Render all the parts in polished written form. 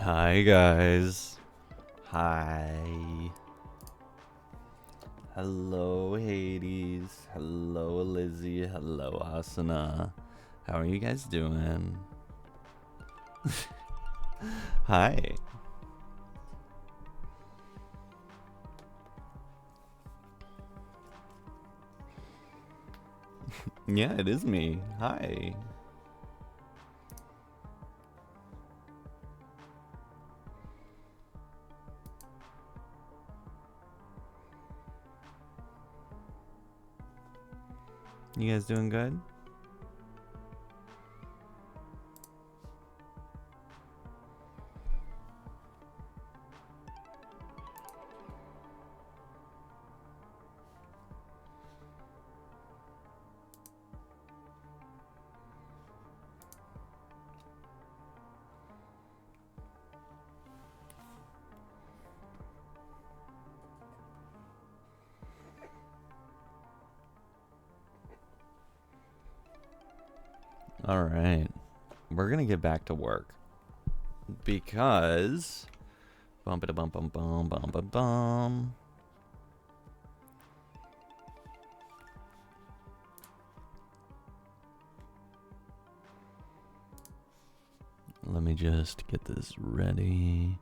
Hi guys. Hi. Hello Hades. Hello Lizzie. Hello Asuna. How are you guys doing? Hi. Yeah, it is me. Hi. You guys doing good? All right. We're going to get back to work because bum ba bum bum bum bum bum bum. Let me just get this ready.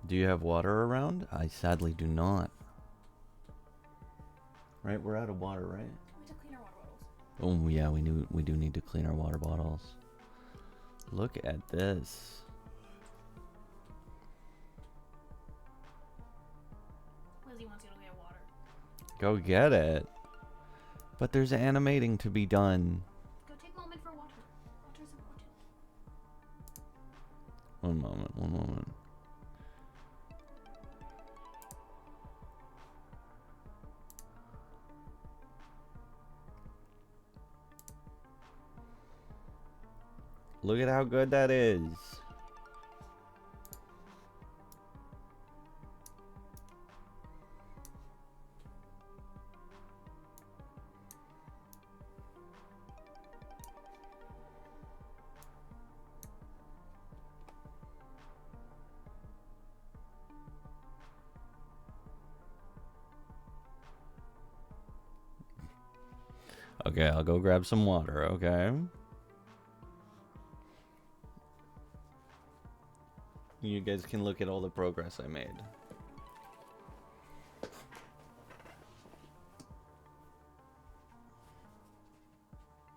Do you have water around? I sadly do not. Right, we're out of water, right? We need to clean our water bottles. Oh yeah, we do need to clean our water bottles. Look at this. Lizzie wants you to get water. Go get it. But there's animating to be done. Go take a moment for water. Water is important. One moment. Look at how good that is. Okay, I'll go grab some water, okay? You guys can look at all the progress I made.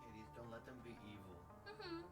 Hades, don't let them be evil. Mm-hmm.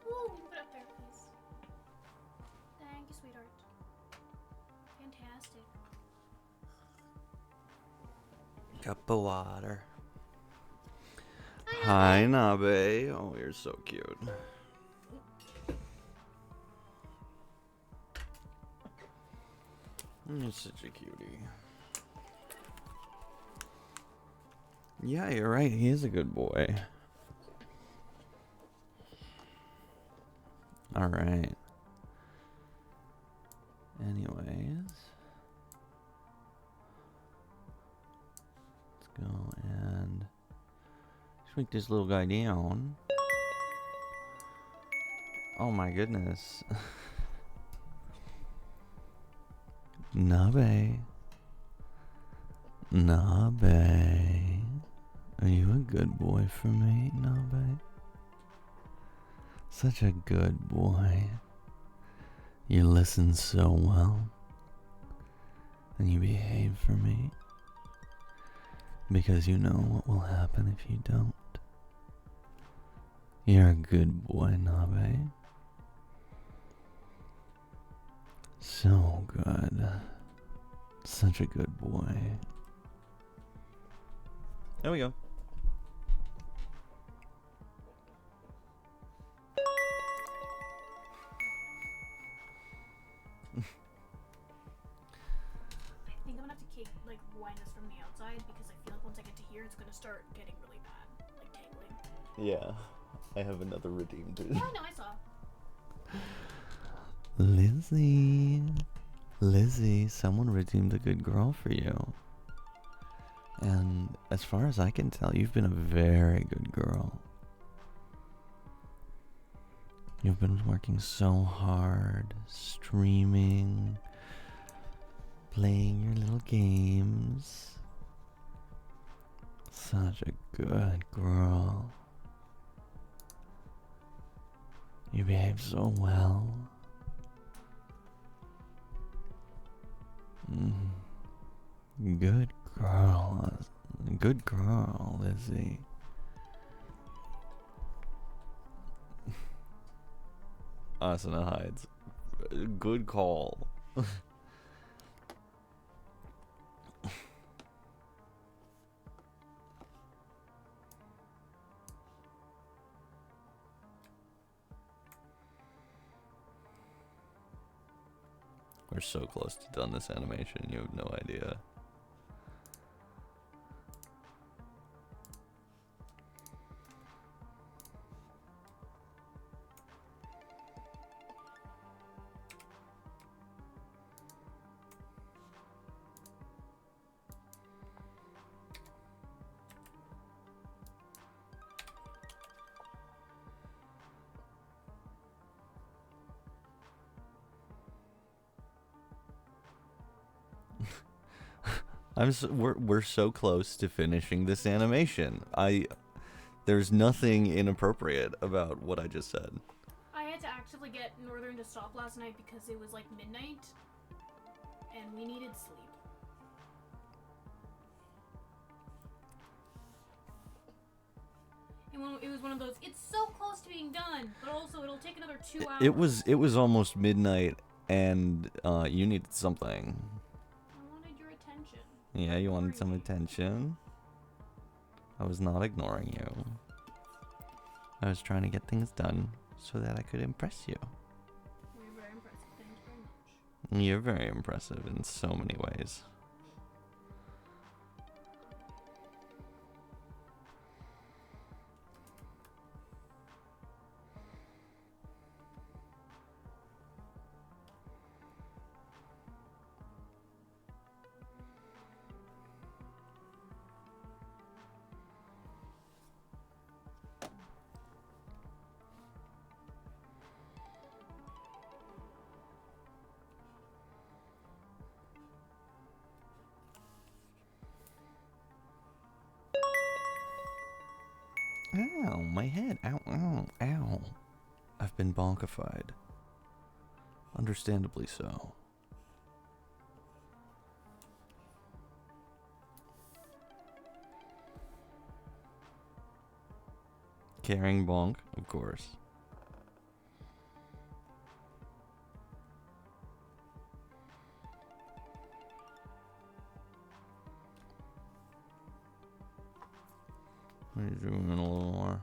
Ooh, put it up there, please. Thank you, sweetheart. Fantastic. Cup of water. Hi, Nabe. Oh, you're so cute. You're such a cutie. Yeah, you're right. He is a good boy. All right. Anyways, let's go and shrink this little guy down. Oh my goodness. Nabe. Nabe. Are you a good boy for me, Nabe? Such a good boy. You listen so well. And you behave for me. Because you know what will happen if you don't. You're a good boy, Nabe. So good. Such a good boy. There we go. I think I'm gonna have to like wind this from the outside because I feel like once I get to here, it's gonna start getting really bad, like tangling. Yeah, I have another redeemed. Yeah, I know, I saw. Lizzie. Lizzie, someone redeemed a good girl for you. And as far as I can tell, you've been a very good girl. You've been working so hard, streaming, playing your little games. Such a good girl. You behave so well. Good girl. Good girl, Lizzie. Asuna hides. Good call. We're so close to done this animation, you have no idea. We're so close to finishing this animation. There's nothing inappropriate about what I just said. I had to actively get Northern to stop last night because it was like midnight, and we needed sleep. And it was one of those, it's so close to being done, but also it'll take another 2 hours. It was almost midnight, and you needed something. I wanted your attention. Yeah, you wanted some attention. I was not ignoring you. I was trying to get things done so that I could impress you. You're very impressive. Thank you very much. You're very impressive in so many ways. Ow, my head. Ow, ow, ow. I've been bonkified. Understandably so. Carrying bonk, of course. Let me zoom in a little more.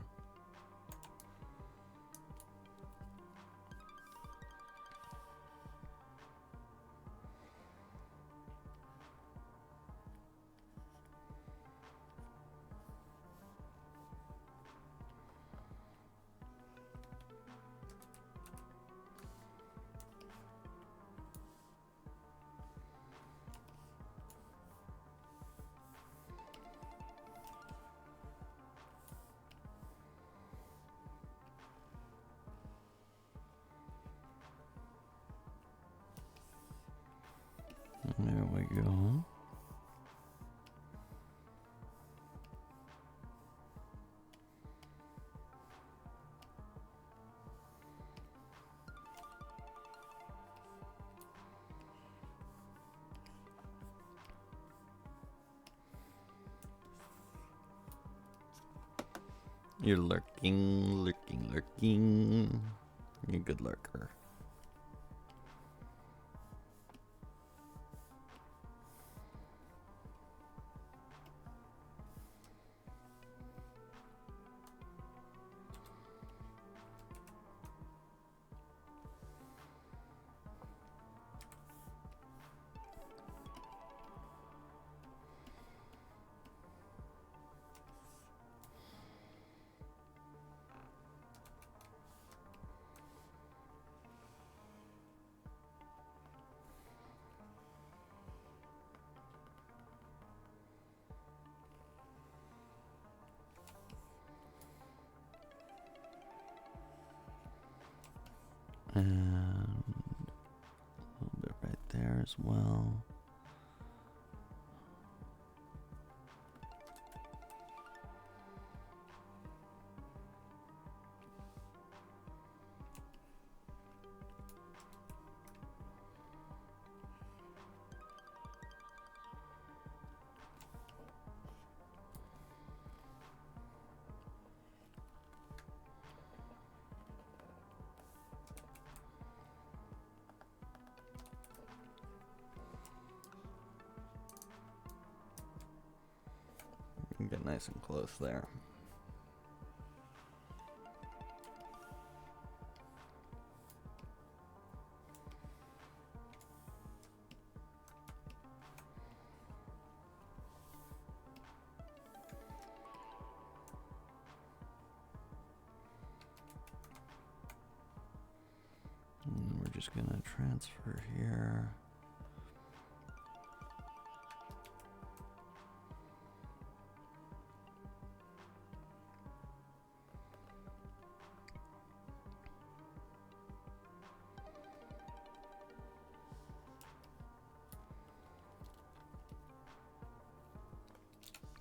There we go. You're lurking, lurking, lurking. You're a good lurker. And a little bit right there as well. Get nice and close there. And we're just gonna transfer here.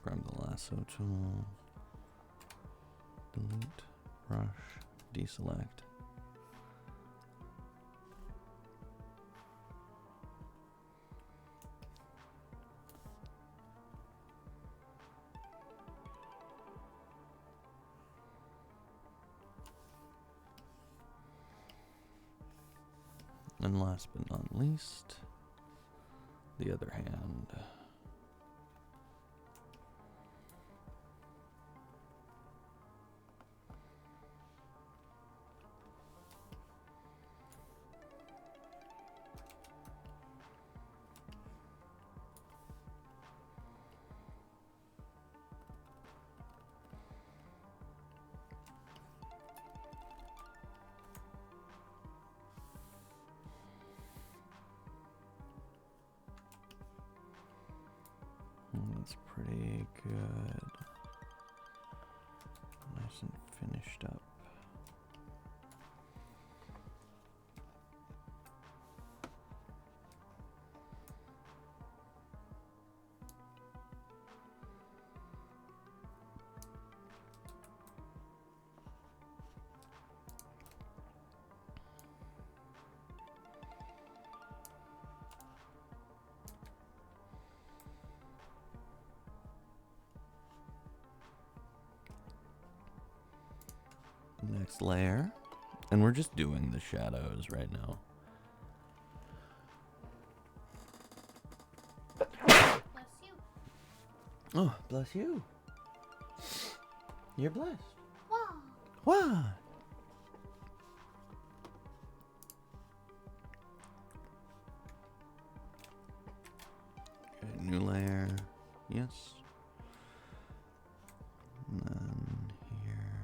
Grab the lasso tool, delete, brush, deselect. And last but not least, the other hand. That's pretty good. Nice and finished up. Next layer. And we're just doing the shadows right now. Bless you. Oh, bless you. You're blessed. Wow. Wow. Okay, new layer. Yes. And then here.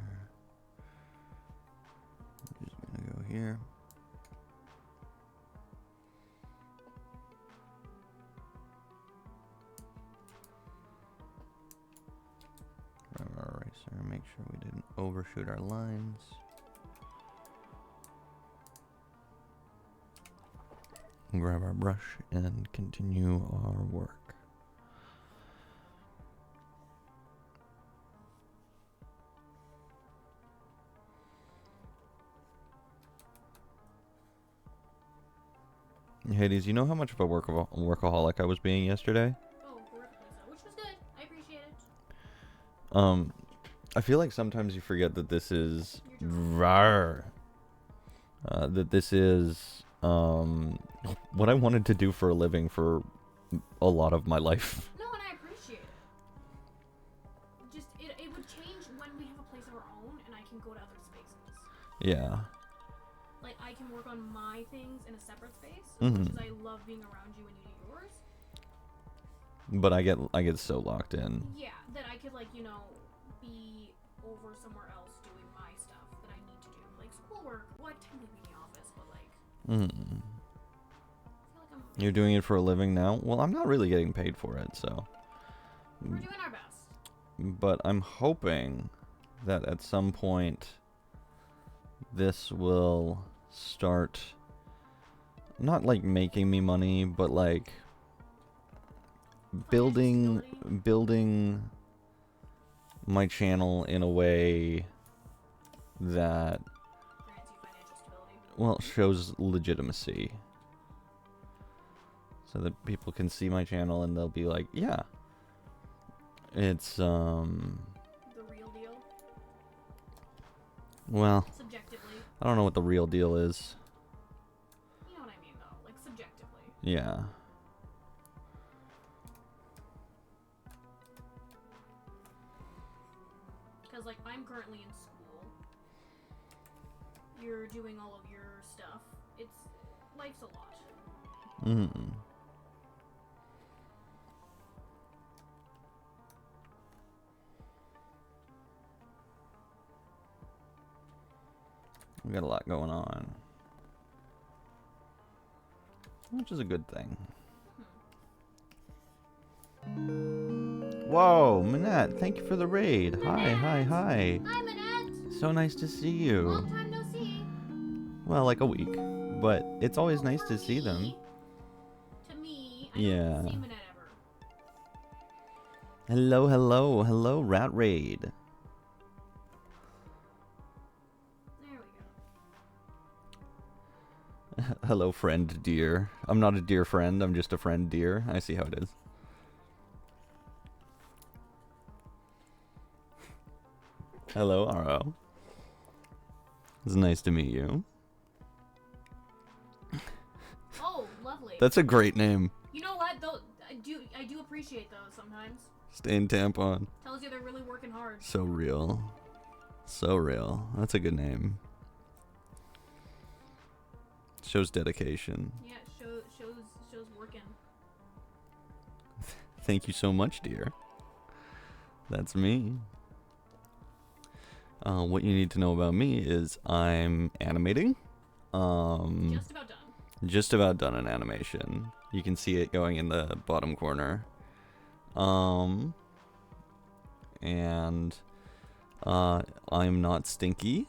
I'm just gonna go here. Grab our eraser, make sure we didn't overshoot our lines. grab our brush and continue our work. Hades, you know how much of a workaholic I was being yesterday? Oh, horrifically so, which was good. I appreciate it. I feel like sometimes you forget that this is that this is what I wanted to do for a living for a lot of my life. No, and I appreciate it. Just, it would change when we have a place of our own and I can go to other spaces. Yeah. Like, I can work on my things in a separate space, Mhm. because I love being around you and you do yours. But I get so locked in. Yeah, that I could, like, you know, be over somewhere else doing my stuff that I need to do. Like, schoolwork, well, I'd technically be in the office, but, like, Mhm. I feel like You're doing it for a living now? Well, I'm not really getting paid for it, so. we're doing our best. But I'm hoping that at some point this will start not like making me money, but like building my channel in a way that Grants you financial stability. well shows legitimacy. So that people can see my channel and they'll be like, yeah. It's The real deal. well, Subjectively. I don't know what the real deal is. You know what I mean, though. Like, subjectively. Yeah. Because, like, I'm currently in school. You're doing all of your stuff. Life's a lot. Mm. We got a lot going on, which is a good thing. Whoa, Manette, thank you for the raid. Hi. Hi, Manette! So nice to see you. Long time no see. Well, like a week, but it's always nice For to see them. me, to me, I Yeah. don't see Manette ever. Hello, Rat Raid. There we go. Hello, friend dear. I'm not a dear friend, I'm just a friend dear. I see how it is. Hello, RO. It's nice to meet you. Oh, lovely. That's a great name. You know what, though? I do appreciate those sometimes. Stain Tampon. Tells you they're really working hard. So real. So real. That's a good name. Shows dedication. Yeah, shows working. Thank you so much, dear. That's me. What you need to know about me is I'm animating. Just about done. Just about done in animation. You can see it going in the bottom corner. And I'm not stinky.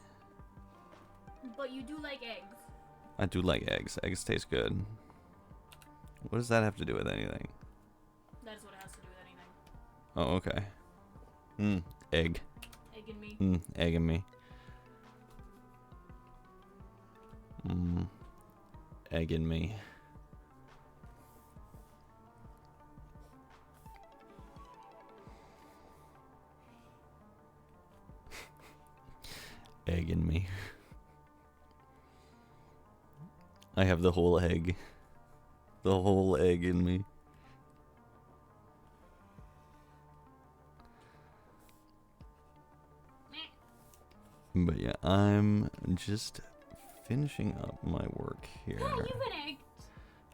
But you do like eggs. I do like eggs. Eggs taste good. What does that have to do with anything? That is what it has to do with anything. Oh, okay. Egg. Egg and me. Egg and me. Egg and me. Egg in me. I have the whole egg. The whole egg in me. But yeah, I'm just finishing up my work here. Yeah, you've been egged.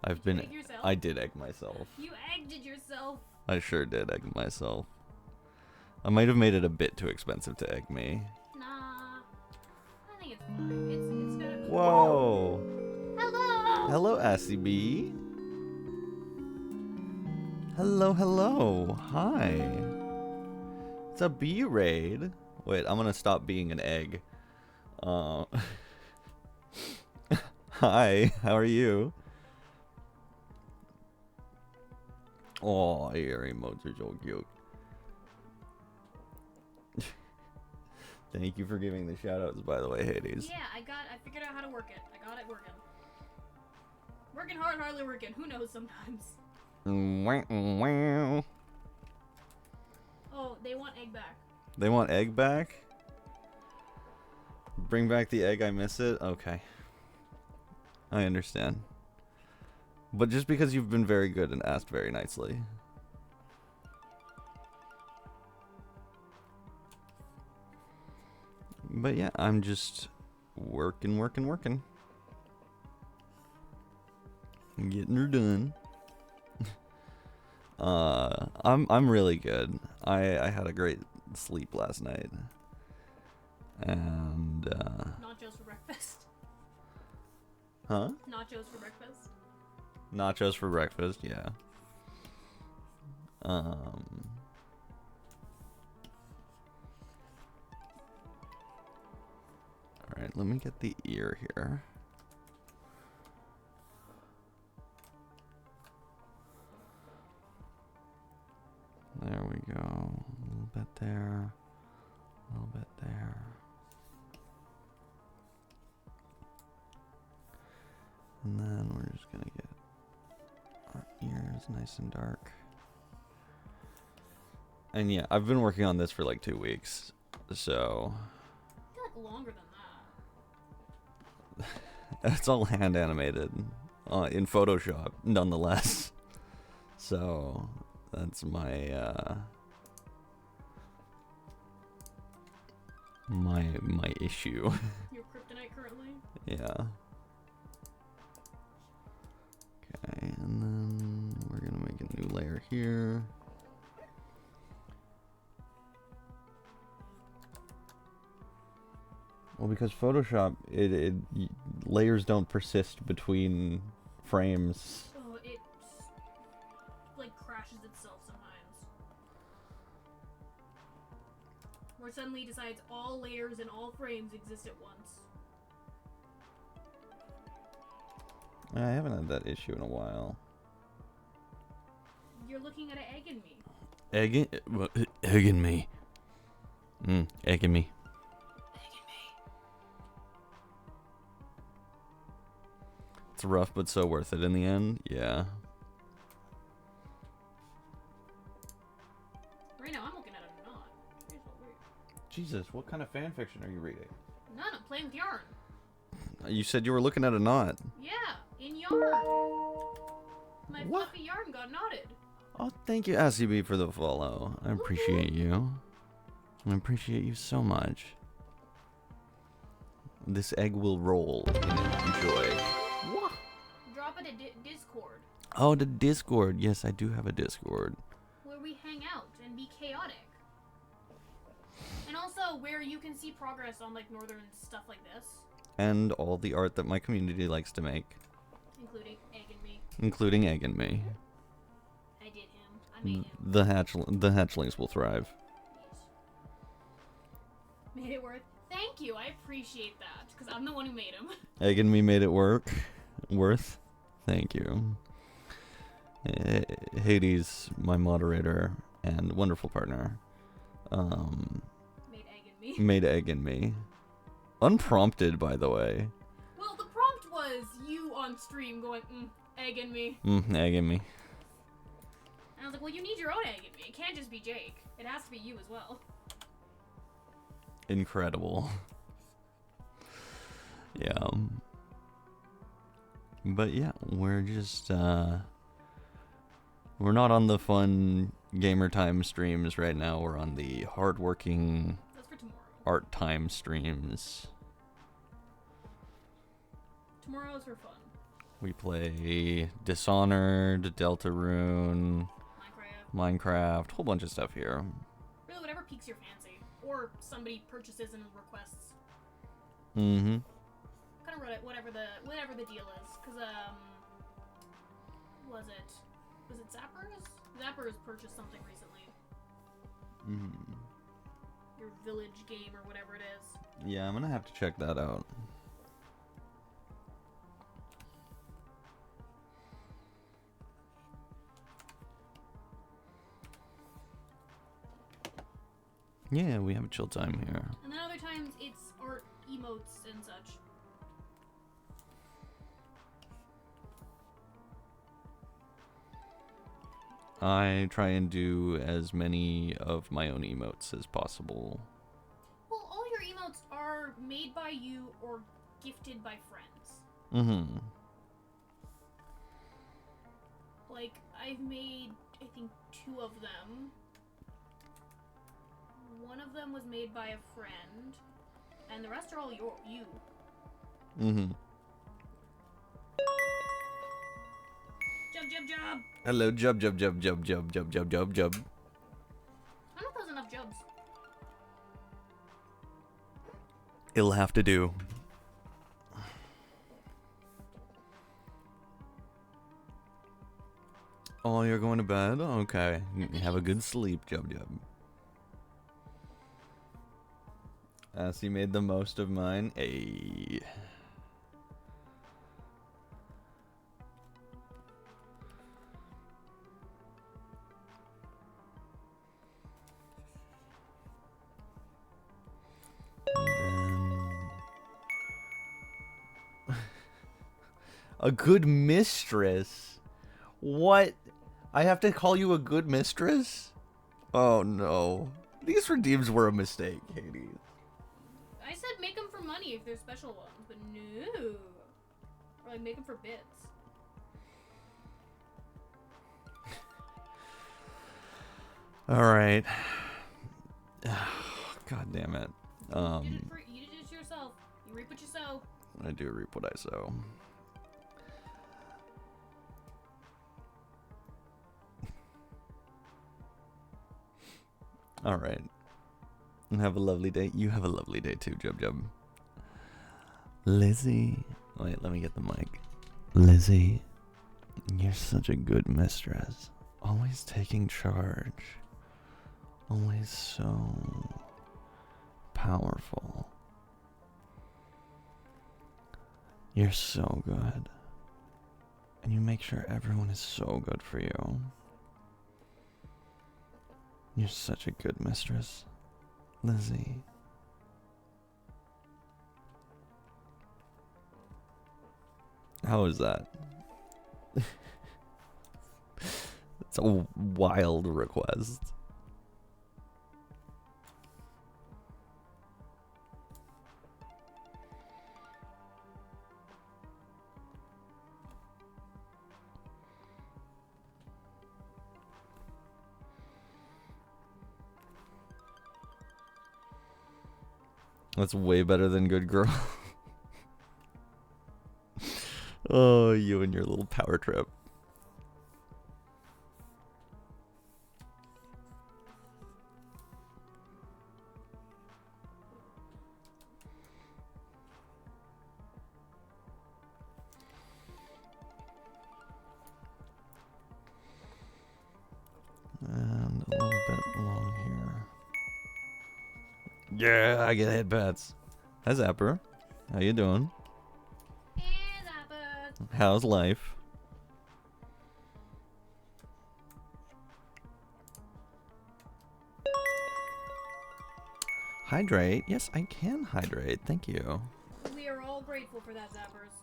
I've Did you been. egg yourself? I did egg myself. You egged it yourself. I sure did egg myself. I might have made it a bit too expensive to egg me. Nah, I think it's fine. It's gonna be. Whoa! Hello. Hello, Assy B. Hello. Hi. It's a bee raid. Wait, I'm gonna stop being an egg. Hi, how are you? Oh, your emotes are so cute. Thank you for giving the shoutouts, by the way, Hades. Yeah, I figured out how to work it. I got it working. Working hard, hardly working. Who knows sometimes. Oh, they want egg back. They want egg back? Bring back the egg, I miss it? Okay. I understand. But just because you've been very good and asked very nicely. But yeah, I'm just working. Getting her done. I'm really good. I had a great sleep last night. And Nachos for breakfast. huh? Nachos for breakfast. Nachos for breakfast, yeah. Alright, let me get the ear here. There we go. A little bit there. A little bit there. And then we're just gonna get our ears nice and dark. And yeah, I've been working on this for like 2 weeks, so I feel like longer than that. it's all hand animated in Photoshop, nonetheless. So that's my my issue. Your kryptonite currently. Yeah. Okay, and then we're gonna make a new layer here. Well, because Photoshop, layers don't persist between frames. Oh, it like crashes itself sometimes. Or suddenly decides all layers and all frames exist at once. I haven't had that issue in a while. You're looking at an egg in me. Egg in me. Egg in me. It's rough, but so worth it in the end. Yeah. Right now, I'm looking at a knot. Here's what weird. Jesus, what kind of fan fiction are you reading? None. I'm playing with yarn. You said you were looking at a knot. Yeah, in yarn. My What? fluffy yarn got knotted. Oh, thank you, SCB, for the follow. I appreciate you. I appreciate you so much. This egg will roll in joy. What? Drop it at Discord, Oh, the Discord. Yes, I do have a Discord. where we hang out and be chaotic. And also where you can see progress on like northern stuff like this. And all the art that my community likes to make. Including Egg and me. Including Egg and me. I did him. I made him. The hatchlings will thrive. Yes. Made it worth. Thank you. I appreciate that. Because I'm the one who made him. Egg and me made it worth. Thank you. Hades, my moderator and wonderful partner, Made Egg and me. made Egg and me. Unprompted, by the way. Well, the prompt was you on stream going, Egg and me. Egg and me. And I was like, well, you need your own Egg and me. It can't just be Jake. It has to be you as well. Incredible. Yeah. But yeah, we're just we're not on the fun gamer time streams right now. We're on the hardworking That's for tomorrow. art time streams. Tomorrow is for fun. We play Dishonored, Deltarune, Minecraft, whole bunch of stuff here. Really, whatever piques your fancy. Or somebody purchases and requests. Mm-hmm. Kind of whatever the deal is. Because, was it Zappers? Zappers purchased something recently. Mm-hmm. Your village game or whatever it is. Yeah, I'm gonna have to check that out. Yeah, we have a chill time here. And then other times it's art, emotes, and such. I try and do as many of my own emotes as possible. Well, all your emotes are made by you or gifted by friends. Mm-hmm. Like, I've made, I think, 2 of them. One of them was made by a friend, and the rest are all you. Mm-hmm. Jub, jub, jub! Hello, jub, jub, jub, jub, jub, jub, jub, jub, jub. I don't know if there's enough jubs. It'll have to do. Oh, you're going to bed? Okay. Have a good sleep, Jub Jub. So you made the most of mine. Ayy. A good mistress? What? I have to call you a good mistress? Oh no. These redeems were a mistake, Katie. I said make them for money if they're special ones, but no. Or like make them for bits. Alright. God damn it. You did it to yourself. You reap what you sow. I do reap what I sow. Alright. Have a lovely day. You have a lovely day too, Jub Jub. Lizzie. Wait, let me get the mic. Lizzie, you're such a good mistress. Always taking charge. Always so powerful. You're so good. And you make sure everyone is so good for you. You're such a good mistress, Lizzie. How is that? It's a wild request. That's way better than good girl. Oh, you and your little power trip. And a little bit along here. Yeah, I get headpats. Hi, Zapper. How you doing? And that bird. How's life? Hydrate? Yes, I can hydrate. Thank you. We are all grateful for that, Zappers.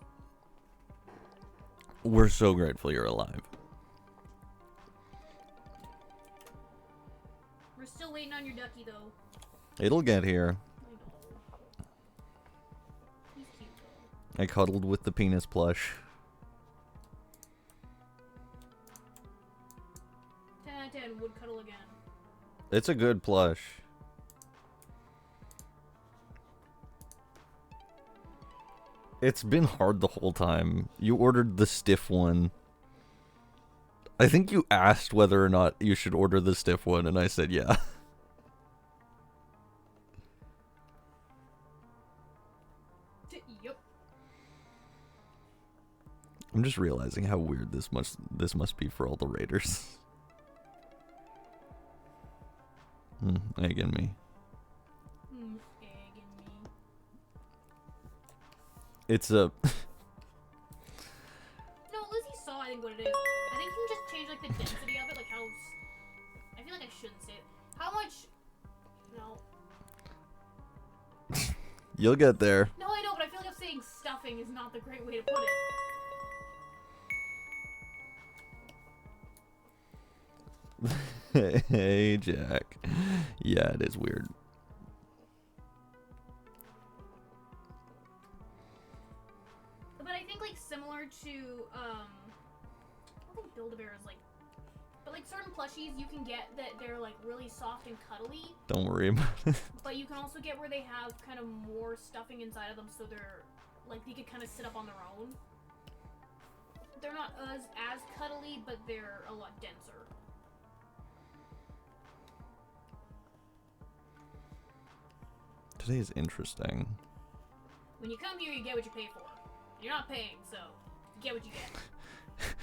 We're so grateful you're alive. We're still waiting on your ducky, though. It'll get here. I know. He's cute, though. I cuddled with the penis plush. 10 out of 10, would cuddle again. It's a good plush. It's been hard the whole time. You ordered the stiff one. I think you asked whether or not you should order the stiff one, and I said yeah. Yup. I'm just realizing how weird this must be for all the raiders. Egg in me. Egg in me. It's a... No, Lizzie saw, I think, what it is. I think you can just change, like, the density of it, like how... I feel like I shouldn't say it. How much No. You'll get there. No, I know, but I feel like saying stuffing is not the great way to put it. Hey, Jack. Yeah, it is weird. But I think, like, similar to, I don't think Build-A-Bear is, like, but, like, certain plushies you can get that they're, like, really soft and cuddly. Don't worry about it. But you can also get where they have kind of more stuffing inside of them, so they're, like, they could kind of sit up on their own. They're not as cuddly, but they're a lot denser. Today is interesting. When you come here, you get what you pay for. You're not paying, so you get what you get.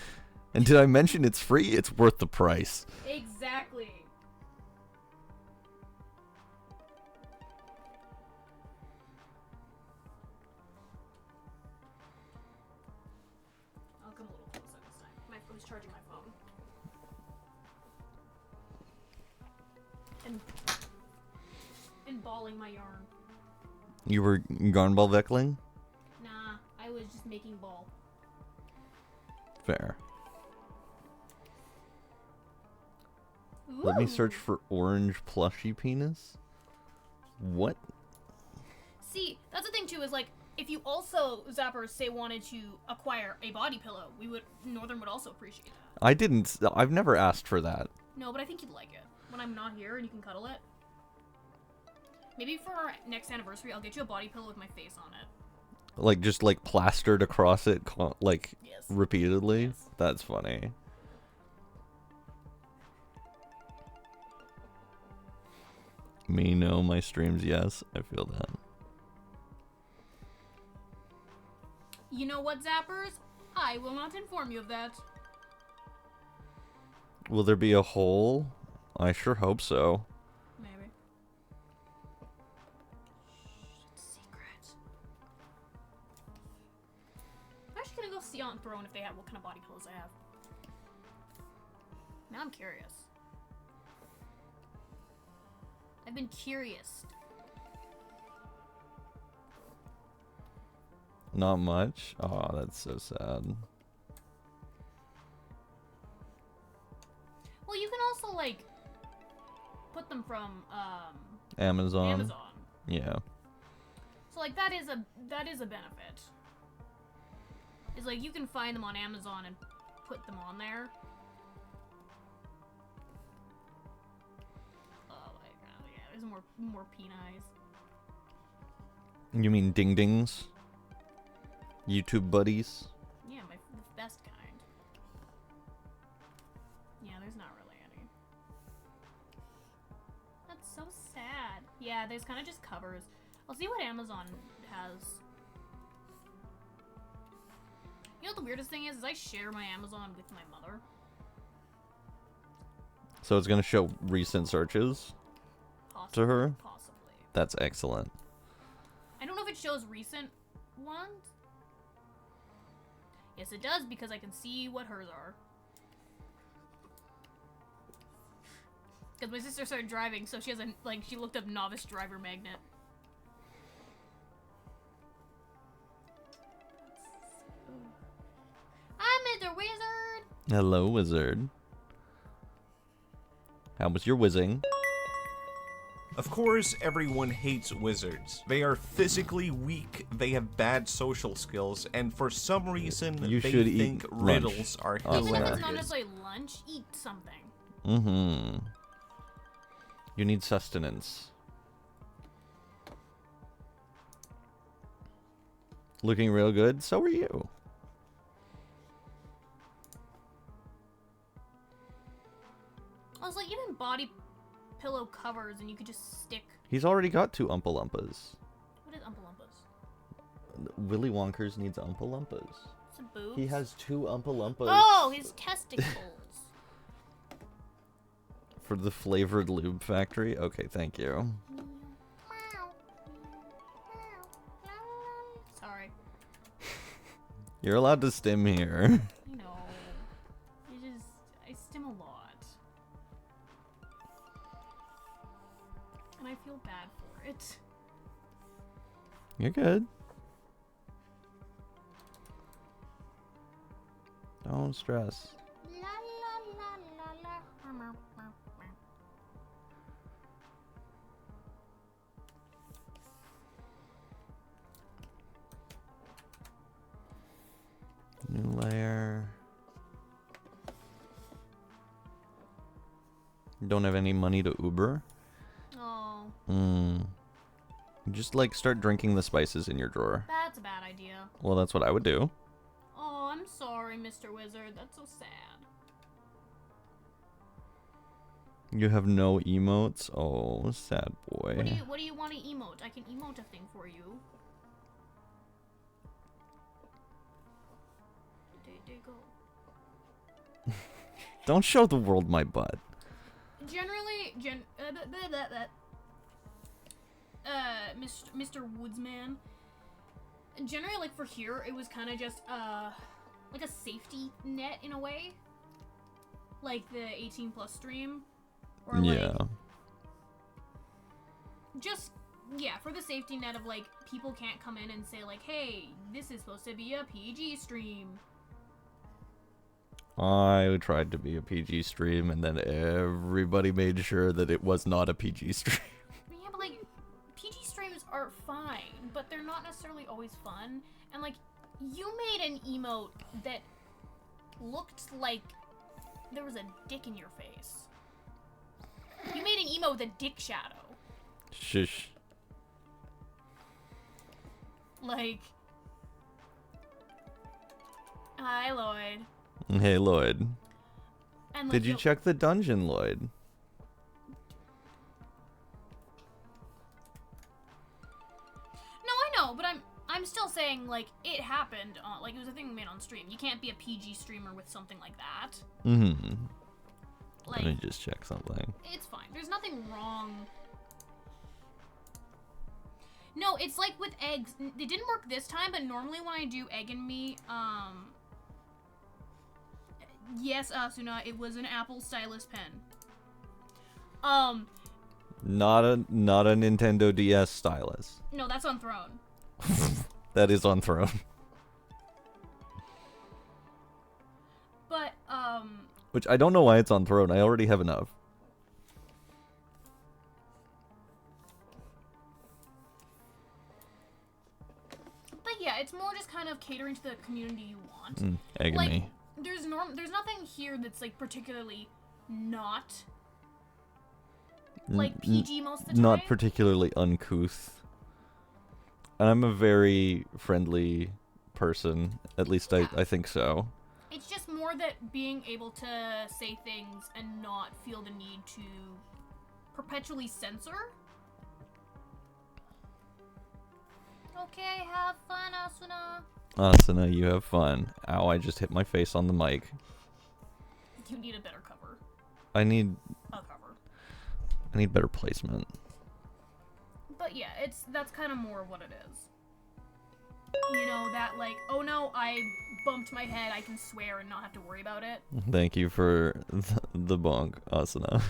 And did I mention it's free? It's worth the price. Exactly. I'll come a little closer this time. I was charging my phone. And balling my yarn. You were Garnball Veckling? Nah, I was just making ball. Fair. Ooh. Let me search for orange plushy penis. What? See, that's the thing too, is like, if you also, Zappers, say wanted to acquire a body pillow, Northern would also appreciate that. I've never asked for that. No, but I think you'd like it. When I'm not here and you can cuddle it. Maybe for our next anniversary, I'll get you a body pillow with my face on it. Like, just like plastered across it, like, Yes. repeatedly? Yes. That's funny. Me, no. My streams, yes. I feel that. You know what, Zappers? I will not inform you of that. Will there be a hole? I sure hope so. Maybe. It's secret. I'm actually gonna go see Aunt Throne if they have what kind of body pillows I have. Now I'm curious. I've been curious. Not much? Oh, that's so sad. Well, you can also, like, put them from, Amazon. Yeah. So, like, that is a benefit. It's like, you can find them on Amazon and put them on there. Oh my god, yeah, there's more peneyes. You mean ding dings? YouTube buddies? Yeah, the best kind. Yeah, there's not really any. That's so sad. Yeah, there's kind of just covers. I'll see what Amazon has. You know what the weirdest thing is I share my Amazon with my mother. So it's gonna show recent searches Possibly, to her? Possibly. That's excellent. I don't know if it shows recent ones. Yes, it does, because I can see what hers are. Because my sister started driving, so she has she looked up novice driver magnet. Hi, Mr. Wizard! Hello, wizard. How was your whizzing? Of course, everyone hates wizards. They are physically weak, they have bad social skills, and for some reason, You they should think eat riddles lunch. are Even if hilarious. it's not necessarily lunch, eat something. Mm-hmm. You need sustenance. Looking real good. So are you. I was like, even body pillow covers, and you could just stick. He's already got 2 Oompa Loompas. What is Oompa Loompas? Willy Wonkers needs Oompa Loompas. It's a boobs. He has 2 Oompa Loompas. Oh, his testicles. For the flavored lube factory? Okay, thank you. Sorry. You're allowed to stim here. I know. I stim a lot. And I feel bad for it. You're good. Don't stress. La la la la la. New layer. Don't have any money to Uber? Oh. Just like start drinking the spices in your drawer. That's a bad idea. Well, that's what I would do. Oh, I'm sorry, Mr. Wizard. That's so sad. You have no emotes? Oh, sad boy. What do you want to emote? I can emote a thing for you. There you go. Don't show the world my butt. Generally, Mr. Woodsman. Generally, like for here, it was kind of just like a safety net in a way, like the 18 plus stream, or like Yeah. just for the safety net of like people can't come in and say like, hey, this is supposed to be a PG stream. I tried to be a PG stream, and then everybody made sure that it was not a PG stream. Yeah, but like PG streams are fine, but they're not necessarily always fun. And like you made an emote that looked like there was a dick in your face. You made an emote with a dick shadow. Shush. Like, hi Lloyd. Hey, Lloyd. And like, Did you check the dungeon, Lloyd? No, I know, but I'm still saying like it happened. Like it was a thing made on stream. You can't be a PG streamer with something like that. Mm-hmm. Like, Let me just check something. it's fine. There's nothing wrong. No, it's like with eggs. It didn't work this time, but normally when I do egg and me, yes, Asuna, it was an Apple stylus pen. Not a Nintendo DS stylus. No, that's on Throne. That is on Throne. But, Which I don't know why it's on Throne. I already have enough. but yeah, it's more just kind of catering to the community you want. Egg Like, me. there's nothing here that's like particularly not like PG most of the time. Not particularly uncouth. And I'm a very friendly person. At least Yeah. I think so. It's just more that being able to say things and not feel the need to perpetually censor. Okay, have fun, Asuna. Asuna, you have fun. Ow, I just hit my face on the mic. You need a better cover. I need A cover. better placement. But yeah, that's kind of more what it is. You know, that like, oh no, I bumped my head, I can swear and not have to worry about it. Thank you for the bonk, Asuna.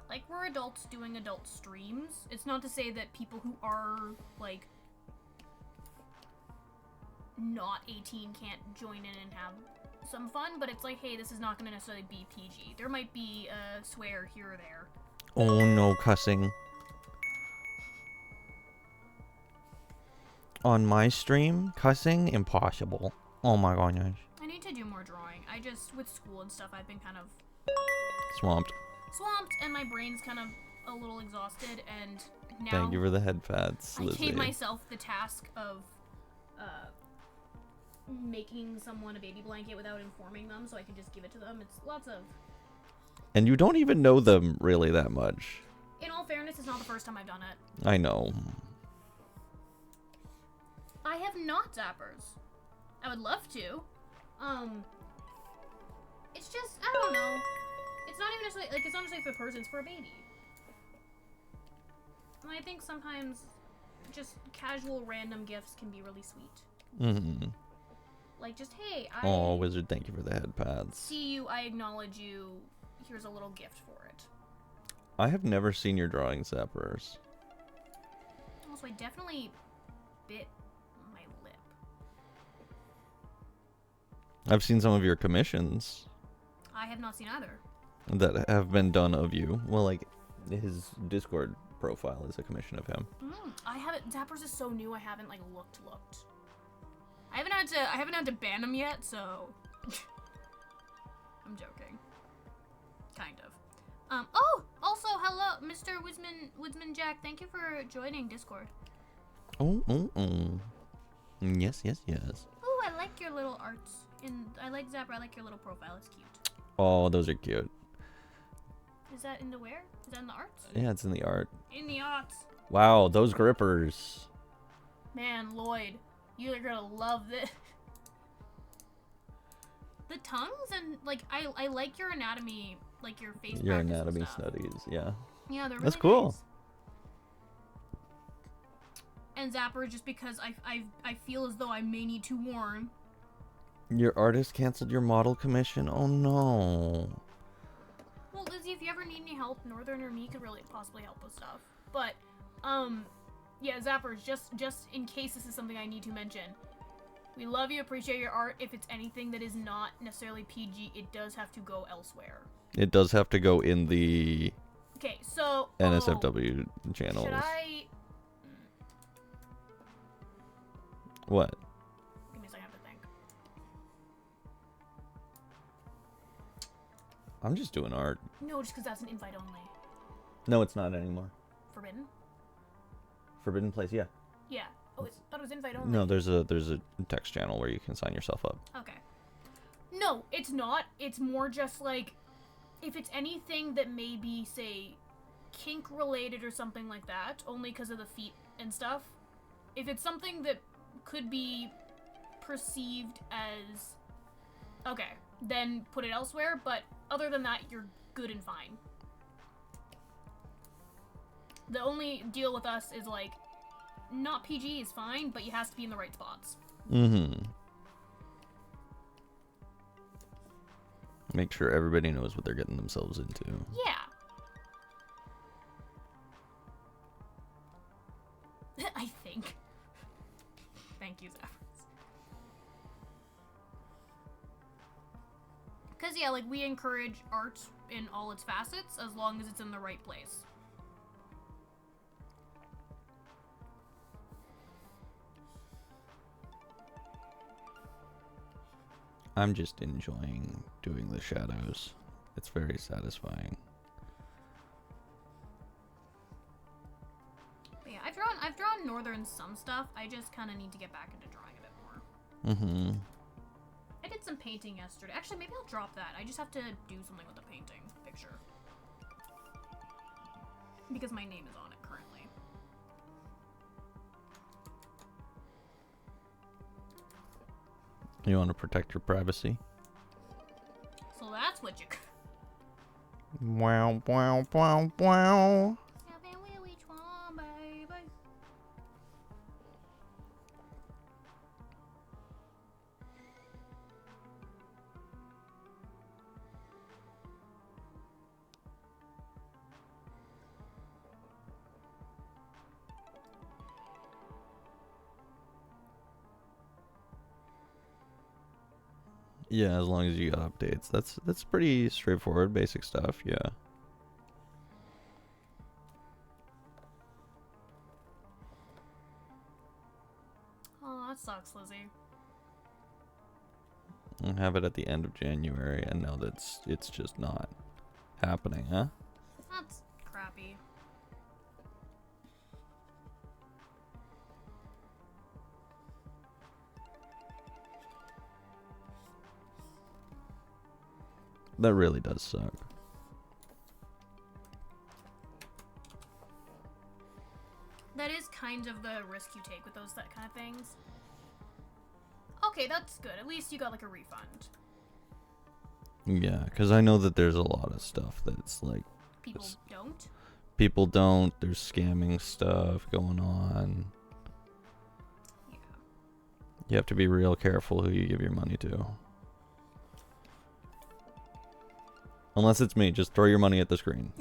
Like, we're adults doing adult streams. It's not to say that people who are, like, not 18 can't join in and have some fun, but it's like, hey, this is not going to necessarily be PG. There might be a swear here or there. Oh no, cussing. On my stream, cussing? Impossible. Oh my gosh. I need to do more drawing. I just, with school and stuff, I've been kind of Swamped. swamped, and my brain's kind of a little exhausted, and now Thank you for the head pads, I Lizzie. gave myself the task of making someone a baby blanket without informing them, so I can just give it to them. It's lots of... And you don't even know them really that much. In all fairness, it's not the first time I've done it. I know. I have not zappers. I would love to. It's just, I don't know. It's not even necessarily, like, it's not necessarily for the person, it's for a baby. And I think sometimes just casual random gifts can be really sweet. Mm-hmm. Like, just, hey, Oh, Wizard, thank you for the head pads. see you, I acknowledge you, here's a little gift for it. I have never seen your drawing, Zappers. Also, I definitely bit my lip. I've seen some of your commissions I have not seen either. that have been done of you. Well, like, his Discord profile is a commission of him. I haven't. Zappers is so new. I haven't like looked. I haven't had to ban him yet, so I'm joking. Kind of. Oh, also hello, Mr. Woodsman Jack. Thank you for joining Discord. Oh. Yes. Oh, I like your little arts. I like Zapper. I like your little profile. It's cute. Oh, those are cute. Is that in the where? Is that in the arts? Yeah, it's in the art. In the arts. Wow, those grippers. Man, Lloyd, you're gonna love this. The tongues and like I like your anatomy, like your face. Your practice and anatomy stuff. studies, yeah. Yeah, they're really That's cool. nice. And Zapper, just because I feel as though I may need to warn. Your artist canceled your model commission? Oh no. Well, Lizzie, if you ever need any help, Northern or me could really possibly help with stuff. But, yeah, Zappers, just in case this is something I need to mention. We love you, appreciate your art. If it's anything that is not necessarily PG, it does have to go elsewhere. It does have to go in the Okay, so... NSFW channels. Should I... What? Give me a second, I have to think. I'm just doing art. No, just because that's an invite only. No, it's not anymore. Forbidden? Forbidden Place, yeah. Yeah. Oh, I thought it was invite only. No, there's a text channel where you can sign yourself up. Okay. No, it's not. It's more just like, if it's anything that may be, say, kink related or something like that, only because of the feet and stuff. If it's something that could be perceived as, okay, then put it elsewhere, but other than that, you're good and fine. The only deal with us is like, not PG is fine, but you has to be in the right spots. Mm-hmm. Make sure everybody knows what they're getting themselves into. Yeah. I think. Thank you, Zephyrs. Because, yeah, like, we encourage art in all its facets as long as it's in the right place. I'm just enjoying doing the shadows. It's very satisfying. But yeah, I've drawn Northern some stuff. I just kind of need to get back into drawing a bit more. Mm-hmm. I did some painting yesterday. Actually, maybe I'll drop that. I just have to do something with the painting picture. Because my name is on it currently. You want to protect your privacy? So that's what you... Wow, wow, wow, wow. Yeah, as long as you got updates. That's pretty straightforward, basic stuff, yeah. Oh, that sucks, Lizzie. I have it at the end of January, and now it's just not happening, huh? That's crappy. That really does suck. That is kind of the risk you take with those that kind of things. Okay, that's good. At least you got like a refund. Yeah, because I know that there's a lot of stuff that's like... People don't? People don't. There's scamming stuff going on. Yeah. You have to be real careful who you give your money to. Unless it's me, just throw your money at the screen.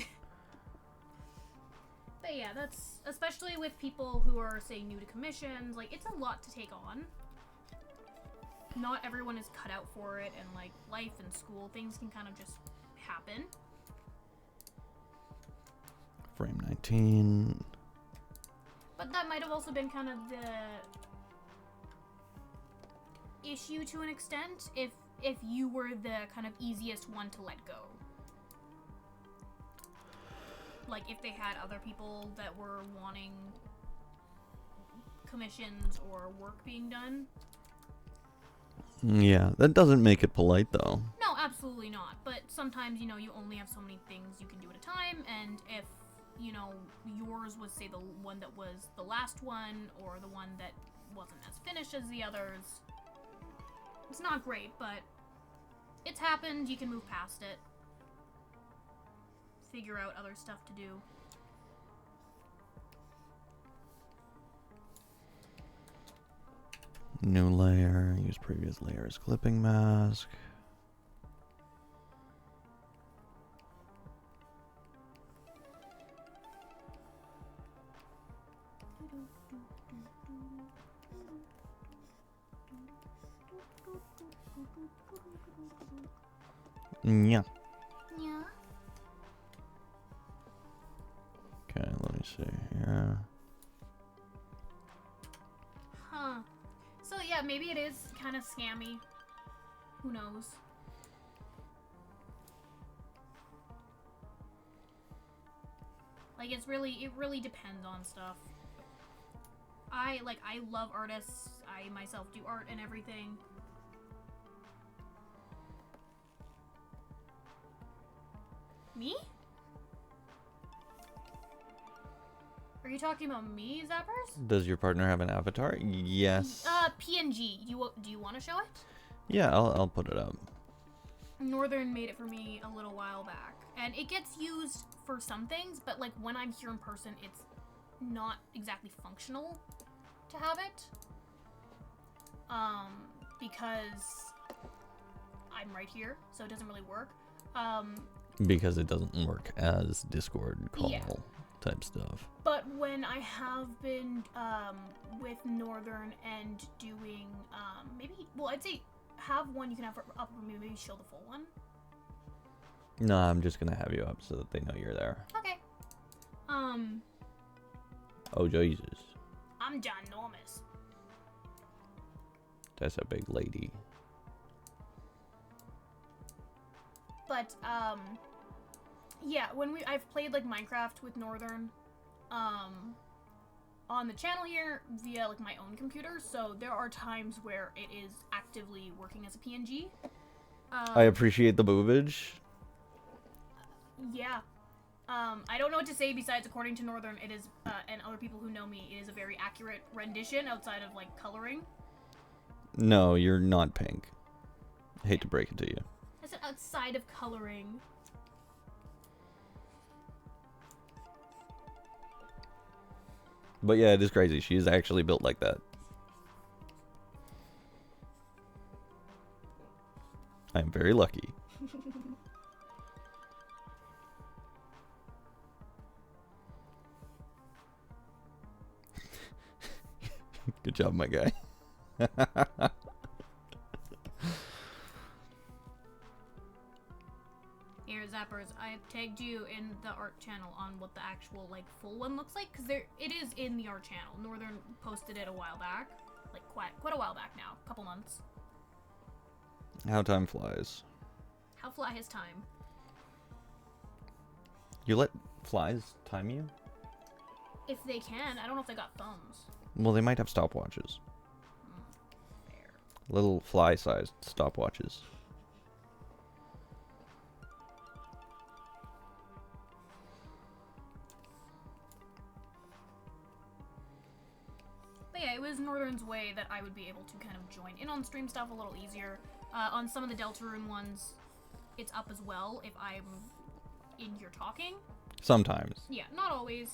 with people who are, say, new to commissions, like, it's a lot to take on. Not everyone is cut out for it, and, like, life and school, things can kind of just happen. Frame 19. But that might have also been kind of the issue to an extent, if you were the kind of easiest one to let go. Like, if they had other people that were wanting commissions or work being done. Yeah, that doesn't make it polite, though. No, absolutely not. But sometimes, you know, you only have so many things you can do at a time, and if, you know, yours was, say, the one that was the last one, or the one that wasn't as finished as the others, it's not great, but it's happened, you can move past it. Figure out other stuff to do. New layer, use previous layer's clipping mask. Yeah. Yeah. Okay, let me see here. Huh. So yeah, maybe it is kind of scammy. Who knows? Like, it really depends on stuff. I love artists. I myself do art and everything. Me? Are you talking about me, Zappers? Does your partner have an avatar? Yes. PNG. Do you want to show it? Yeah, I'll put it up. Northern made it for me a little while back, and it gets used for some things, but like when I'm here in person, it's not exactly functional to have it. Because I'm right here, so it doesn't really work. Because it doesn't work as Discord call Yeah. type stuff. But when I have been with Northern and doing I'd say have one you can have up for me, maybe show the full one. No, I'm just gonna have you up so that they know you're there. Okay. Oh Jesus, I'm ginormous. that's a big lady. But yeah, when I've played like Minecraft with Northern on the channel here via like my own computer, so there are times where it is actively working as a PNG. I appreciate the boobage. Yeah. I don't know what to say besides according to Northern it is and other people who know me, it is a very accurate rendition outside of like coloring. No, you're not pink. Hate to break it to you. I said outside of coloring. But yeah, it is crazy. She is actually built like that. I am very lucky. Good job, my guy. Here, Zappers, I have tagged you in the art channel on what the actual like full one looks like, because it is in the art channel. Northern posted it a while back, like quite a while back now, a couple months. How time flies. How fly his time? You let flies time you? If they can, I don't know if they got thumbs. Well, they might have stopwatches. Fair. Little fly-sized stopwatches. But yeah, it was Northern's way that I would be able to kind of join in on stream stuff a little easier. On some of the Deltarune ones, it's up as well if I'm in here talking. Sometimes. Yeah, not always.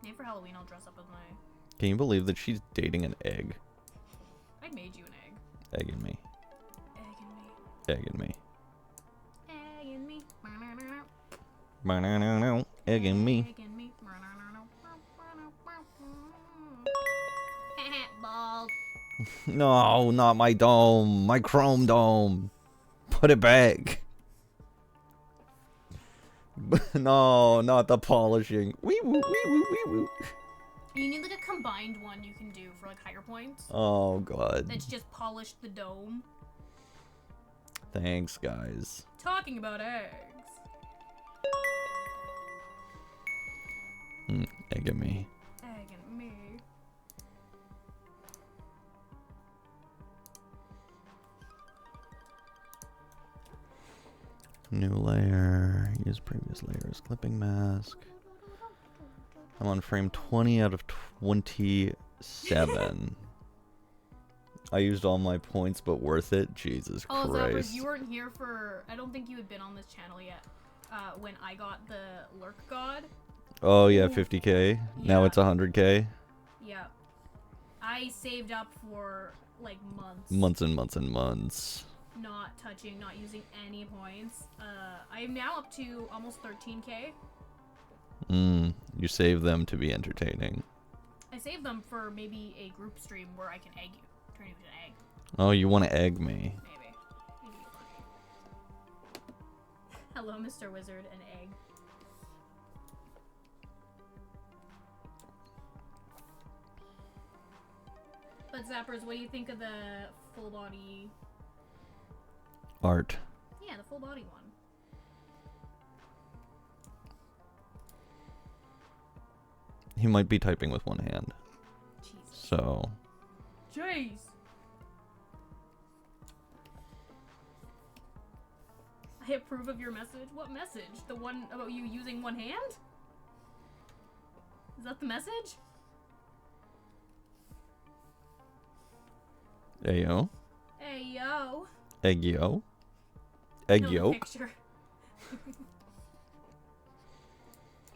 Maybe for Halloween I'll dress up as my... Can you believe that she's dating an egg? I made you an egg. Egg in me. Egg in me. Egg in me. Egging me. Egging me. Bald. No, not my dome. My chrome dome. Put it back. No, not the polishing. Wee woo, wee woo, wee woo. You need like a combined one you can do for like higher points. Oh, God. That's just polished the dome. Thanks, guys. Talking about eggs. Egging me. Egging me. New layer. Use previous layers. Clipping mask. I'm on frame 20 out of 27. I used all my points, but worth it. Jesus Zappers, Christ. you weren't here for... I don't think you had been on this channel yet. When I got the Lurk God. Oh, yeah, 50k. Now Yeah. it's 100k. Yeah. I saved up for, like, months. Months and months and months. Not touching, not using any points. I am now up to almost 13k. You save them to be entertaining. I saved them for maybe a group stream where I can egg you. Turn you into an egg. Oh, you want to egg me. Maybe. Maybe funny. Hello, Mr. Wizard, an egg. But Zappers, what do you think of the full body? Art. Yeah, the full body one. He might be typing with one hand. Jesus. So. Jeez. I approve of your message. What message? The one about you using one hand? Is that the message? Hey yo. Hey, yo. Egg yo. Egg No, the yolk. picture.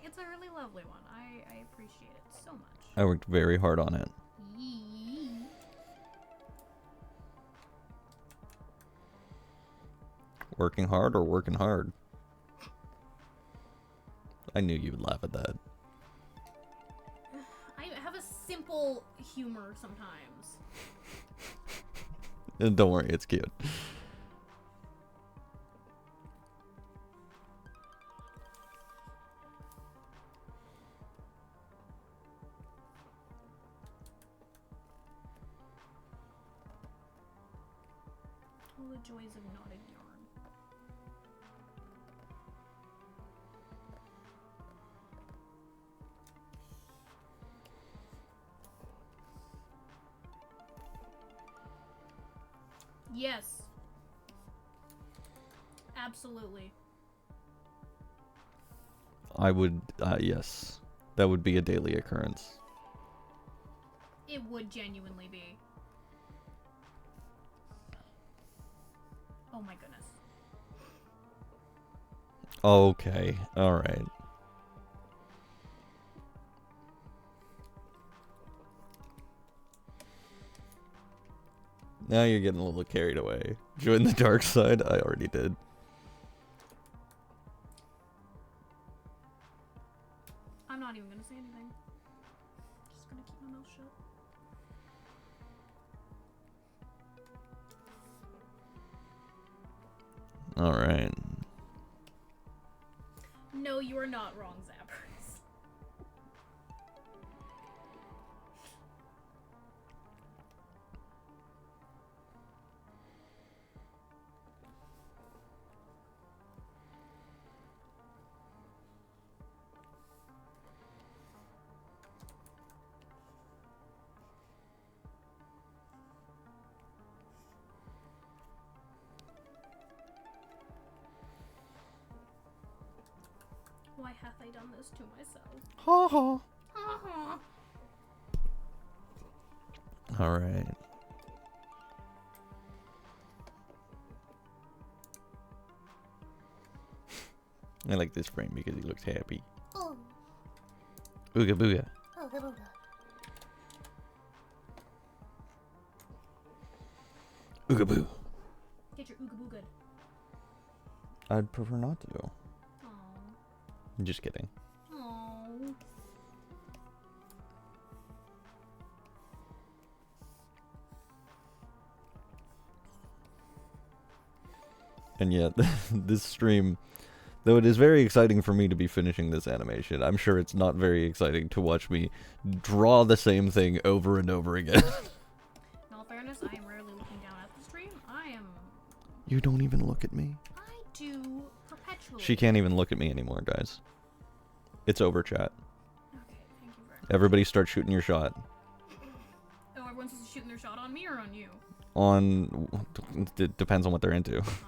It's a really lovely one. I appreciate it so much. I worked very hard on it. Yee. Working hard or working hard? I knew you would laugh at that. I have a simple humor sometimes. Don't worry, it's cute. All the joys of knotted yarn. Yes. Absolutely. I would, yes. That would be a daily occurrence. It would genuinely be. Oh my goodness. Okay, alright. Now you're getting a little carried away. Join the dark side? I already did. I'm not even gonna say anything. Just gonna keep my mouth shut. Alright. No, you are not wrong, Zappers. Why hath I done this to myself? Ha ha. Uh-huh. Alright. I like this frame because he looks happy. Oh. Ooga booga. Oh, the booga. Ooga boo. Get your ooga boo good. I'd prefer not to. Aw. I'm just kidding. Oh. And yet, this stream, though it is very exciting for me to be finishing this animation, I'm sure it's not very exciting to watch me draw the same thing over and over again. In all fairness, I am rarely looking down at the stream. I am... You don't even look at me. I do perpetually. She can't even look at me anymore, guys. It's over, chat. Okay, thank you very much. Everybody start shooting your shot. Oh, everyone's just shooting their shot on me or on you? On... It depends on what they're into. Oh, what they're into.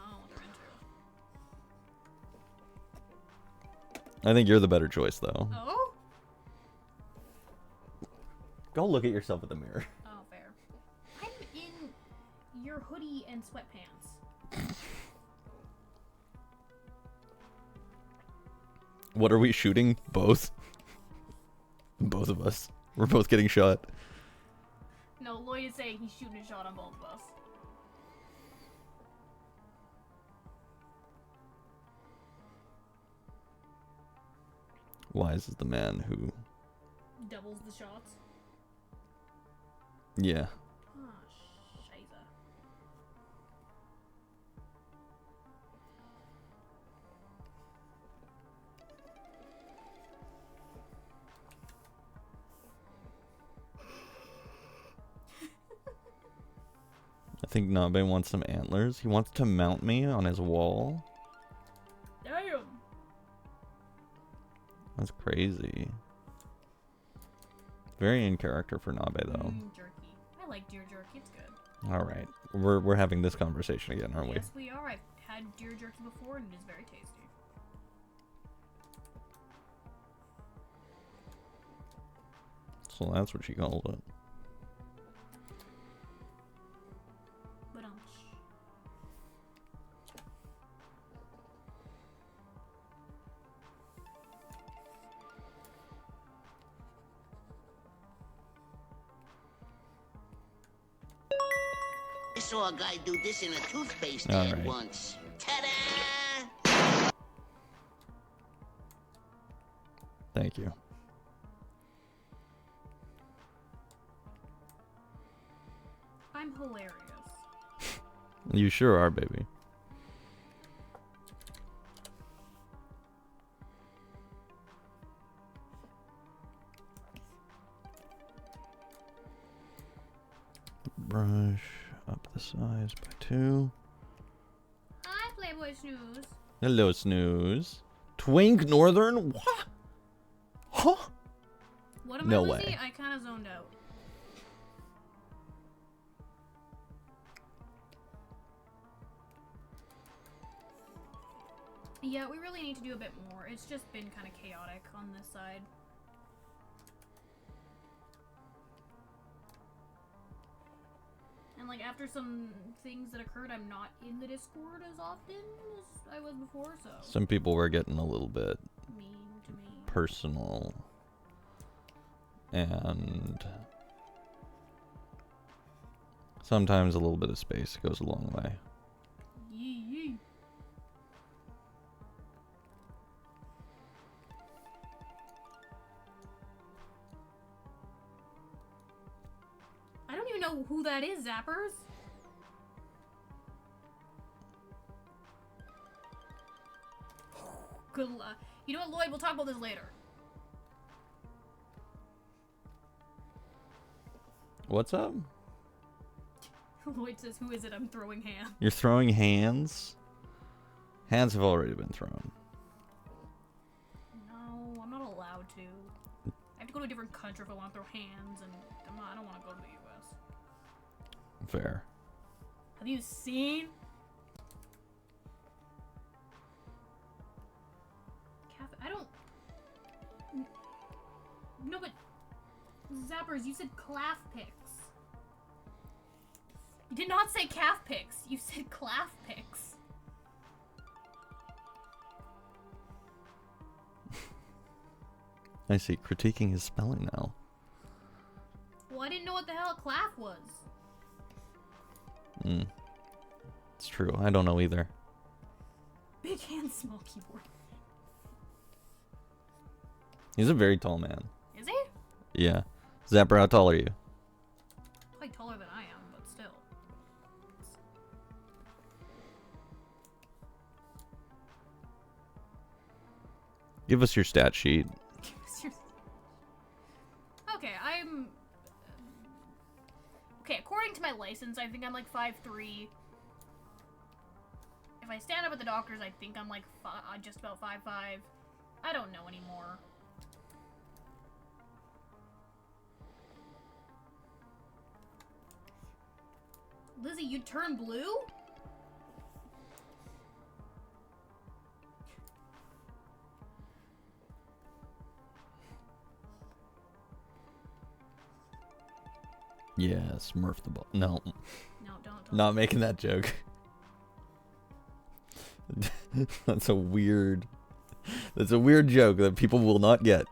I think you're the better choice, though. Oh? Go look at yourself in the mirror. Oh, fair. I'm in your hoodie and sweatpants. What are we shooting? Both? Both of us. We're both getting shot. No, Lloyd is saying he's shooting a shot on both of us. Wise is the man who... Doubles the shots. Yeah. Ah, shiza. I think Nabe wants some antlers. He wants to mount me on his wall. Damn! That's crazy. Very in character for Nabe, though. Jerky. I like deer jerky, it's good. Alright. We're having this conversation again, aren't we? Yes, we are. I've had deer jerky before and it is very tasty. So that's what she called it. But I saw a guy do this in a toothpaste All ad right. once. Ta-da! Thank you. I'm hilarious. You sure are, baby. Brush up the size by 2. Hi, Playboy Snooze. Hello, Snooze. Twink Northern? What? Huh? What am No I, Lizzie? way. I kind of zoned out. Yeah, we really need to do a bit more. It's just been kind of chaotic on this side. And like after some things that occurred, I'm not in the Discord as often as I was before, so Some people were getting a little bit mean to me. personal. And sometimes a little bit of space goes a long way. Yee yee. I don't even know who that is, Zappers. Good luck. You know what, Lloyd? We'll talk about this later. What's up? Lloyd says, who is it? I'm throwing hand. You're throwing hands? Hands have already been thrown. No, I'm not allowed to. I have to go to a different country if I want to throw hands, and I don't want to go to the U.S. Fair. Have you seen? I don't... No, but... Zappers, you said calf pics. You did not say calf pics. You said calf pics. I see. Critiquing his spelling now. Well, I didn't know what the hell a calf was. It's true. I don't know either. Big hand, small keyboard. He's a very tall man. Is he? Yeah. Zapper, how tall are you? Probably taller than I am, but still. Give us your stat sheet. Okay, I'm... Okay, according to my license, I think I'm like 5'3". If I stand up at the doctor's, I think I'm like just about 5'5". I don't know anymore. Lizzie, you turn blue? Yeah, Smurf the ball. No, No, don't. not making that joke. That's a weird joke that people will not get.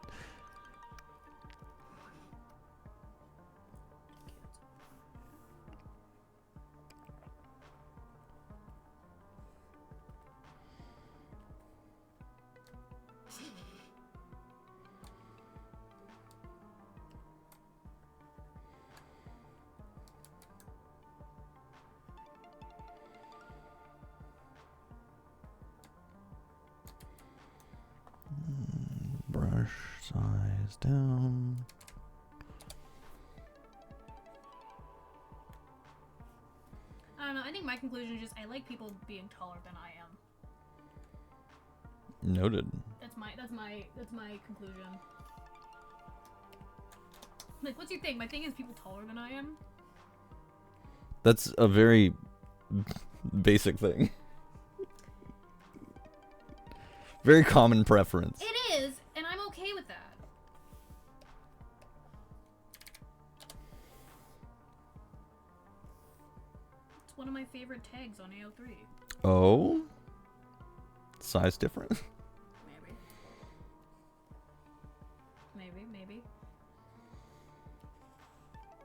Brush size down. I don't know, I think my conclusion is just I like people being taller than I am. Noted. That's my conclusion. Like, what's your thing? My thing is people taller than I am. That's a very basic thing. Very common preference. It is, and I'm okay with that. It's one of my favorite tags on AO3. Oh? Size different? Maybe.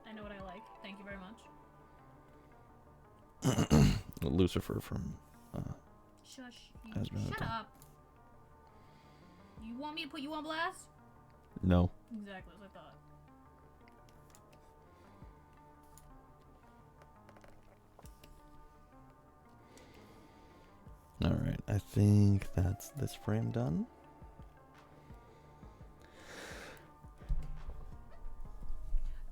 I know what I like. Thank you very much. Lucifer from Shush. Shut Up. You want me to put you on blast? No. Exactly as I thought. Alright, I think that's this frame done.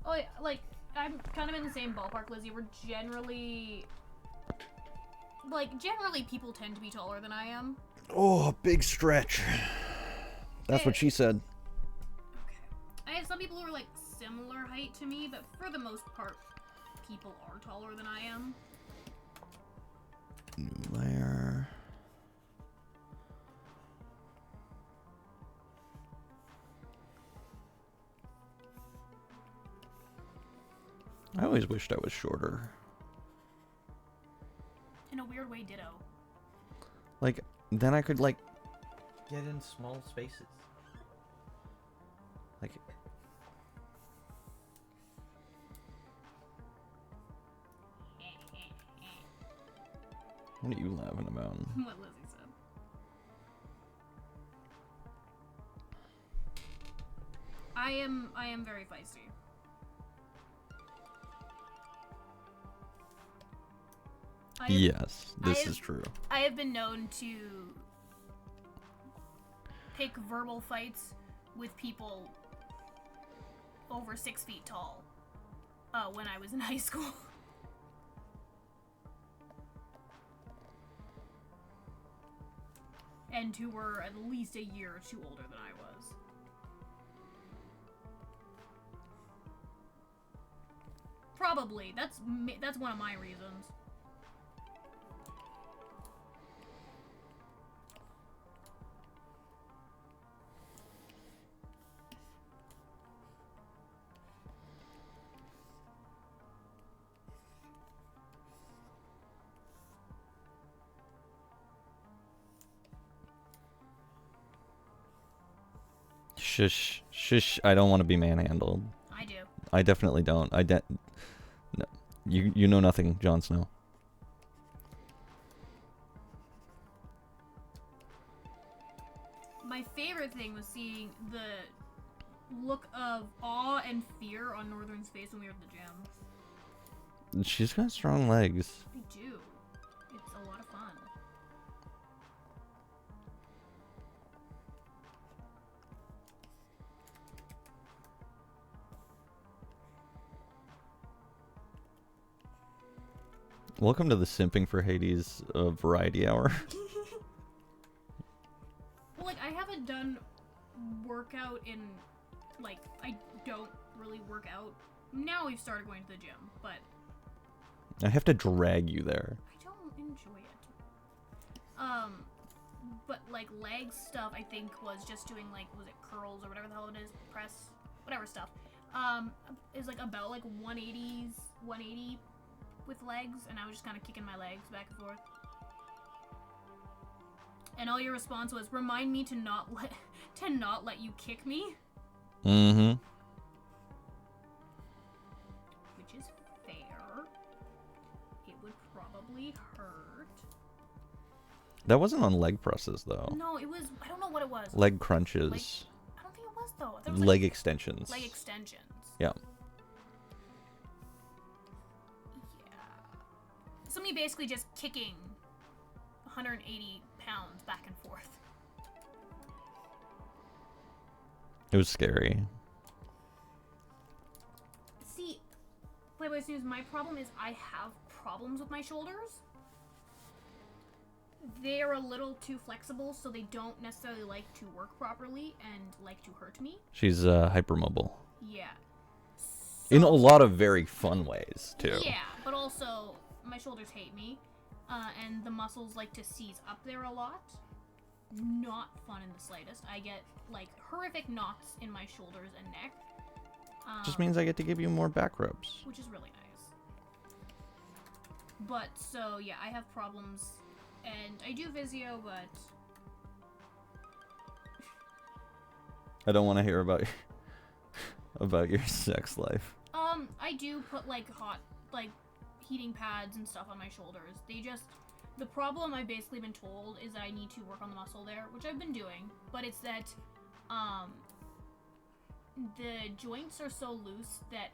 Oh, yeah, like, I'm kind of in the same ballpark, Lizzie. We're generally people tend to be taller than I am. Oh, big stretch. That's what she said. Okay. I have some people who are, like, similar height to me, but for the most part, people are taller than I am. New layer. I always wished I was shorter. In a weird way, ditto. Like, then I could, like, get in small spaces. Like... What are you laughing about? What Lizzie said. I am very feisty. Yes, this is true. I have been known to pick verbal fights with people over 6 feet tall when I was in high school. And who were at least a year or two older than I was. Probably. That's one of my reasons. Shush, shush, I don't want to be manhandled. I do. I definitely don't. No. You know nothing, Jon Snow. My favorite thing was seeing the look of awe and fear on Northern's face when we were at the gym. She's got strong legs. I do. It's a lot of fun. Welcome to the Simping for Hades variety hour. Well, like, I haven't done workout in, like, I don't really work out. Now we've started going to the gym, but I have to drag you there. I don't enjoy it. But, like, leg stuff, I think, was just doing, like, was it curls or whatever the hell it is, press, whatever stuff, is, like, about, like, 180 with legs, and I was just kind of kicking my legs back and forth. And all your response was, remind me to not let you kick me. Mm-hmm. Which is fair. It would probably hurt. That wasn't on leg presses, though. No, it was, I don't know what it was. Leg crunches. I don't think it was, though. There was, Leg extensions. leg extensions. Yeah. So me basically just kicking 180 pounds back and forth. It was scary. See, Playboy Snooze, my problem is I have problems with my shoulders. They're a little too flexible, so they don't necessarily like to work properly and like to hurt me. She's hypermobile. Yeah. In a lot of very fun ways, too. Yeah, but also my shoulders hate me, and the muscles like to seize up there a lot. Not fun in the slightest. I get, like, horrific knots in my shoulders and neck. Just means I get to give you more back rubs. Which is really nice. But, so, yeah, I have problems, and I do physio, but... I don't want to hear about about your sex life. I do put, like, hot, like, heating pads and stuff on my shoulders. They just... The problem I've basically been told is that I need to work on the muscle there, which I've been doing, but it's that, the joints are so loose that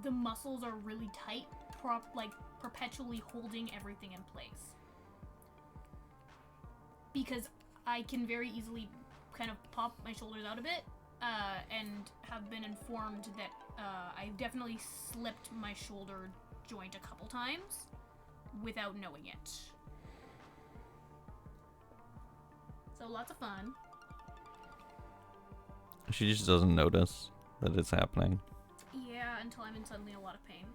the muscles are really tight, perpetually holding everything in place. Because I can very easily kind of pop my shoulders out a bit, and have been informed that, I've definitely slipped my shoulder joint a couple times without knowing it. So lots of fun. She just doesn't notice that it's happening. Yeah, until I'm in suddenly a lot of pain.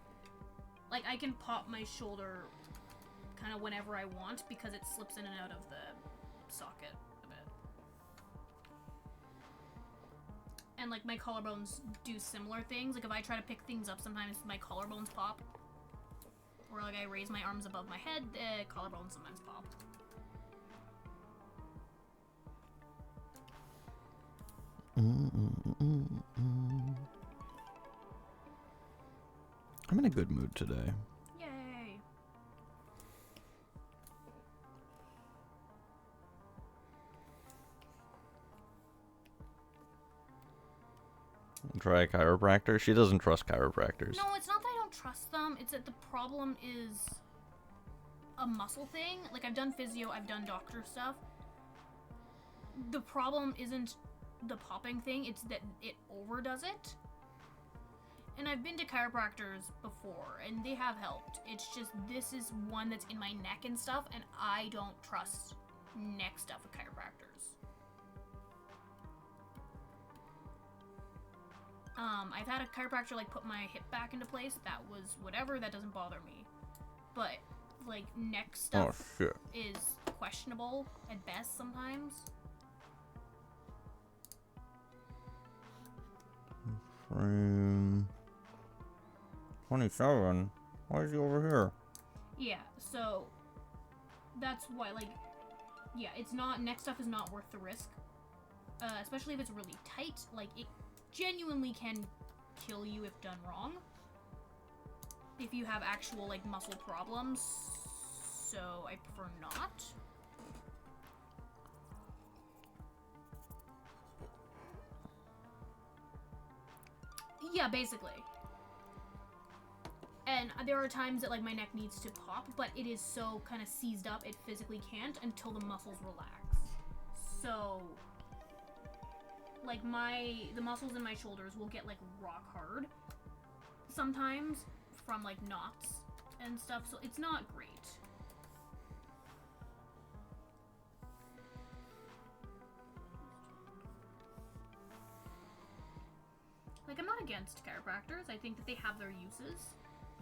Like, I can pop my shoulder kind of whenever I want because it slips in and out of the socket a bit. And, like, my collarbones do similar things. Like, if I try to pick things up, sometimes my collarbones pop. Or, like, I raise my arms above my head, collarbones sometimes pop. I'm in a good mood today. Yay! Try a chiropractor? She doesn't trust chiropractors. No, it's not that I don't trust them. It's that the problem is a muscle thing. Like, I've done physio, I've done doctor stuff. The problem isn't the popping thing, it's that it overdoes it. And I've been to chiropractors before, and they have helped. It's just, this is one that's in my neck and stuff, and I don't trust neck stuff with chiropractors. I've had a chiropractor, like, put my hip back into place. That was whatever, that doesn't bother me. But, like, neck stuff is questionable at best sometimes. Frame 27? Why is he over here? Yeah, so that's why, like, yeah, it's not, neck stuff is not worth the risk. Especially if it's really tight. Like, it genuinely can kill you if done wrong. If you have actual, like, muscle problems. So I prefer not. Yeah, basically. And there are times that, like, my neck needs to pop, but it is so kind of seized up, it physically can't until the muscles relax. So, like, the muscles in my shoulders will get, like, rock hard sometimes from, like, knots and stuff, so it's not great. Like, I'm not against chiropractors. I think that they have their uses.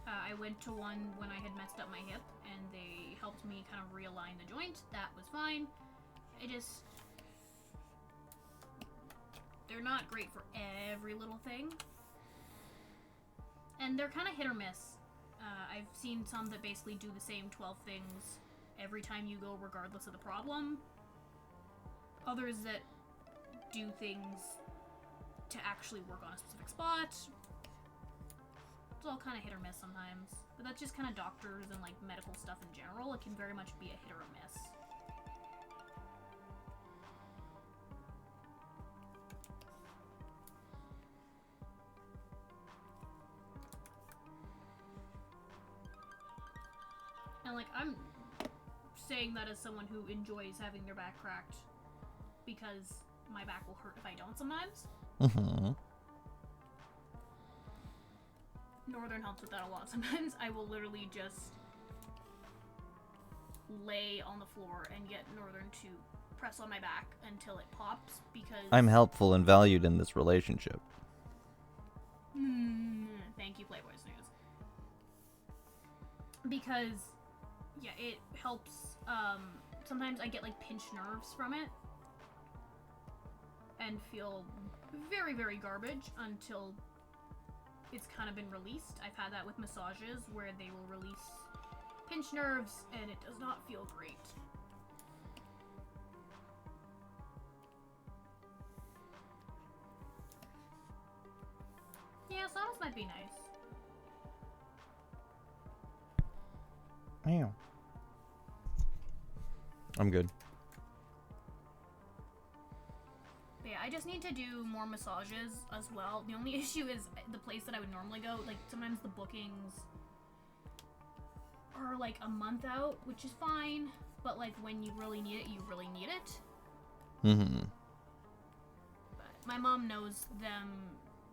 I went to one when I had messed up my hip, and they helped me kind of realign the joint. That was fine. They're not great for every little thing. And they're kind of hit or miss. I've seen some that basically do the same 12 things every time you go, regardless of the problem. Others that do things to actually work on a specific spot. It's all kind of hit or miss sometimes. But that's just kind of doctors and, like, medical stuff in general. It can very much be a hit or a miss. And, like, I'm saying that as someone who enjoys having their back cracked because my back will hurt if I don't sometimes. Mm-hmm. Northern helps with that a lot. Sometimes I will literally just lay on the floor and get Northern to press on my back until it pops because... I'm helpful and valued in this relationship. Thank you, Playboy Snooze. Because, yeah, it helps. Sometimes I get, like, pinched nerves from it and feel very, very garbage until it's kind of been released. I've had that with massages where they will release pinched nerves and it does not feel great. Yeah, saunas might be nice. Damn. I'm good. But yeah, I just need to do more massages as well. The only issue is the place that I would normally go, like, sometimes the bookings are, like, a month out, which is fine. But, like, when you really need it, you really need it. Mm-hmm. But my mom knows them,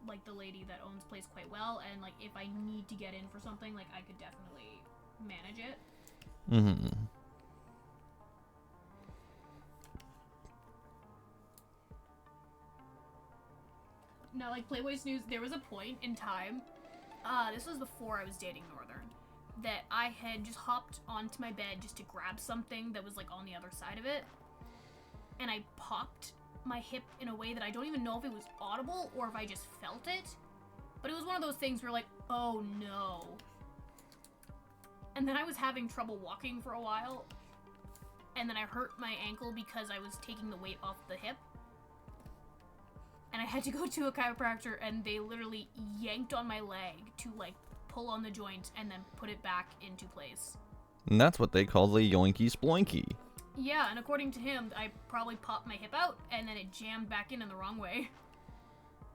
like, the lady that owns the place quite well. And, like, if I need to get in for something, like, I could definitely manage it. Mm-hmm. Now, like, Playboy Snooze, there was a point in time, this was before I was dating Northern, that I had just hopped onto my bed just to grab something that was, like, on the other side of it, and I popped my hip in a way that I don't even know if it was audible or if I just felt it, but it was one of those things where, like, oh no. And then I was having trouble walking for a while, and then I hurt my ankle because I was taking the weight off the hip. And I had to go to a chiropractor, and they literally yanked on my leg to, like, pull on the joint and then put it back into place. And that's what they call the yoinky sploinky. Yeah, and according to him, I probably popped my hip out, and then it jammed back in the wrong way.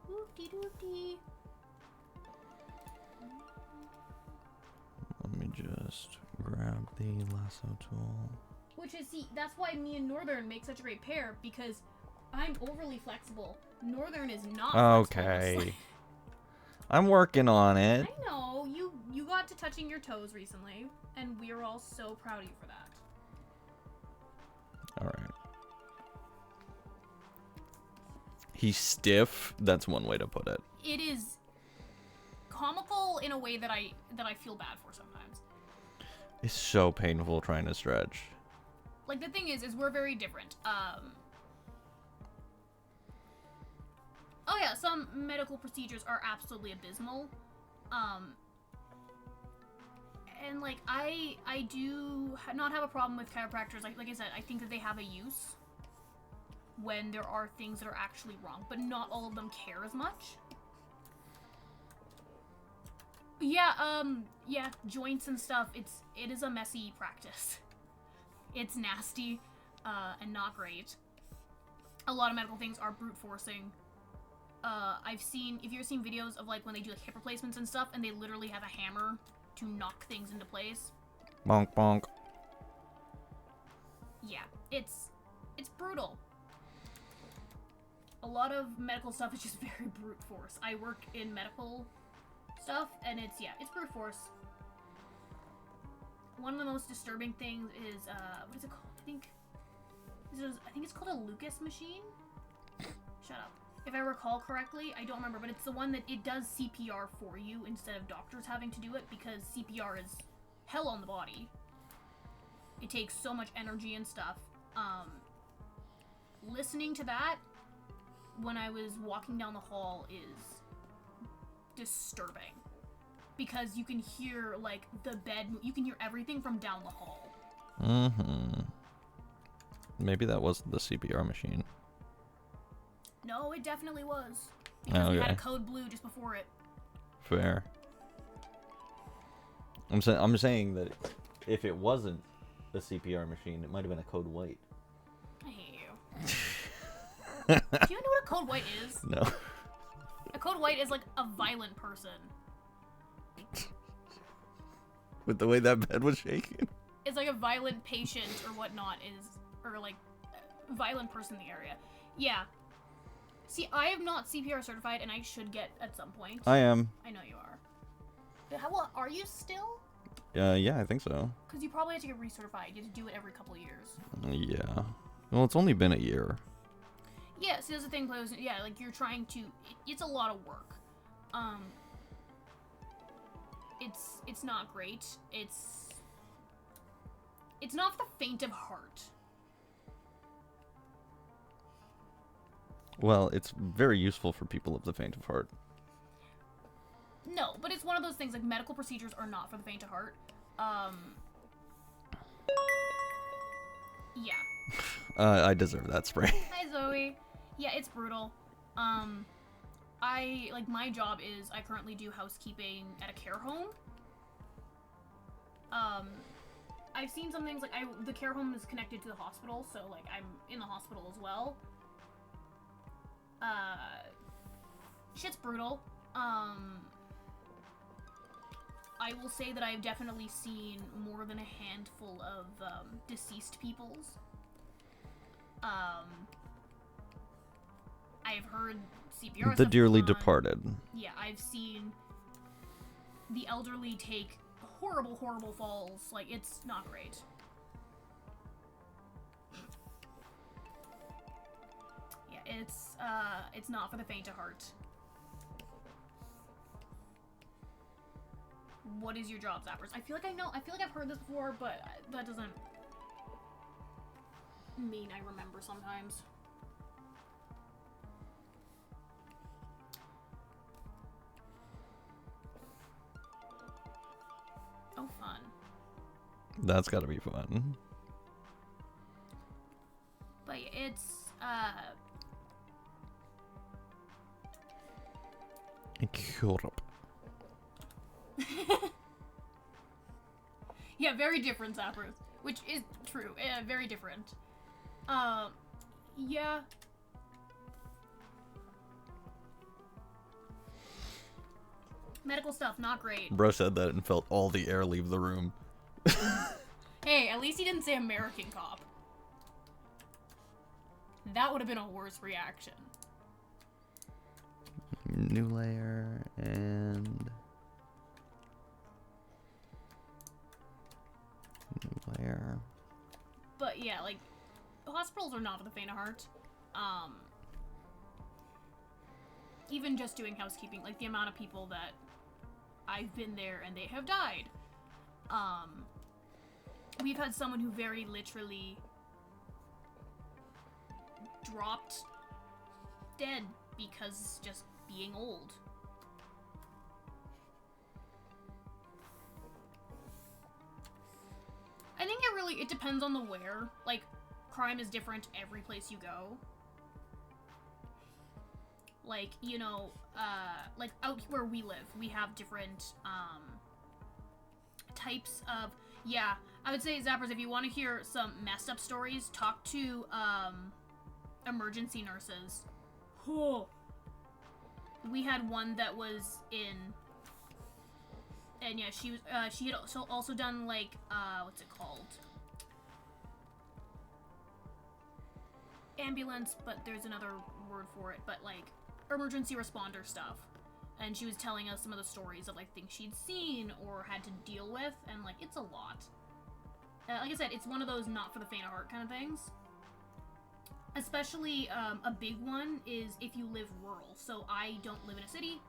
Whoop-de-doop-dee. Let me just grab the lasso tool. Which is, see, that's why me and Northern make such a great pair, because I'm overly flexible. Northern is not Okay. flexible. I'm working on it. I know. You got to touching your toes recently, and we're all so proud of you for that. Alright. He's stiff. That's one way to put it. It is comical in a way that I feel bad for sometimes. It's so painful trying to stretch. Like, the thing is we're very different. Oh yeah, some medical procedures are absolutely abysmal. And, like, I do not have a problem with chiropractors. Like I said, I think that they have a use when there are things that are actually wrong, but not all of them care as much. Yeah, yeah, joints and stuff, it is a messy practice. It's nasty, and not great. A lot of medical things are brute forcing. if you've seen videos of like when they do like hip replacements and stuff, and they literally have a hammer to knock things into place. Bonk bonk. Yeah, it's brutal. A lot of medical stuff is just very brute force. I work in medical stuff, and it's brute force. One of the most disturbing things is what is it called? I think it's called a Lucas machine. Shut up. If I recall correctly, I don't remember, but it's the one that it does CPR for you instead of doctors having to do it, because CPR is hell on the body. It takes so much energy and stuff. Listening to that when I was walking down the hall is disturbing, because you can hear like the bed, you can hear everything from down the hall. Mm-hmm. Maybe that wasn't the CPR machine. No, it definitely was. Because we had a code blue just before it. Fair. I'm saying that if it wasn't the CPR machine, it might have been a code white. I hate you. Do you know what a code white is? No. A code white is like a violent person. With the way that bed was shaking. It's like a violent patient or whatnot or like a violent person in the area. Yeah. See, I am not CPR certified, and I should get at some point. I am. I know you are. But well, are you still? Yeah, I think so. Because you probably have to get recertified. You have to do it every couple of years. Yeah. Well, it's only been a year. Yeah, see, that's the thing, yeah, like, you're trying to... it's a lot of work. It's not great. It's not for the faint of heart. Well, it's very useful for people of the faint of heart. No, but it's one of those things, like, medical procedures are not for the faint of heart. Yeah. I deserve that spray. Hi, Zoe. Yeah, it's brutal. My job is, I currently do housekeeping at a care home. I've seen some things, like, the care home is connected to the hospital, so, like, I'm in the hospital as well. Shit's brutal. I will say that I've definitely seen more than a handful of, deceased peoples. I've heard CPR The stuff dearly going on. departed. Yeah, I've seen the elderly take horrible, horrible falls. Like, it's not great. Yeah, it's not for the faint of heart. What is your job, Zappers? I feel like I've heard this before, but that doesn't mean I remember sometimes. Oh, fun. That's gotta be fun. But it's, Europe. yeah, very different Zappers. Which is true. Very different. Yeah. Medical stuff, not great. Bro said that and felt all the air leave the room. Hey, at least he didn't say American cop. That would have been a worse reaction. New layer and new layer. But yeah, like, hospitals are not for the faint of heart. Even just doing housekeeping, like the amount of people that I've been there and they have died. We've had someone who very literally dropped dead because just being old. I think it depends on the where. Like, crime is different every place you go. Like, you know, like out where we live, we have different, types of, yeah, I would say, Zappers, if you want to hear some messed up stories, talk to, emergency nurses. Oh, we had one that was in, and yeah, she had also done like what's it called? Ambulance, but there's another word for it, but like emergency responder stuff. And she was telling us some of the stories of like things she'd seen or had to deal with, and like it's a lot. Like I said, it's one of those not for the faint of heart kind of things. Especially a big one is if you live rural. So I don't live in a city.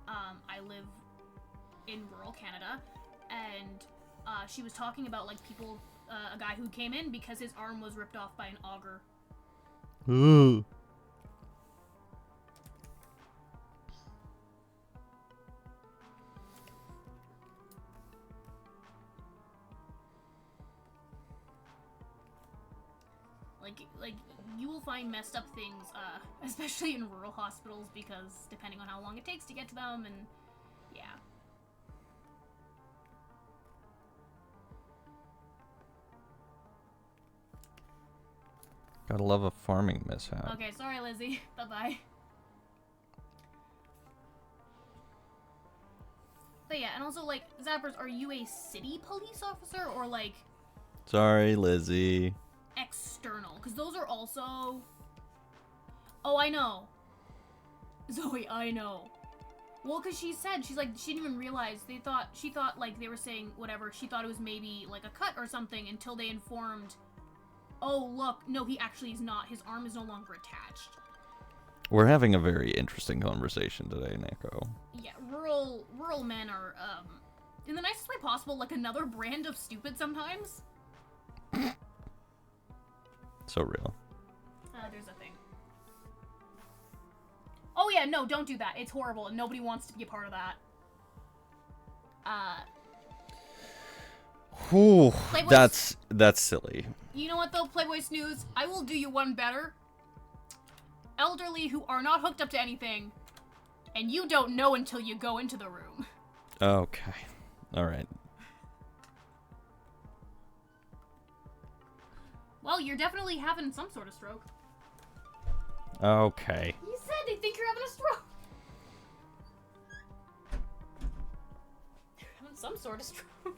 I live in rural Canada, and she was talking about like people, a guy who came in because his arm was ripped off by an auger. Ooh. Like you will find messed up things, especially in rural hospitals, because depending on how long it takes to get to them, and yeah. Gotta love a farming mishap. Okay, sorry, Lizzie. Bye-bye. But yeah, and also, like, Zappers, are you a city police officer, or, like... Sorry, Lizzie. External? Because those are also... Oh, I know. Zoe, I know. Well, because she said, she's like, she didn't even realize, she thought, like, they were saying whatever, she thought it was maybe, like, a cut or something, until they informed, oh, look, no, he actually is not, his arm is no longer attached. We're having a very interesting conversation today, Nico. Yeah, rural men are, in the nicest way possible, like another brand of stupid sometimes. So real. There's a thing. Oh yeah, no, don't do that. It's horrible, and nobody wants to be a part of that. Whew, Playboy that's silly. You know what though, Playboy Snooze? I will do you one better. Elderly who are not hooked up to anything, and you don't know until you go into the room. Okay. Alright. Well, you're definitely having some sort of stroke. Okay. You said they think you're having a stroke. You're having some sort of stroke.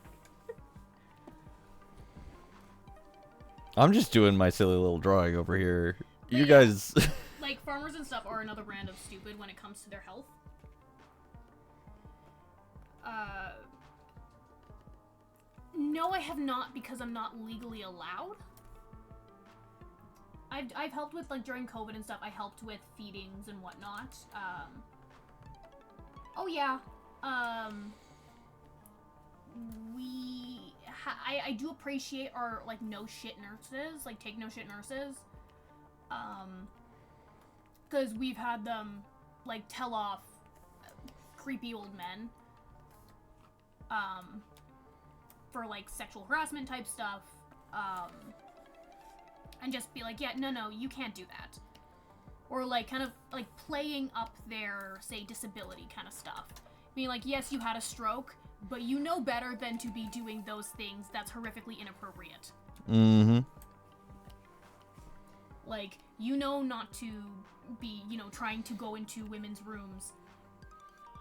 I'm just doing my silly little drawing over here. But You yeah, guys... like, farmers and stuff are another brand of stupid when it comes to their health. No, I have not, because I'm not legally allowed. I've helped with, like, during COVID and stuff, I helped with feedings and whatnot. Oh yeah. I do appreciate our, like, no shit nurses, like, take no shit nurses. Because we've had them, like, tell off creepy old men. For, like, sexual harassment type stuff. And just be like, yeah, no, you can't do that. Or, like, kind of, like, playing up their, say, disability kind of stuff. Being like, yes, you had a stroke, but you know better than to be doing those things that's horrifically inappropriate. Mm-hmm. Like, you know not to be, you know, trying to go into women's rooms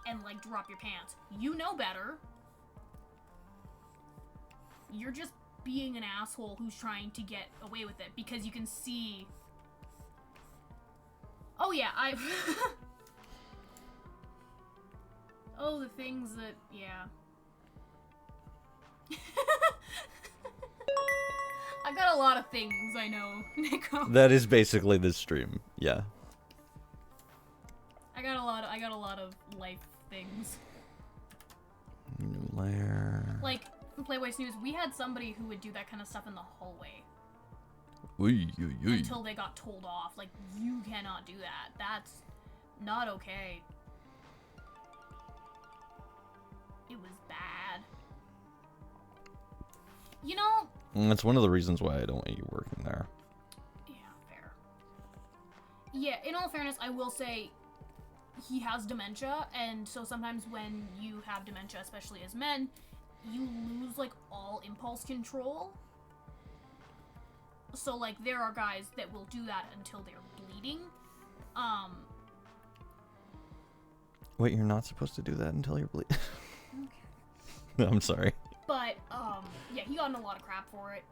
and, like, drop your pants. You know better. You're just being an asshole who's trying to get away with it because you can see... Oh, yeah, Oh, the things that... Yeah. I got a lot of things, I know, Nico. That is basically this stream. Yeah. I got a lot of life things. New layer. Like, in Playboy Snooze, we had somebody who would do that kind of stuff in the hallway. Until they got told off. Like, you cannot do that. That's not okay. It was bad. You know... That's one of the reasons why I don't want you working there. Yeah, fair. Yeah, in all fairness, I will say he has dementia, and so sometimes when you have dementia, especially as men, you lose, like, all impulse control. So, like, there are guys that will do that until they're bleeding. Wait, you're not supposed to do that until you're bleeding. Okay. I'm sorry. But, yeah, he got in a lot of crap for it.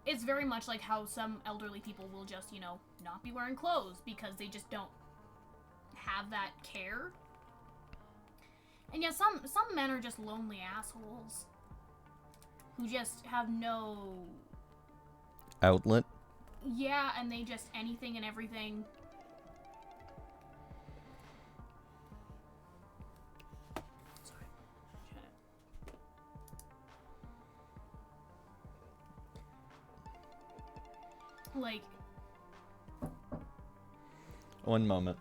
It's very much like how some elderly people will just, you know, not be wearing clothes because they just don't have that care. And yeah, some men are just lonely assholes who just have no Outlet? Yeah, and they just anything and everything. Sorry. Shut up. Like, One moment.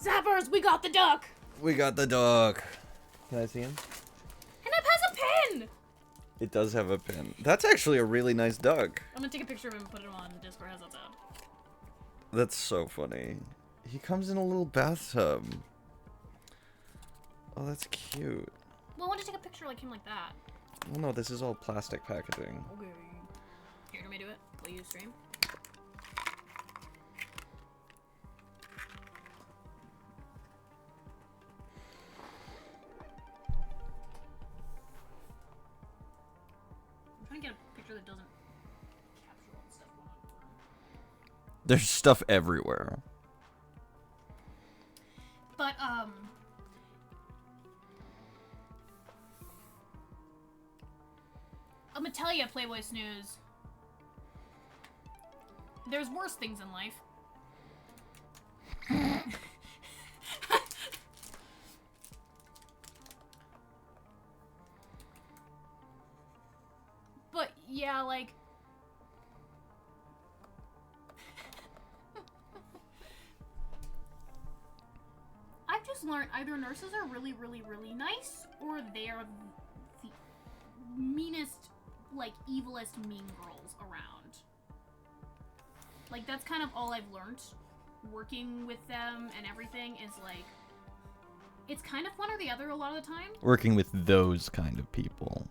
Zappers, we got the duck! We got the duck. Can I see him? And it has a pin! It does have a pin. That's actually a really nice duck. I'm gonna take a picture of him and put it on Discord as that's out. That's so funny. He comes in a little bathtub. Oh, that's cute. Well, I want to take a picture like him like that. Well, no, this is all plastic packaging. Okay. Here, let me do it. Will you stream? I'm trying to get a picture that doesn't capture all the stuff going on. There's stuff everywhere. But, I'm gonna tell you, Playboy Snooze. There's worse things in life. But, yeah, like... I've just learned either nurses are really, really, really nice, or they are the meanest, like, evilest mean girls around. Like, that's kind of all I've learned working with them and everything is, like, it's kind of one or the other a lot of the time. Working with those kind of people.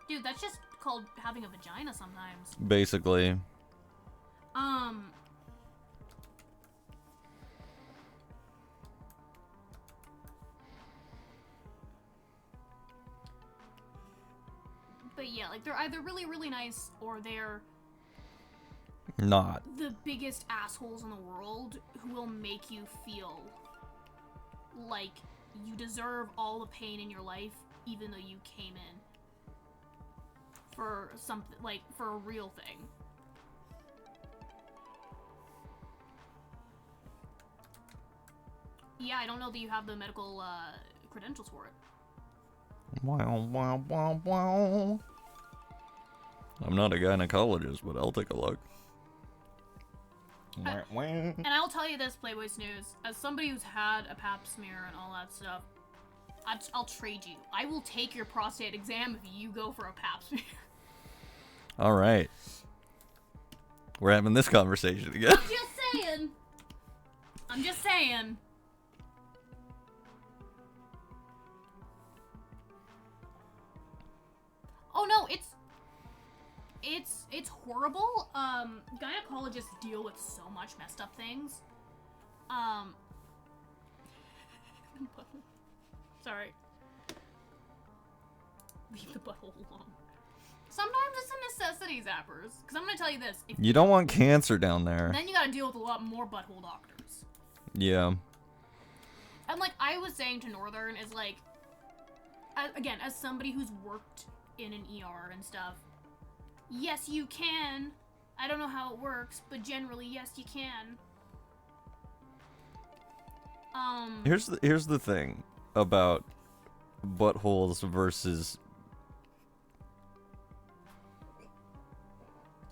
Dude, that's just called having a vagina sometimes. Basically. But yeah, like, they're either really, really nice, or they're Not. the biggest assholes in the world who will make you feel like you deserve all the pain in your life, even though you came in for something, like, for a real thing. Yeah, I don't know that you have the medical credentials for it. Wow, wow, wow, wow. I'm not a gynecologist, but I'll take a look. And I'll tell you this, Playboy Snooze, as somebody who's had a pap smear and all that stuff, I'll trade you. I will take your prostate exam if you go for a pap smear. All right. We're having this conversation again. I'm just saying. I'm just saying. Oh no, it's horrible. Gynecologists deal with so much messed up things. Sorry. Leave the butthole alone. Sometimes it's a necessity, Zappers. Because I'm gonna tell you this. If You don't want cancer down there. then you gotta deal with a lot more butthole doctors. Yeah. And like I was saying to Northern is like, again, as somebody who's worked in an ER and stuff, yes, you can. I don't know how it works, but generally, yes, you can. Here's the thing about buttholes versus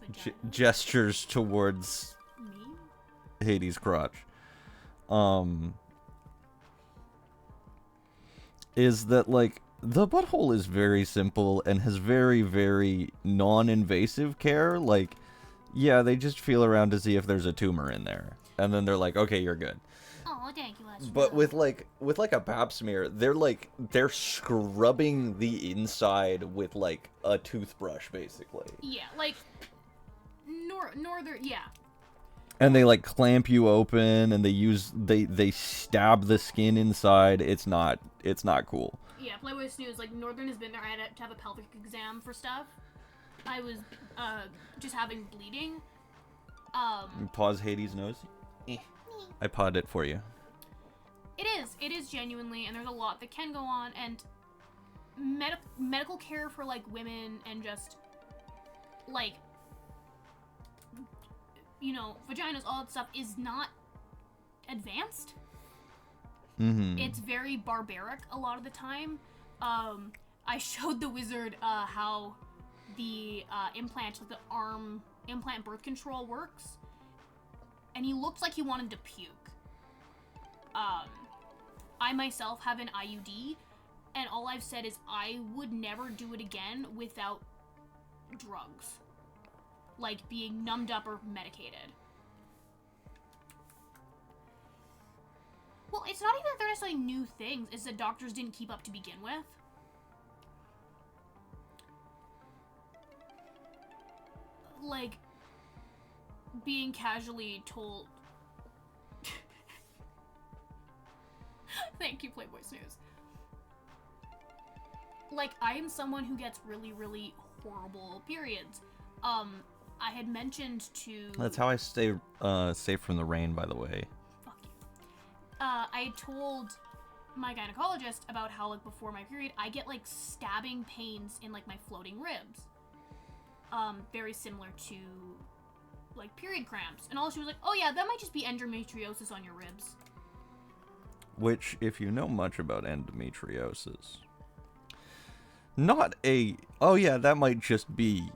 vagina? gestures towards Me? Hades' crotch, is that, like, the butthole is very simple and has very, very non-invasive care. Like, yeah, they just feel around to see if there's a tumor in there, and then they're like, okay, you're good. Oh, thank you, Astro. But with a pap smear, they're scrubbing the inside with like a toothbrush, basically. Yeah, like northern. Yeah. And they like clamp you open, and they stab the skin inside. It's not cool. Yeah, Playboy Snooze, like, Northern has been there. I had to have a pelvic exam for stuff. I was, just having bleeding. Pause Hades' nose. I pawed it for you. It is genuinely, and there's a lot that can go on, and medical care for, like, women and just, like, you know, vaginas, all that stuff is not advanced. Mm-hmm. It's very barbaric a lot of the time. I showed the wizard how the implant, like the arm implant birth control works, and he looked like he wanted to puke. I myself have an IUD, and all I've said is I would never do it again without drugs, like being numbed up or medicated. Well, it's not even that they're necessarily new things, it's that doctors didn't keep up to begin with. Like, being casually told... Thank you, Playboy Snooze. Like, I am someone who gets really, really horrible periods. I had mentioned to... That's how I stay safe from the rain, by the way. I told my gynecologist about how, like, before my period, I get, like, stabbing pains in, like, my floating ribs. Very similar to, like, period cramps. And all she was like, oh yeah, that might just be endometriosis on your ribs. Which, if you know much about endometriosis, not a, oh yeah, that might just be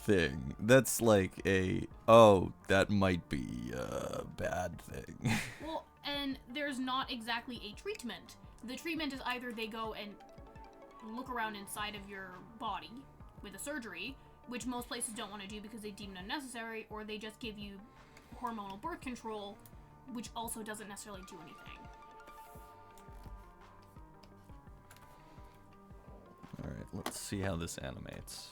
thing. That's like a, oh, that might be a bad thing. Well, and there's not exactly a treatment. The treatment is either they go and look around inside of your body with a surgery, which most places don't want to do because they deem it unnecessary, or they just give you hormonal birth control, which also doesn't necessarily do anything. Alright, let's see how this animates.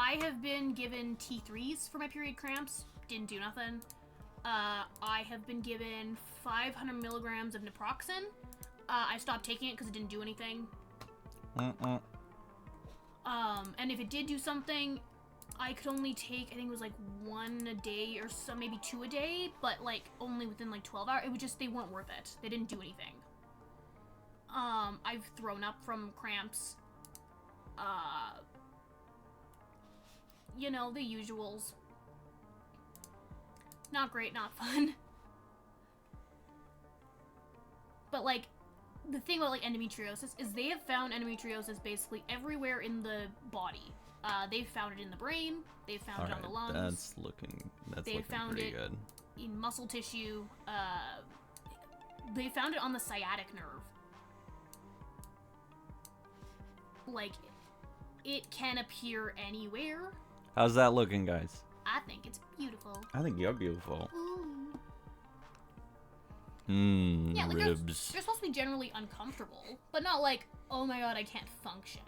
I have been given T3s for my period cramps. Didn't do nothing. I have been given 500 milligrams of naproxen. I stopped taking it because it didn't do anything. And if it did do something, I could only take, I think it was like 1 a day or so, maybe 2 a day, but like only within like 12 hours. It was just, they weren't worth it. They didn't do anything. I've thrown up from cramps. You know, the usuals. Not great, not fun. But like, the thing about like endometriosis is they have found endometriosis basically everywhere in the body. They've found it in the brain. They've found it on the lungs. That's looking pretty good. In muscle tissue. They found it on the sciatic nerve. Like, it can appear anywhere. How's that looking, guys? I think it's beautiful. I think you're beautiful. Ooh. Yeah, like ribs. they're supposed to be generally uncomfortable, but not like, oh my god, I can't function.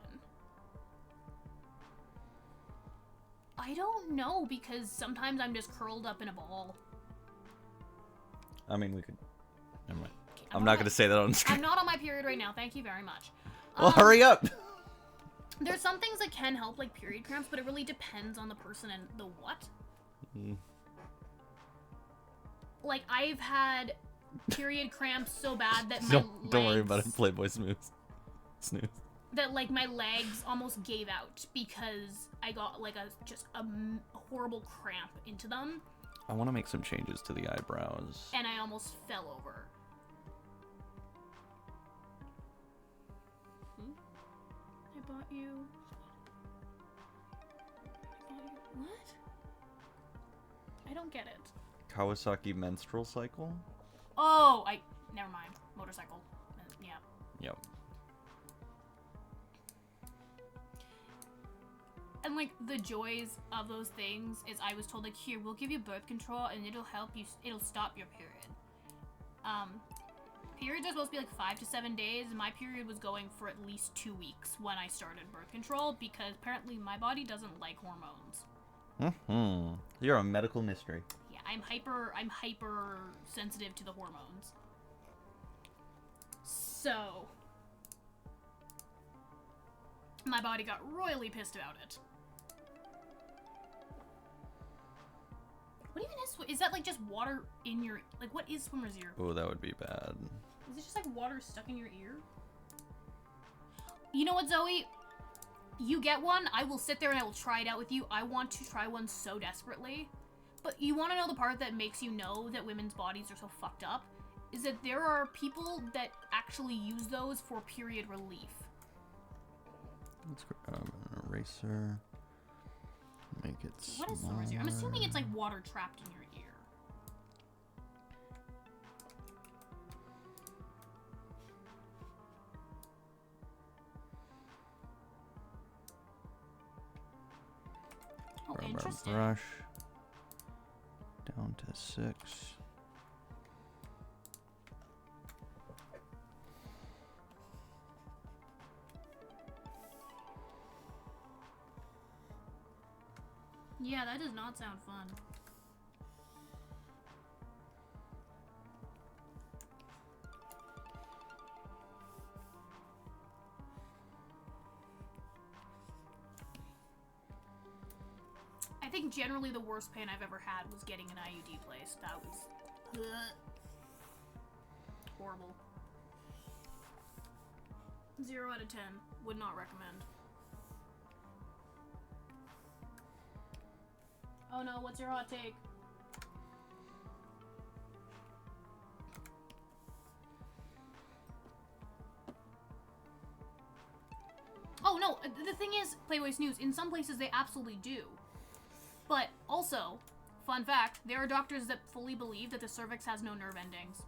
I don't know, because sometimes I'm just curled up in a ball. I mean, we could... Never mind. Okay, I'm not going to say that on screen. I'm not on my period right now, thank you very much. Well, hurry up! There's some things that can help, like period cramps, but it really depends on the person and the what. Like, I've had period cramps so bad that my legs... Don't worry about it, Playboy Snooze. That, like, my legs almost gave out because I got, like, just a horrible cramp into them. I want to make some changes to the eyebrows. And I almost fell over. bought you. What? I don't get it. Kawasaki menstrual cycle? Oh, never mind. Motorcycle. Yeah. Yep. And like the joys of those things is I was told like, here, we'll give you birth control and it'll help you, it'll stop your period. Periods are supposed to be like 5 to 7 days. My period was going for at least 2 weeks when I started birth control because apparently my body doesn't like hormones. Mm-hmm. You're a medical mystery. Yeah, I'm hyper sensitive to the hormones. So my body got royally pissed about it. What even is that like just water in your, like what is swimmer's ear? Oh, that would be bad. Is it just like water stuck in your ear? You know what, Zoe? You get one, I will sit there and I will try it out with you. I want to try one so desperately. But you want to know the part that makes you know that women's bodies are so fucked up? Is that there are people that actually use those for period relief. Let's grab an eraser. Make it What is smaller. swimmer's ear? I'm assuming it's like water trapped in your ear. Oh, Grab our interesting. brush. Down to 6. Yeah, that does not sound fun. I think generally the worst pain I've ever had was getting an IUD placed. That was horrible. 0 out of 10. Would not recommend. Oh no, what's your hot take? Oh no, the thing is, Playboy Snooze, in some places they absolutely do. But also, fun fact, there are doctors that fully believe that the cervix has no nerve endings.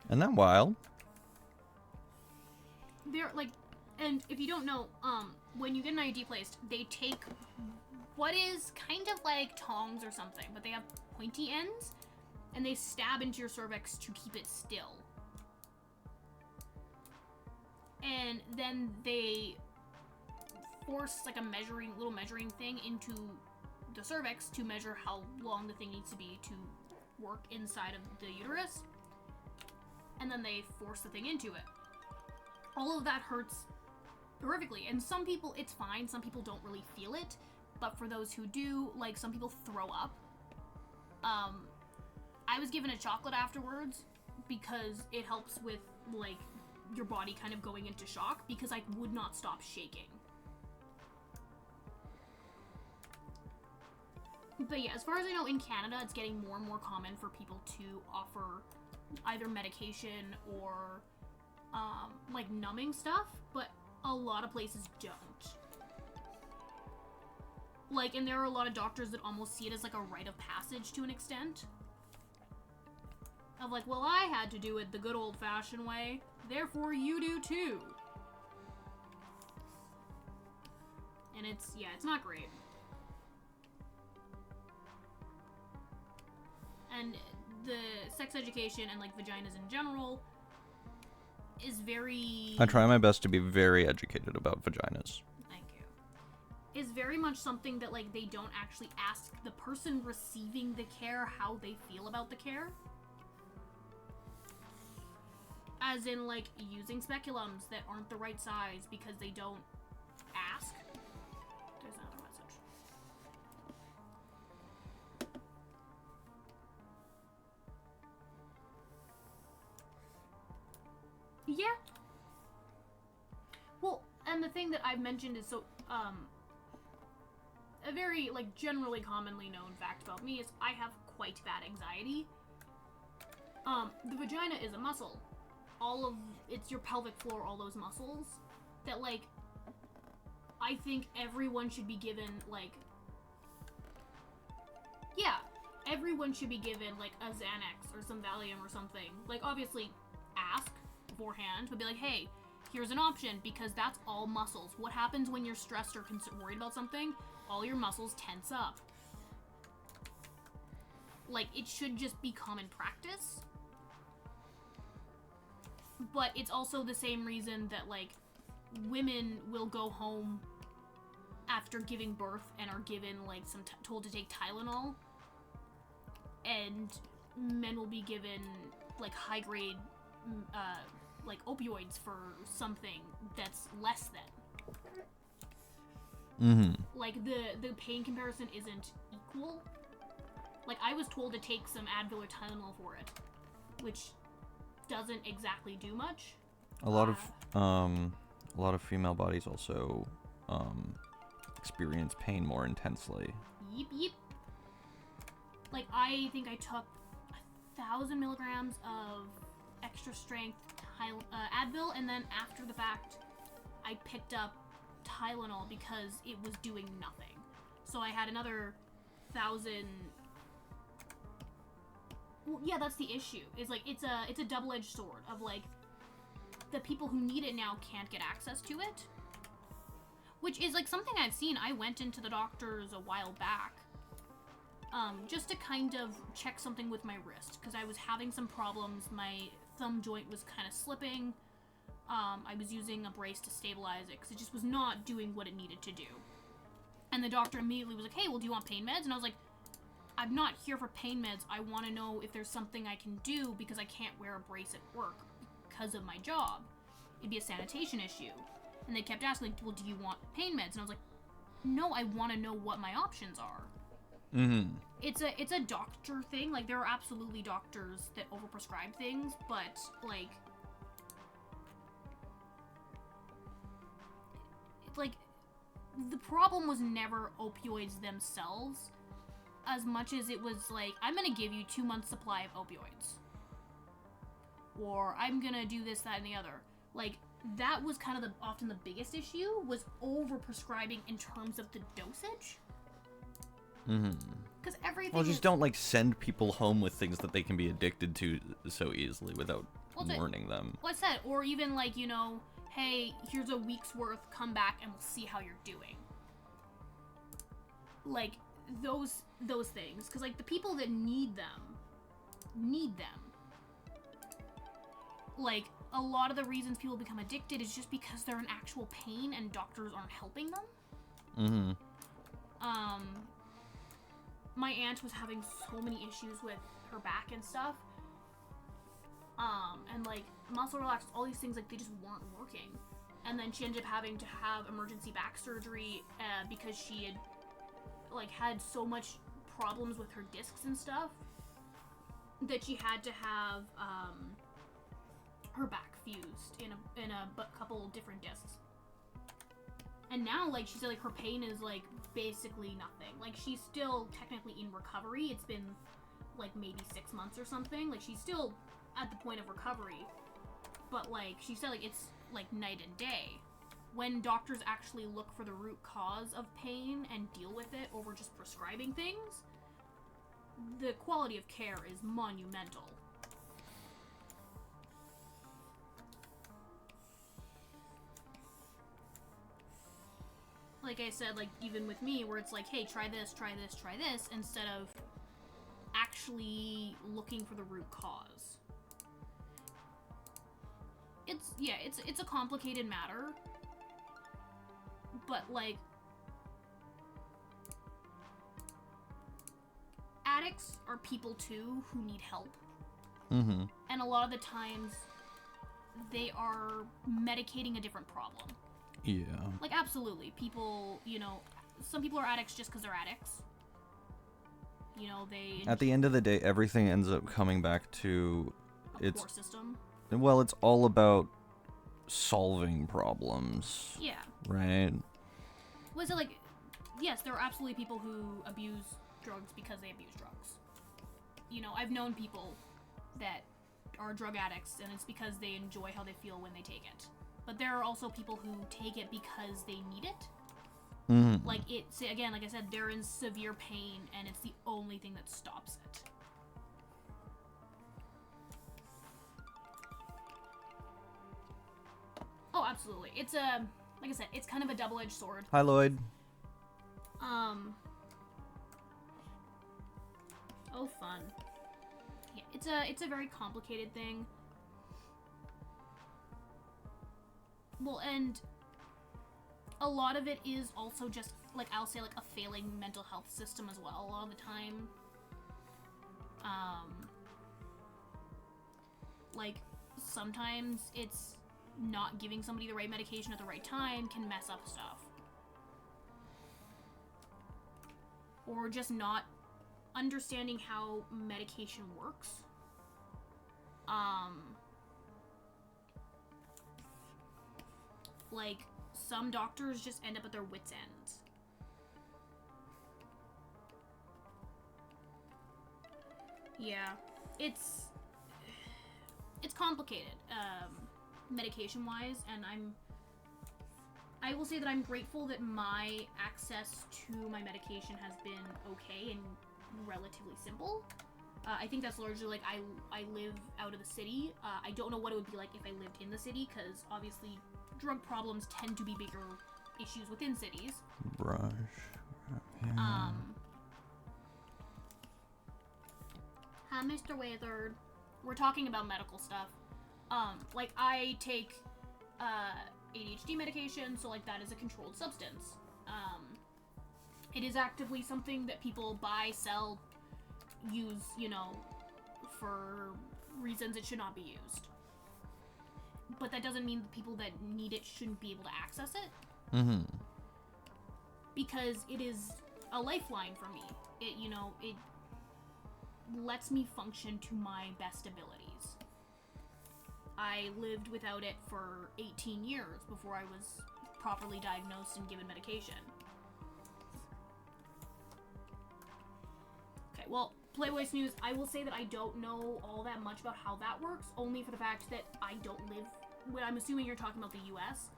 Isn't that wild? They're like, and if you don't know, when you get an IUD placed, they take what is kind of like tongs or something, but they have pointy ends, and they stab into your cervix to keep it still. And then they force like a little measuring thing into the cervix to measure how long the thing needs to be to work inside of the uterus. And then they force the thing into it. All of that hurts horrifically, and some people it's fine, some people don't really feel it, but for those who do, like some people throw up. I was given a chocolate afterwards because it helps with like your body kind of going into shock because I would not stop shaking. But yeah, as far as I know, in Canada, it's getting more and more common for people to offer either medication or like numbing stuff, but a lot of places don't. Like, and there are a lot of doctors that almost see it as like a rite of passage to an extent. Of like, well, I had to do it the good old-fashioned way, therefore you do too. And it's, yeah, it's not great. And the sex education and like vaginas in general is very... I try my best to be very educated about vaginas. Thank you. Is very much something that like they don't actually ask the person receiving the care how they feel about the care. As in like using speculums that aren't the right size because they don't ask. There's another message. Yeah. Well, and the thing that I've mentioned is so, a very, like, generally commonly known fact about me is I have quite bad anxiety. The vagina is a muscle. it's your pelvic floor, all those muscles, that, like, I think everyone should be given, like, yeah, everyone should be given, like, a Xanax or some Valium or something. Like, obviously, ask beforehand, but be like, hey, here's an option, because that's all muscles. What happens when you're stressed or worried about something? All your muscles tense up. Like, it should just be common practice. But it's also the same reason that, like, women will go home after giving birth and are given, like, told to take Tylenol. And men will be given, like, high-grade, like, opioids for something that's less than. Mm-hmm. Like, the pain comparison isn't equal. Like, I was told to take some Advil or Tylenol for it, which doesn't exactly do much. A lot of female bodies also experience pain more intensely. Yep. Like, I think I took 1,000 milligrams of extra strength Advil, and then after the fact, I picked up Tylenol because it was doing nothing. So I had another 1,000. Well, yeah, that's the issue. Is like it's a double-edged sword of like the people who need it now can't get access to it, which is like something I've seen. I went into the doctor's a while back, just to kind of check something with my wrist because I was having some problems. My thumb joint was kind of slipping. I was using a brace to stabilize it because it just was not doing what it needed to do. And the doctor immediately was like, "Hey, well, do you want pain meds?" And I was like, I'm not here for pain meds. I want to know if there's something I can do because I can't wear a brace at work because of my job. It'd be a sanitation issue. And they kept asking, well, do you want pain meds? And I was like, no, I want to know what my options are. Mm-hmm. It's a doctor thing. Like, there are absolutely doctors that overprescribe things, but, like, the problem was never opioids themselves. As much as it was like, I'm gonna give you 2 months supply of opioids. Or I'm gonna do this, that, and the other. Like, that was kind of often the biggest issue, was over-prescribing in terms of the dosage. Mm-hmm. Because everything Well, just don't, like, send people home with things that they can be addicted to so easily without warning them. Like I said, or even, like, you know, hey, here's a week's worth, come back and we'll see how you're doing. Like, those things, because like the people that need them. Like, a lot of the reasons people become addicted is just because they're in actual pain and doctors aren't helping them. Mm-hmm. My aunt was having so many issues with her back and stuff, and like muscle relax, all these things, like they just weren't working, and then she ended up having to have emergency back surgery because she had like had so much problems with her discs and stuff that she had to have her back fused in a couple different discs. And now, like, she said, like, her pain is like basically nothing. Like, she's still technically in recovery. It's been like maybe 6 months or something. Like, she's still at the point of recovery, but like she said, like, it's like night and day. When doctors actually look for the root cause of pain and deal with it over just prescribing things, the quality of care is monumental. Like I said, like, even with me, where it's like, hey, try this, instead of actually looking for the root cause. It's a complicated matter. But, like, addicts are people, too, who need help. Mm-hmm. And a lot of the times, they are medicating a different problem. Yeah. Like, absolutely. People, you know, some people are addicts just because they're addicts. You know, they... At the end of the day, everything ends up coming back to... a poor system. Well, it's all about solving problems. Yeah. Right? Was it like, yes, there are absolutely people who abuse drugs because they abuse drugs. You know, I've known people that are drug addicts, and it's because they enjoy how they feel when they take it. But there are also people who take it because they need it. Like, it's, again, like I said, they're in severe pain, and it's the only thing that stops it. Oh, absolutely. It's a, like I said, it's kind of a double-edged sword. Hi, Lloyd. Oh, fun. Yeah, it's a very complicated thing. Well, and a lot of it is also just, like, I'll say, like, a failing mental health system as well, a lot of the time. Like, sometimes it's not giving somebody the right medication at the right time can mess up stuff. Or just not understanding how medication works. Like, some doctors just end up at their wits' ends. Yeah, it's complicated, medication-wise, and I will say that I'm grateful that my access to my medication has been okay and relatively simple. I think that's largely, like, I live out of the city. I don't know what it would be like if I lived in the city, because obviously drug problems tend to be bigger issues within cities. Brush. Hi, Mr. Weathered. We're talking about medical stuff. Like, I take ADHD medication, so, like, that is a controlled substance. It is actively something that people buy, sell, use, you know, for reasons it should not be used. But that doesn't mean the people that need it shouldn't be able to access it. Because it is a lifeline for me. It, you know, it lets me function to my best abilities. I lived without it for 18 years before I was properly diagnosed and given medication. Okay, well, Playboy News, I will say that I don't know all that much about how that works, only for the fact that I don't live, well, I'm assuming you're talking about the US.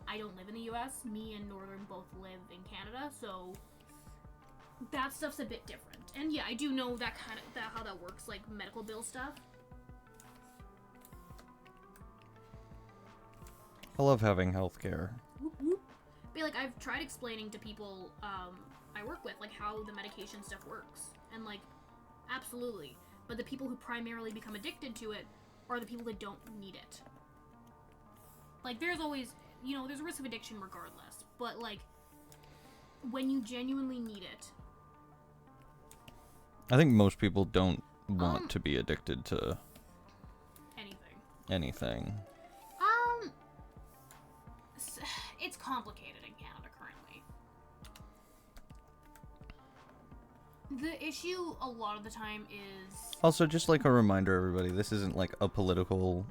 I don't live in the US. Me and Northern both live in Canada, so that stuff's a bit different. And yeah, I do know that kind of how that works, like medical bill stuff. I love having healthcare. Whoop, whoop. But like, I've tried explaining to people I work with, like, how the medication stuff works, and like, absolutely. But the people who primarily become addicted to it are the people that don't need it. Like, there's always, you know, there's a risk of addiction regardless, but like, when you genuinely need it. I think most people don't want to be addicted to anything. It's complicated in Canada currently. The issue a lot of the time is... Also, just like a reminder, everybody, this isn't like a political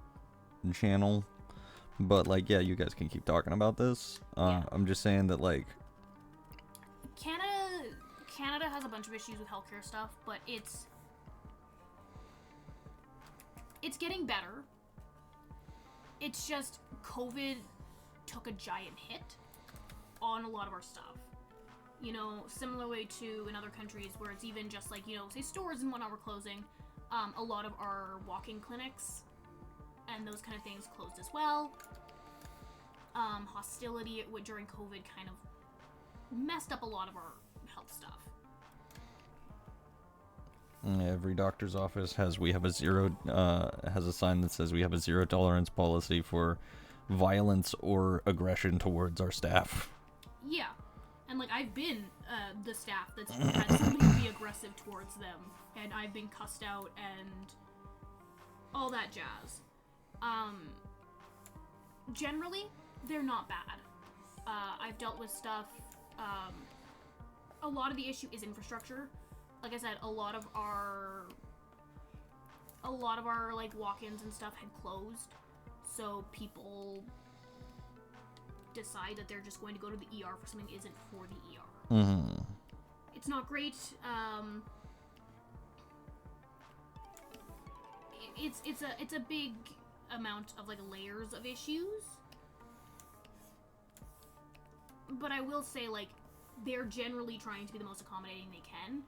channel, but like, yeah, you guys can keep talking about this. Yeah. I'm just saying that, like... Canada has a bunch of issues with healthcare stuff, but it's getting better. It's just COVID took a giant hit on a lot of our stuff. You know, similarly to in other countries where it's even just like, you know, say stores and whatnot were closing, a lot of our walk-in clinics and those kind of things closed as well. Hostility during COVID kind of messed up a lot of our health stuff. Every doctor's office has has a sign that says we have a zero tolerance policy for violence or aggression towards our staff. Yeah, and like, I've been the staff that's had somebody be aggressive towards them, and I've been cussed out and all that jazz. Generally, they're not bad. I've dealt with stuff. A lot of the issue is infrastructure. Like I said, a lot of our like walk-ins and stuff had closed, so people decide that they're just going to go to the ER for something that isn't for the ER. Mm-hmm. It's not great. it's a big amount of like layers of issues. But I will say, like, they're generally trying to be the most accommodating they can.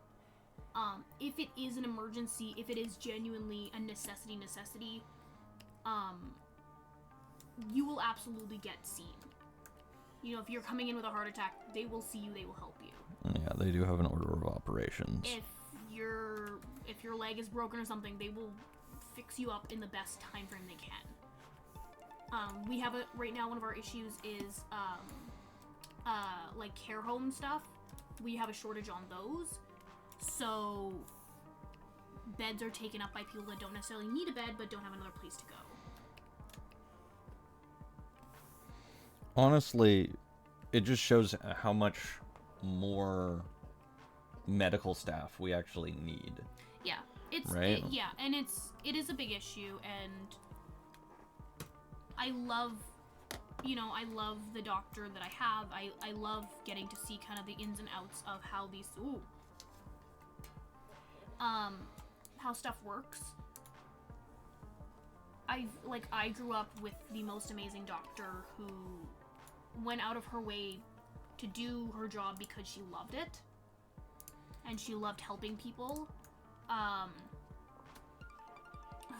If it is an emergency, if it is genuinely a necessity, you will absolutely get seen. You know, if you're coming in with a heart attack, they will see you, they will help you. Yeah, they do have an order of operations. If your leg is broken or something, they will fix you up in the best time frame they can. We have right now one of our issues is like care home stuff. We have a shortage on those. So beds are taken up by people that don't necessarily need a bed but don't have another place to go. Honestly, it just shows how much more medical staff we actually need. Yeah, it's right? and it is a big issue, and I love the doctor that I have. I love getting to see kind of the ins and outs of how these how stuff works. I grew up with the most amazing doctor who went out of her way to do her job because she loved it. And she loved helping people.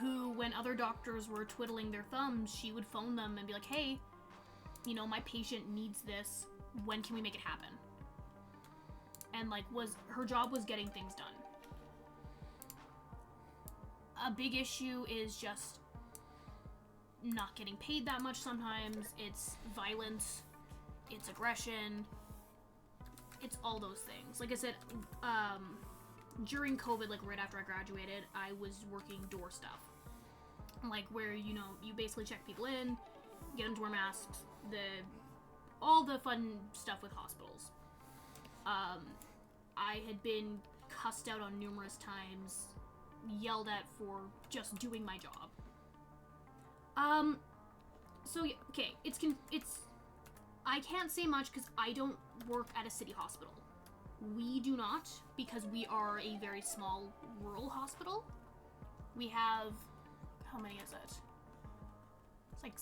Who, when other doctors were twiddling their thumbs, she would phone them and be like, hey, you know, my patient needs this. When can we make it happen? And her job was getting things done. A big issue is just not getting paid that much sometimes. It's violence. It's aggression. It's all those things. Like I said, during COVID, like right after I graduated, I was working door stuff. Like where, you know, you basically check people in, get them to wear masks, all the fun stuff with hospitals. I had been cussed out on numerous times, yelled at for just doing my job. So yeah, okay, it's I can't say much because I don't work at a city hospital. We do not, because we are a very small rural hospital. We have, how many is it? It's like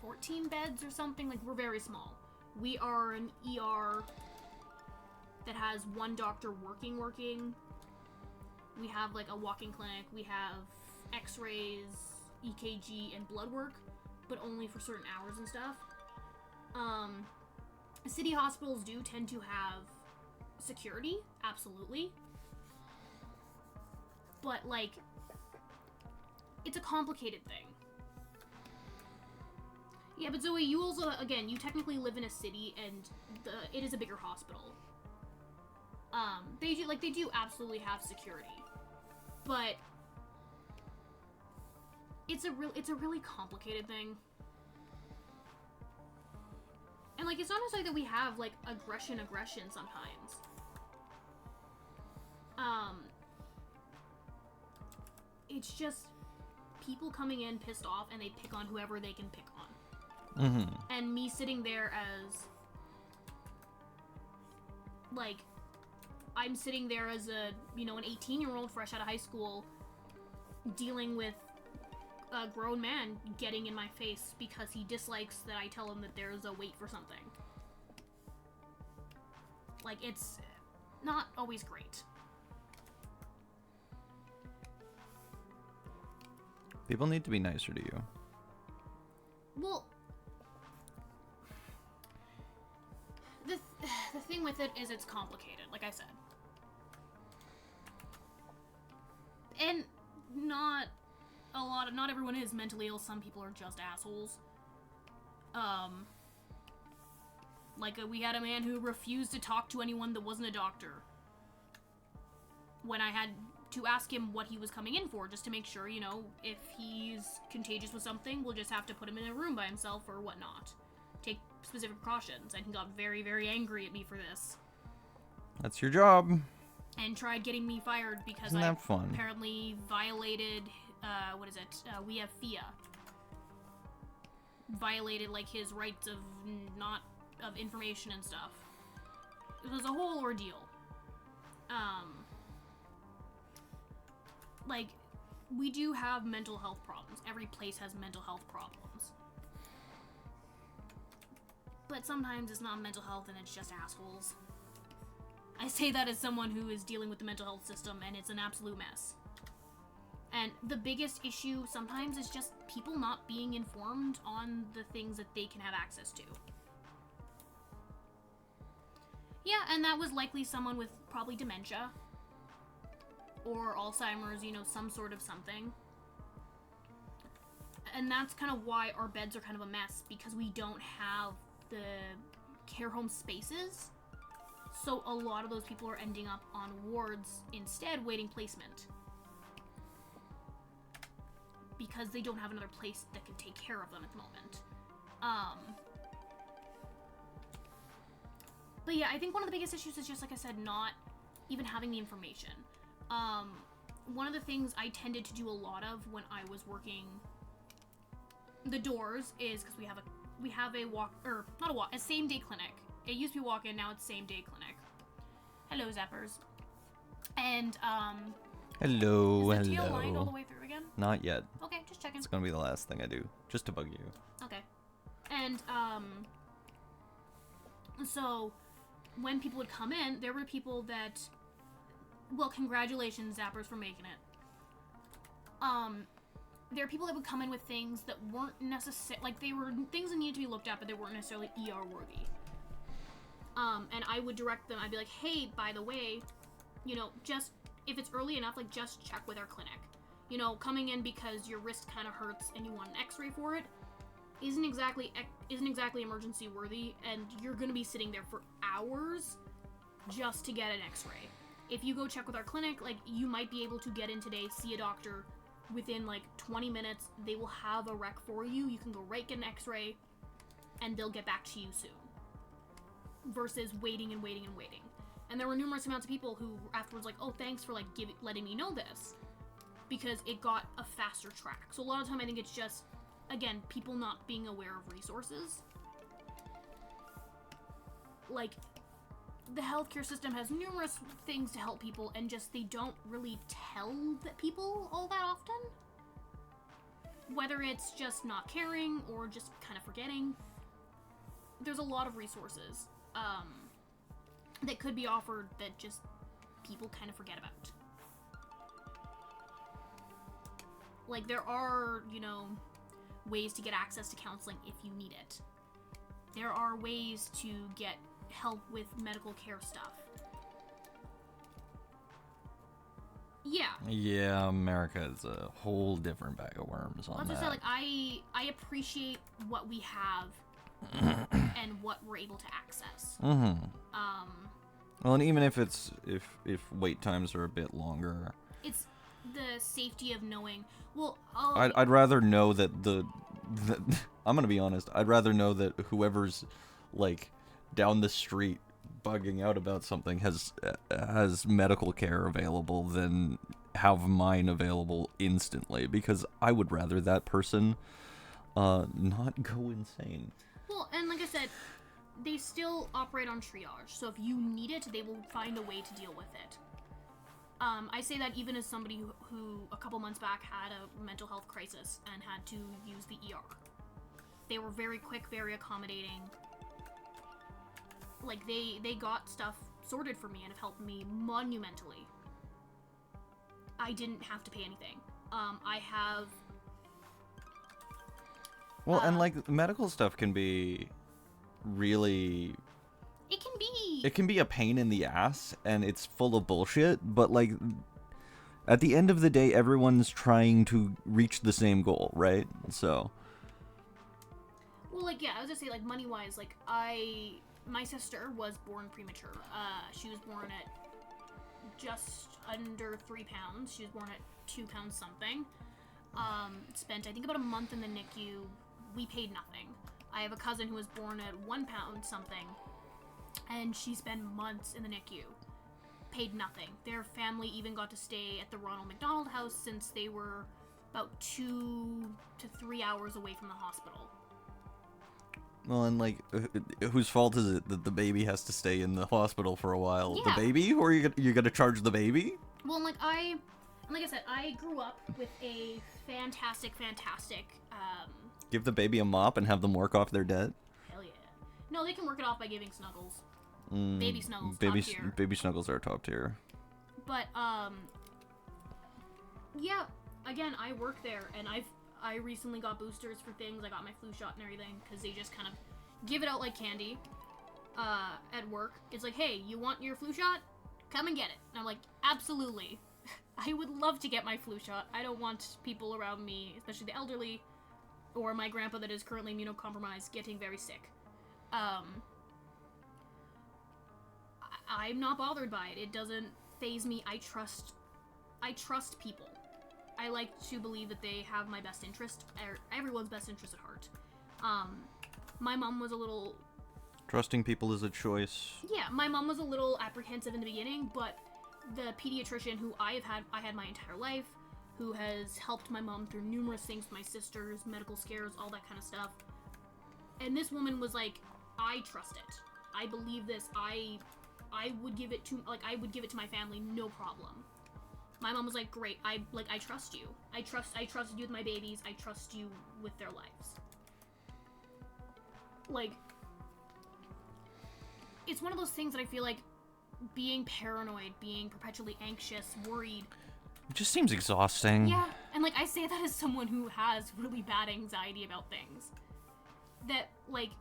14 beds or something. Like, we're very small. We are an ER that has one doctor working. We have like a walk-in clinic. We have x-rays, EKG, and blood work, but only for certain hours and stuff. City hospitals do tend to have security, absolutely. But, like, it's a complicated thing. Yeah, but Zoe, you also, again, you technically live in a city, and it is a bigger hospital. They do absolutely have security. But it's a really complicated thing. And, like, it's not necessarily that we have, like, aggression sometimes. It's just people coming in pissed off and they pick on whoever they can pick on. Mm-hmm. And me sitting there as, like, I'm sitting there as an 18-year-old fresh out of high school dealing with a grown man getting in my face because he dislikes that I tell him that there's a wait for something. Like, it's not always great. People need to be nicer to you. Well, the thing with it is it's complicated, like I said. And not everyone is mentally ill. Some people are just assholes. We had a man who refused to talk to anyone that wasn't a doctor. When I had to ask him what he was coming in for, just to make sure, if he's contagious with something, we'll just have to put him in a room by himself or whatnot. Take specific precautions, and he got very, very angry at me for this. That's your job. And tried getting me fired because Isn't that fun? Apparently violated, we have FIA. Violated, like, his rights of information and stuff. It was a whole ordeal. we do have mental health problems. Every place has mental health problems. But sometimes it's not mental health and it's just assholes. I say that as someone who is dealing with the mental health system, and it's an absolute mess. And the biggest issue sometimes is just people not being informed on the things that they can have access to. Yeah, and that was likely someone with probably dementia. Or Alzheimer's, you know, some sort of something. And that's kind of why our beds are kind of a mess, because we don't have the care home spaces. So a lot of those people are ending up on wards instead, waiting placement. Because they don't have another place that can take care of them at the moment. But yeah, I think one of the biggest issues is just, like I said, not even having the information. One of the things I tended to do a lot of when I was working the doors is because we have a same day clinic. It used to be walk-in, now it's same day clinic. Hello, Zappers. And Hello, is the TL lined all the hello. way through again? Not yet. Okay, just checking. It's gonna be the last thing I do, just to bug you. Okay. And so when people would come in, there were people that, well, congratulations, Zappers, for making it. There are people that would come in with things that weren't necessarily, like, they were things that needed to be looked at, but they weren't necessarily ER worthy. And I would direct them. I'd be like, hey, by the way, you know, just if it's early enough, like, just check with our clinic. You know, coming in because your wrist kind of hurts and you want an X-ray for it isn't exactly emergency worthy, and you're gonna be sitting there for hours just to get an X-ray. If you go check with our clinic, like, you might be able to get in today, see a doctor within like 20 minutes. They will have a rec for you. You can go right get an X-ray, and they'll get back to you soon. Versus waiting and waiting and waiting. And there were numerous amounts of people who afterwards like, oh, thanks for like letting me know this, because it got a faster track. So a lot of the time I think it's just, again, people not being aware of resources. Like, the healthcare system has numerous things to help people, and just they don't really tell people all that often. Whether it's just not caring or just kind of forgetting. There's a lot of resources that could be offered that just people kind of forget about. Like, there are, you know, ways to get access to counseling if you need it. There are ways to get help with medical care stuff. Yeah. Yeah, America is a whole different bag of worms on Let's that. just say, like, I appreciate what we have and what we're able to access. Mm-hmm. Well, and even if wait times are a bit longer, It's the safety of knowing. Well, I'd rather know that I'm gonna be honest. I'd rather know that whoever's like down the street bugging out about something has medical care available than have mine available instantly, because I would rather that person not go insane. Well, and like I said, they still operate on triage, so if you need it, they will find a way to deal with it. I say that even as somebody who a couple months back had a mental health crisis and had to use the ER. They were very quick, very accommodating. Like, they got stuff sorted for me and have helped me monumentally. I didn't have to pay anything. I have... Well, and like medical stuff can be really... It can be a pain in the ass, and it's full of bullshit, but like, at the end of the day, everyone's trying to reach the same goal, right? So... Well, like, yeah, I was just say, like, money-wise, like, my sister was born premature. She was born at just under 3 pounds. She was born at 2 pounds something. Spent, I think, about a month in the NICU. We paid nothing. I have a cousin who was born at 1 pound something, and she spent months in the NICU. Paid nothing. Their family even got to stay at the Ronald McDonald House since they were about 2 to 3 hours away from the hospital. Well, and like, whose fault is it that the baby has to stay in the hospital for a while? Yeah. The baby? Or you gonna charge the baby? Well, like, I'm Like I said, I grew up with a fantastic, Give the baby a mop and have them work off their debt. hell yeah. No, they can work it off by giving snuggles. Mm, Baby snuggles, baby, top tier. baby snuggles are top tier. But, yeah, again, I work there, and I recently got boosters for things. I got my flu shot and everything, because they just kind of give it out like candy, at work. It's like, hey, you want your flu shot? Come and get it. And I'm like, absolutely. I would love to get my flu shot. I don't want people around me, especially the elderly, or my grandpa that is currently immunocompromised, getting very sick. I'm not bothered by it. It doesn't faze me. I trust people. I like to believe that they have my best interest, or everyone's best interest at heart. My mom was a little... Trusting people is a choice. Yeah, my mom was a little apprehensive in the beginning, but the pediatrician who I had my entire life, who has helped my mom through numerous things, my sisters, medical scares, all that kind of stuff. And this woman was like, I trust it. I believe this. I would give it to my family, no problem. My mom was like, great. I trust you. I trust you with my babies. I trust you with their lives. Like, it's one of those things that I feel like being paranoid, being perpetually anxious, worried. It just seems exhausting. Yeah, and like I say that as someone who has really bad anxiety about things. That, like,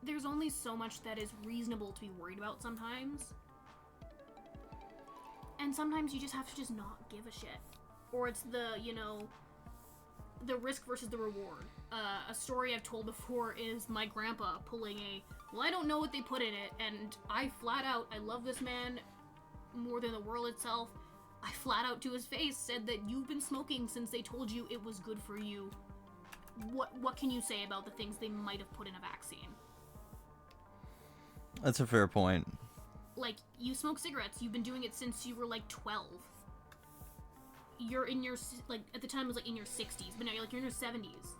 there's only so much that is reasonable to be worried about sometimes. And sometimes you just have to just not give a shit. Or it's the, the risk versus the reward. A story I've told before is my grandpa pulling well, I don't know what they put in it, and I love this man more than the world itself. I flat out to his face said that you've been smoking since they told you it was good for you. What can you say about the things they might have put in a vaccine? That's a fair point. Like, you smoke cigarettes, you've been doing it since you were like 12. You're in your, like, at the time it was like in your 60s, but now you're in your 70s.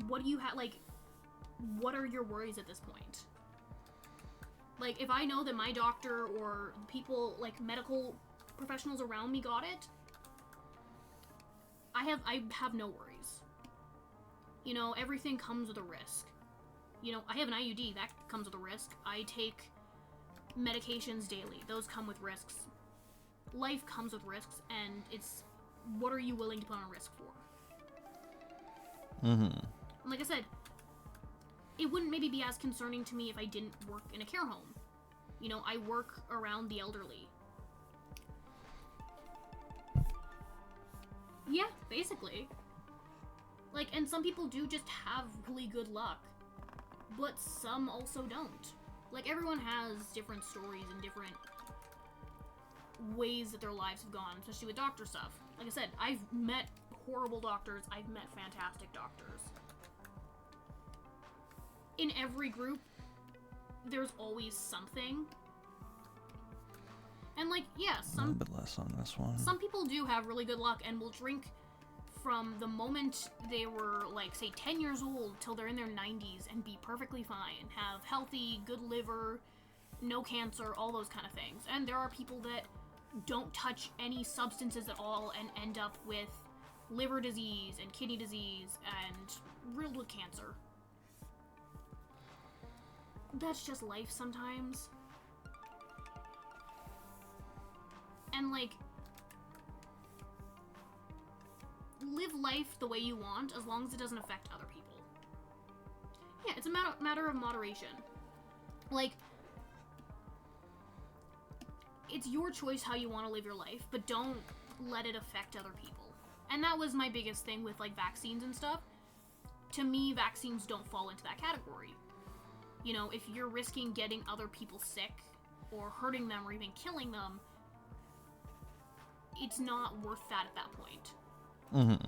What do you have, like, what are your worries at this point? Like, if I know that my doctor or people, like, medical professionals around me got it, I have no worries. Everything comes with a risk. I have an IUD, that comes with a risk. I take medications daily. Those come with risks. Life comes with risks, and it's what are you willing to put on a risk for? Mm-hmm. And like I said, it wouldn't maybe be as concerning to me if I didn't work in a care home. I work around the elderly. Yeah, basically. Like, and some people do just have really good luck, but some also don't. Like, everyone has different stories and different ways that their lives have gone, especially with doctor stuff. Like I said, I've met horrible doctors, I've met fantastic doctors. In every group, there's always something. And like, yeah, A little bit less on this one. some people do have really good luck and will drink from the moment they were, like, say 10 years old till they're in their 90s and be perfectly fine, have healthy, good liver, no cancer, all those kind of things. And there are people that don't touch any substances at all and end up with liver disease and kidney disease and riddled with cancer. That's just life sometimes. And, like, live life the way you want as long as it doesn't affect other people. Yeah, it's a matter of moderation. Like, it's your choice how you want to live your life, but don't let it affect other people. And that was my biggest thing with, like, vaccines and stuff. To me, vaccines don't fall into that category. If you're risking getting other people sick, or hurting them, or even killing them, it's not worth that at that point. Mm-hmm.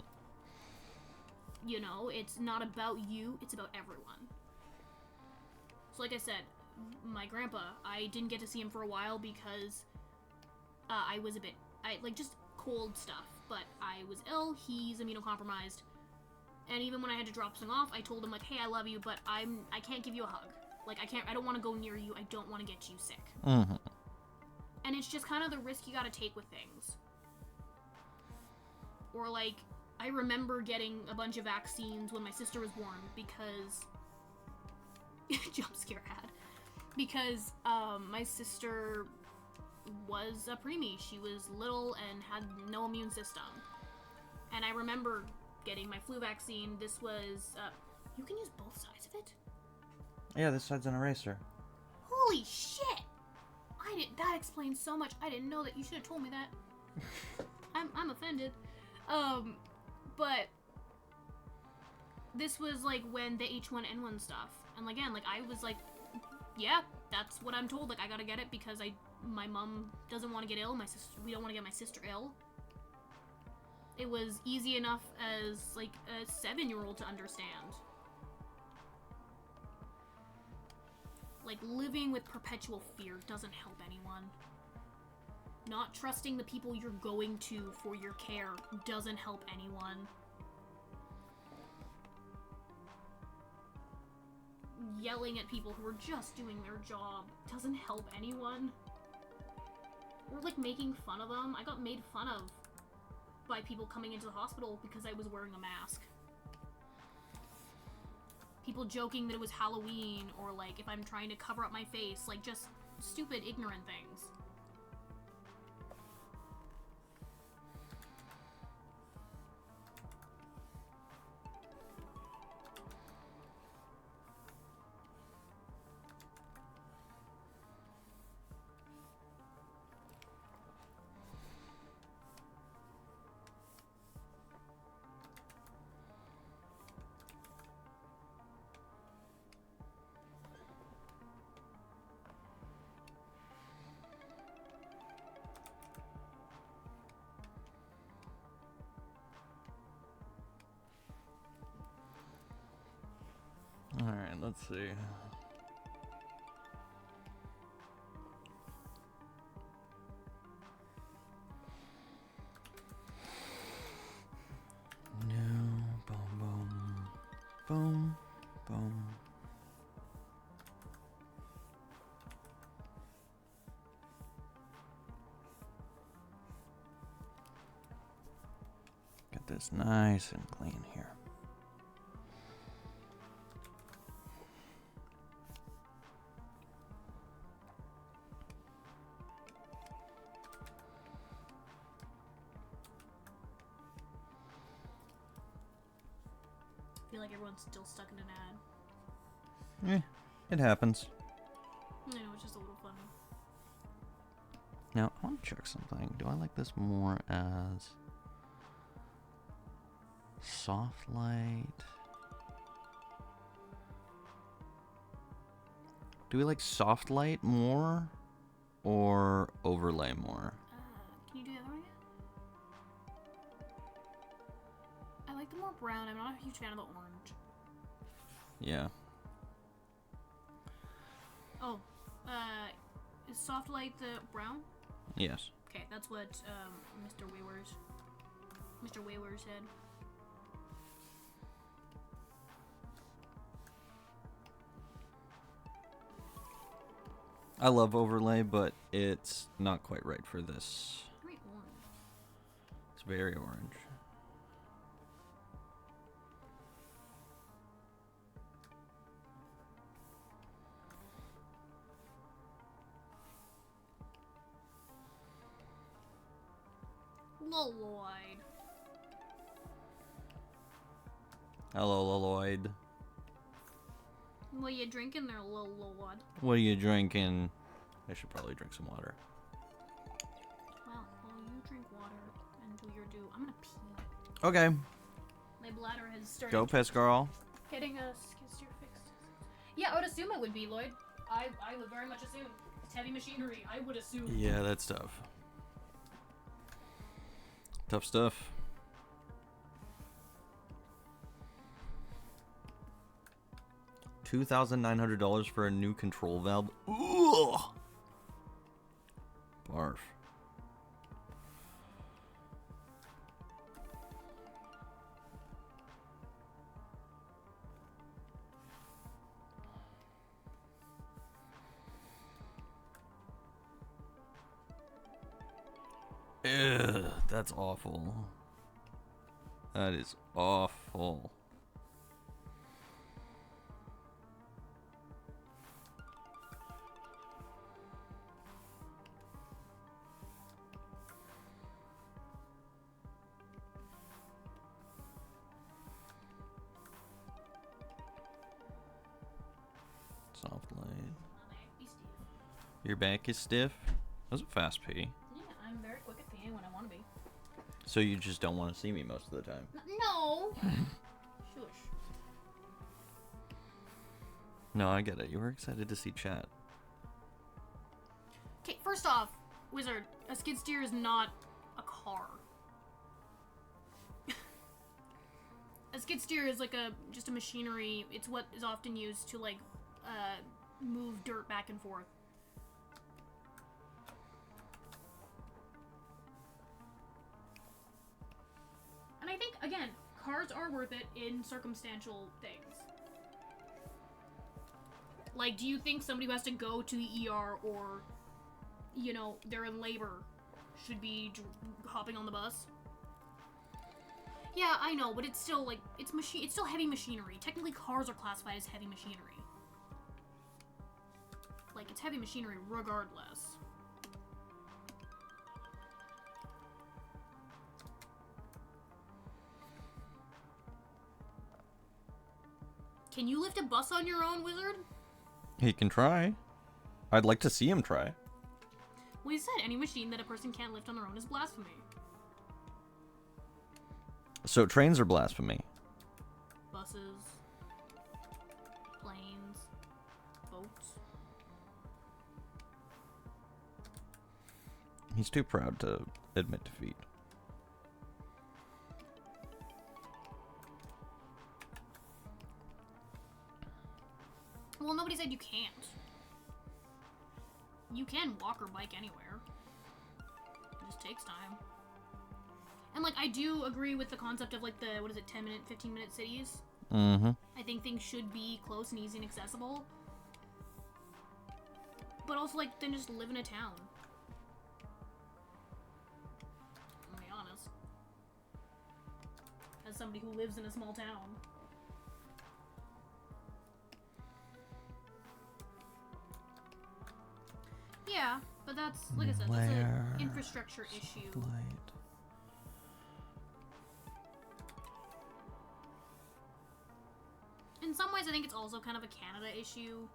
It's not about you, it's about everyone. So like I said, my grandpa, I didn't get to see him for a while because I was just cold stuff, but I was ill, he's immunocompromised, and even when I had to drop something off, I told him, like, hey, I love you, but I can't give you a hug. Like, I don't want to go near you, I don't want to get you sick. Mm-hmm. And it's just kind of the risk you gotta take with things. Or, like, I remember getting a bunch of vaccines when my sister was born because... jump scare ad. Because, my sister was a preemie. She was little and had no immune system. And I remember getting my flu vaccine. This was, you can use both sides of it? Yeah, this side's an eraser. Holy shit! That explains so much. I didn't know that. You should have told me that. I'm offended. But this was like when the H1N1 stuff. And again, like I was like, yeah, that's what I'm told. Like I gotta get it because my mom doesn't want to get ill. We don't want to get my sister ill. It was easy enough as like a 7-year-old to understand. Like, living with perpetual fear doesn't help anyone. Not trusting the people you're going to for your care doesn't help anyone. Yelling at people who are just doing their job doesn't help anyone. Or, like, making fun of them. I got made fun of by people coming into the hospital because I was wearing a mask. People joking that it was Halloween, or like if I'm trying to cover up my face, like just stupid, ignorant things. Alright, let's see. No, boom, boom, boom, boom. Get this nice and clean here. I feel like everyone's still stuck in an ad. It happens. I know, it's just a little funny. Now, I want to check something. Do I like this more as soft light? Do we like soft light more or overlay more? Can you do the other one again? I like the more brown. I'm not a huge fan of the orange. Yeah. Oh, is soft light the brown? Yes. Okay, that's what Mr. Wayward said. I love overlay, but it's not quite right for this. Very orange. It's very orange. Lloyd. Hello, Lloyd. What are you drinking there, Lloyd? What are you drinking? I should probably drink some water. Well, you drink water and do your do. I'm gonna pee. Okay. My bladder has started Go, piss girl. getting a skid steer fixed. Yeah, I would assume it would be, Lloyd. I would very much assume. It's heavy machinery. I would assume. Yeah, that's tough. Tough stuff. $2,900 for a new control valve. Ugh. Barf. Ugh, that's awful. That is awful. Soft light. Your back is stiff? That was a fast pee. Yeah, I'm very quick at peeing when I want to be. So you just don't want to see me most of the time? No! Shush. No, I get it. You were excited to see chat. Okay, first off, Wizard, a skid steer is not a car. A skid steer is like just a machinery. It's what is often used to like move dirt back and forth. And I think again, cars are worth it in circumstantial things. Like, do you think somebody who has to go to the ER or, you know, they're in labor should be hopping on the bus? Yeah, I know, but it's still like it's still heavy machinery. Technically, cars are classified as heavy machinery. Like, it's heavy machinery regardless. Can you lift a bus on your own, Wizard? He can try. I'd like to see him try. Well, you said any machine that a person can't lift on their own is blasphemy. So trains are blasphemy. Buses, planes, boats. He's too proud to admit defeat. Well, nobody said you can't. You can walk or bike anywhere. It just takes time. And, like, I do agree with the concept of, like, the, 10-minute, 15-minute cities. Mm-hmm. I think things should be close and easy and accessible. But also, like, then just live in a town. I'll be honest. As somebody who lives in a small town. Yeah, but that's, like I said, that's an infrastructure issue. Light. In some ways, I think it's also kind of a Canada issue.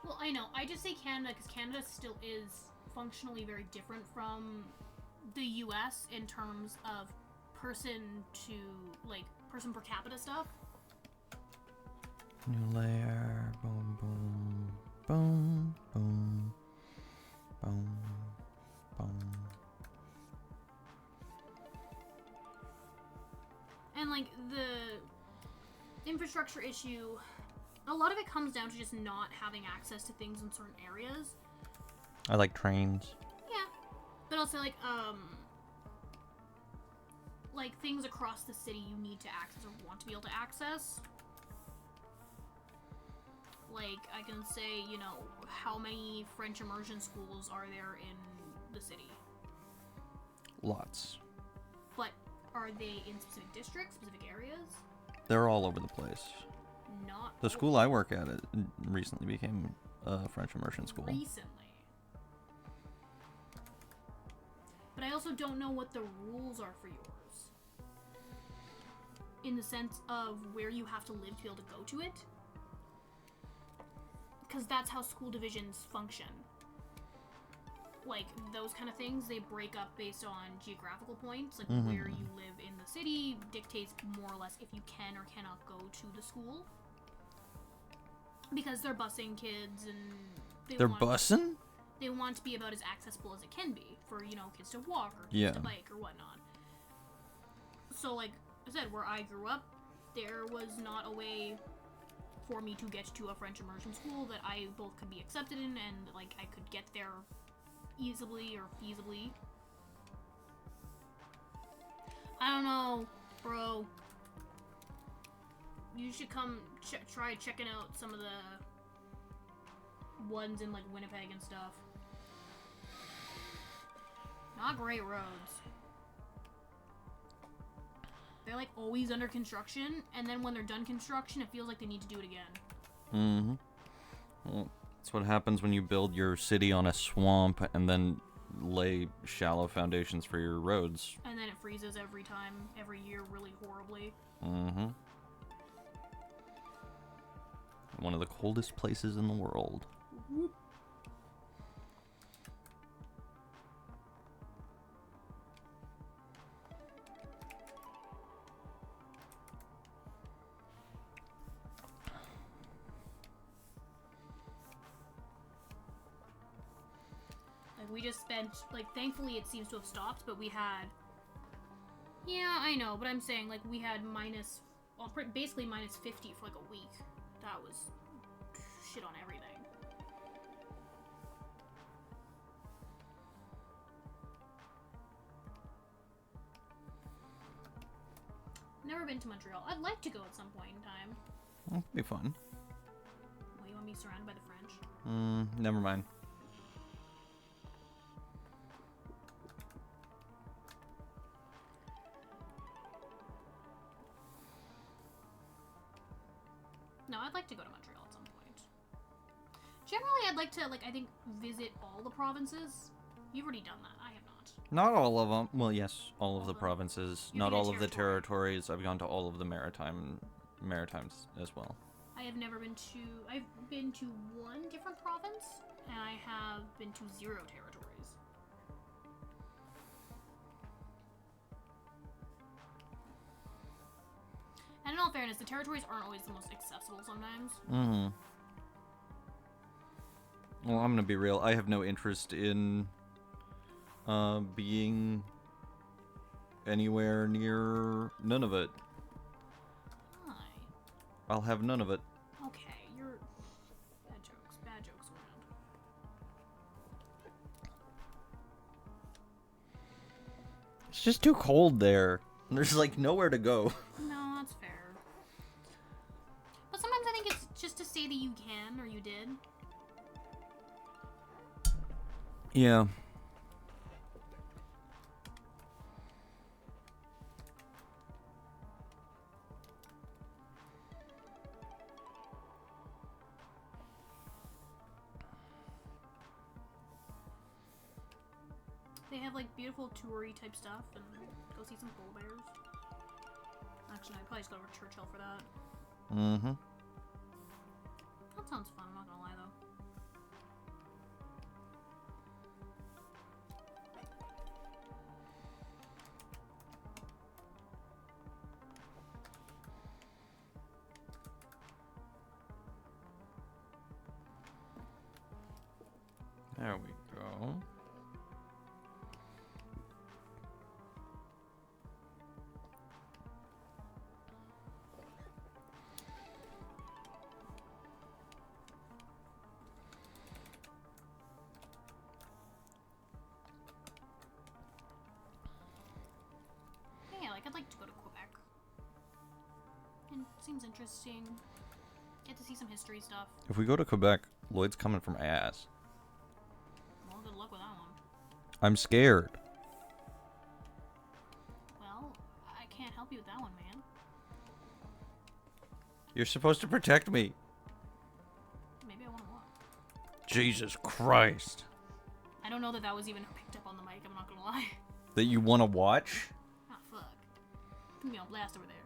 Well, I know. I just say Canada because Canada still is functionally very different from the US in terms of person per capita stuff. New layer. Boom, boom. Boom, boom. Boom, boom. And, like, the infrastructure issue, a lot of it comes down to just not having access to things in certain areas. I like trains. Yeah. But also, like things across the city you need to access or want to be able to access. Like, I can say, you know, how many French immersion schools are there in the city? Lots. But are they in specific districts, specific areas? They're all over the place. Not The school I work at recently became a French immersion school. recently. But I also don't know what the rules are for yours. In the sense of where you have to live to be able to go to it. Because that's how school divisions function. like those kind of things, they break up based on geographical points, like Mhm. where you live in the city dictates more or less if you can or cannot go to the school. Because they're busing kids and They're bussing? they want to be about as accessible as it can be for, you know, kids to walk or kids Yeah. to bike or whatnot. So, like I said, where I grew up, there was not a way for me to get to a French immersion school that I both could be accepted in and, like, I could get there easily or feasibly. I don't know, bro. You should come try checking out some of the ones in, like, Winnipeg and stuff. Not great roads. They're, like, always under construction, and then when they're done construction, it feels like they need to do it again. Mm-hmm. Well, that's what happens when you build your city on a swamp and then lay shallow foundations for your roads. And then it freezes every year, really horribly. Mm-hmm. One of the coldest places in the world. Like, we just spent, like, thankfully it seems to have stopped, but we had... Yeah, I know, but I'm saying, like, we had basically minus 50 for, like, a week. That was shit on everything. Never been to Montreal. I'd like to go at some point in time. That'd be fun. Well, you want me surrounded by the French? Never mind. No, I'd like to go to Montreal at some point. Generally, I'd like to, like, I think, visit all the provinces. You've already done that. I have not. Not all of them. Well, yes, all of the them. provinces. You've Not been a all of the territory. territories. I've gone to all of the maritimes as well. I have never been to... I've been to one different province, and I have been to 0 territories. And in all fairness, the territories aren't always the most accessible sometimes. Mm-hmm. Well, I'm gonna be real. I have no interest in being anywhere near none of it. Hi. I'll have none of it. Okay, you're... Bad jokes around. It's just too cold there. There's like nowhere to go. No, that's fair. But sometimes I think it's just to say that you can, or you did. Yeah. They have, like, beautiful toury type stuff, and go see some polar bears. Actually, I probably just go to Churchill for that. Mm-hmm. That sounds fun, I'm not gonna lie, though. There we go. Yeah, like, I'd like to go to Quebec. And it seems interesting. Get to see some history stuff. If we go to Quebec, Lloyd's coming for my ass. Well, good luck with that one. I'm scared. Well, I can't help you with that one, man. You're supposed to protect me. Maybe I want to walk. Jesus Christ. I don't know that that was even picked up on the mic, I'm not gonna lie. That you want to watch? Ah, fuck. Put me on blast over there.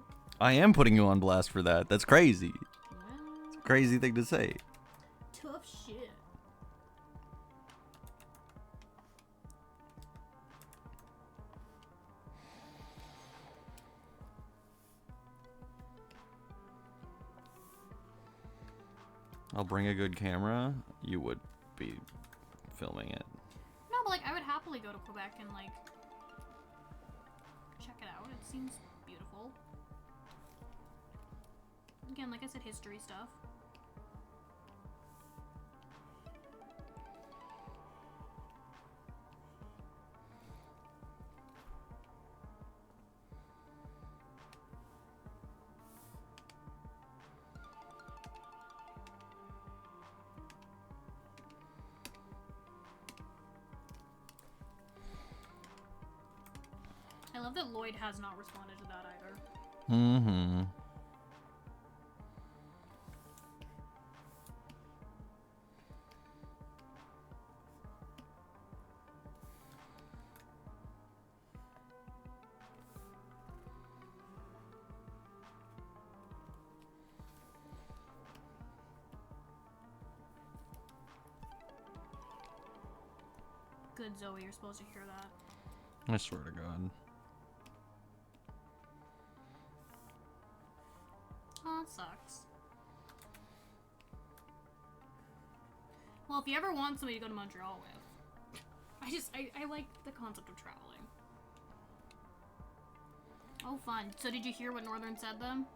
I am putting you on blast for that. That's crazy. Well, Crazy thing to say. tough shit. I'll bring a good camera. You would be filming it. No, but like I would happily go to Quebec and like check it out. It seems beautiful. Again, like I said, history stuff. I love that Lloyd has not responded to that either. Mm-hmm. Good, Zoe, you're supposed to hear that. I swear to God. Oh, that sucks. Well, if you ever want somebody to go to Montreal with, I like the concept of traveling. Oh, fun. So did you hear what Northern said then?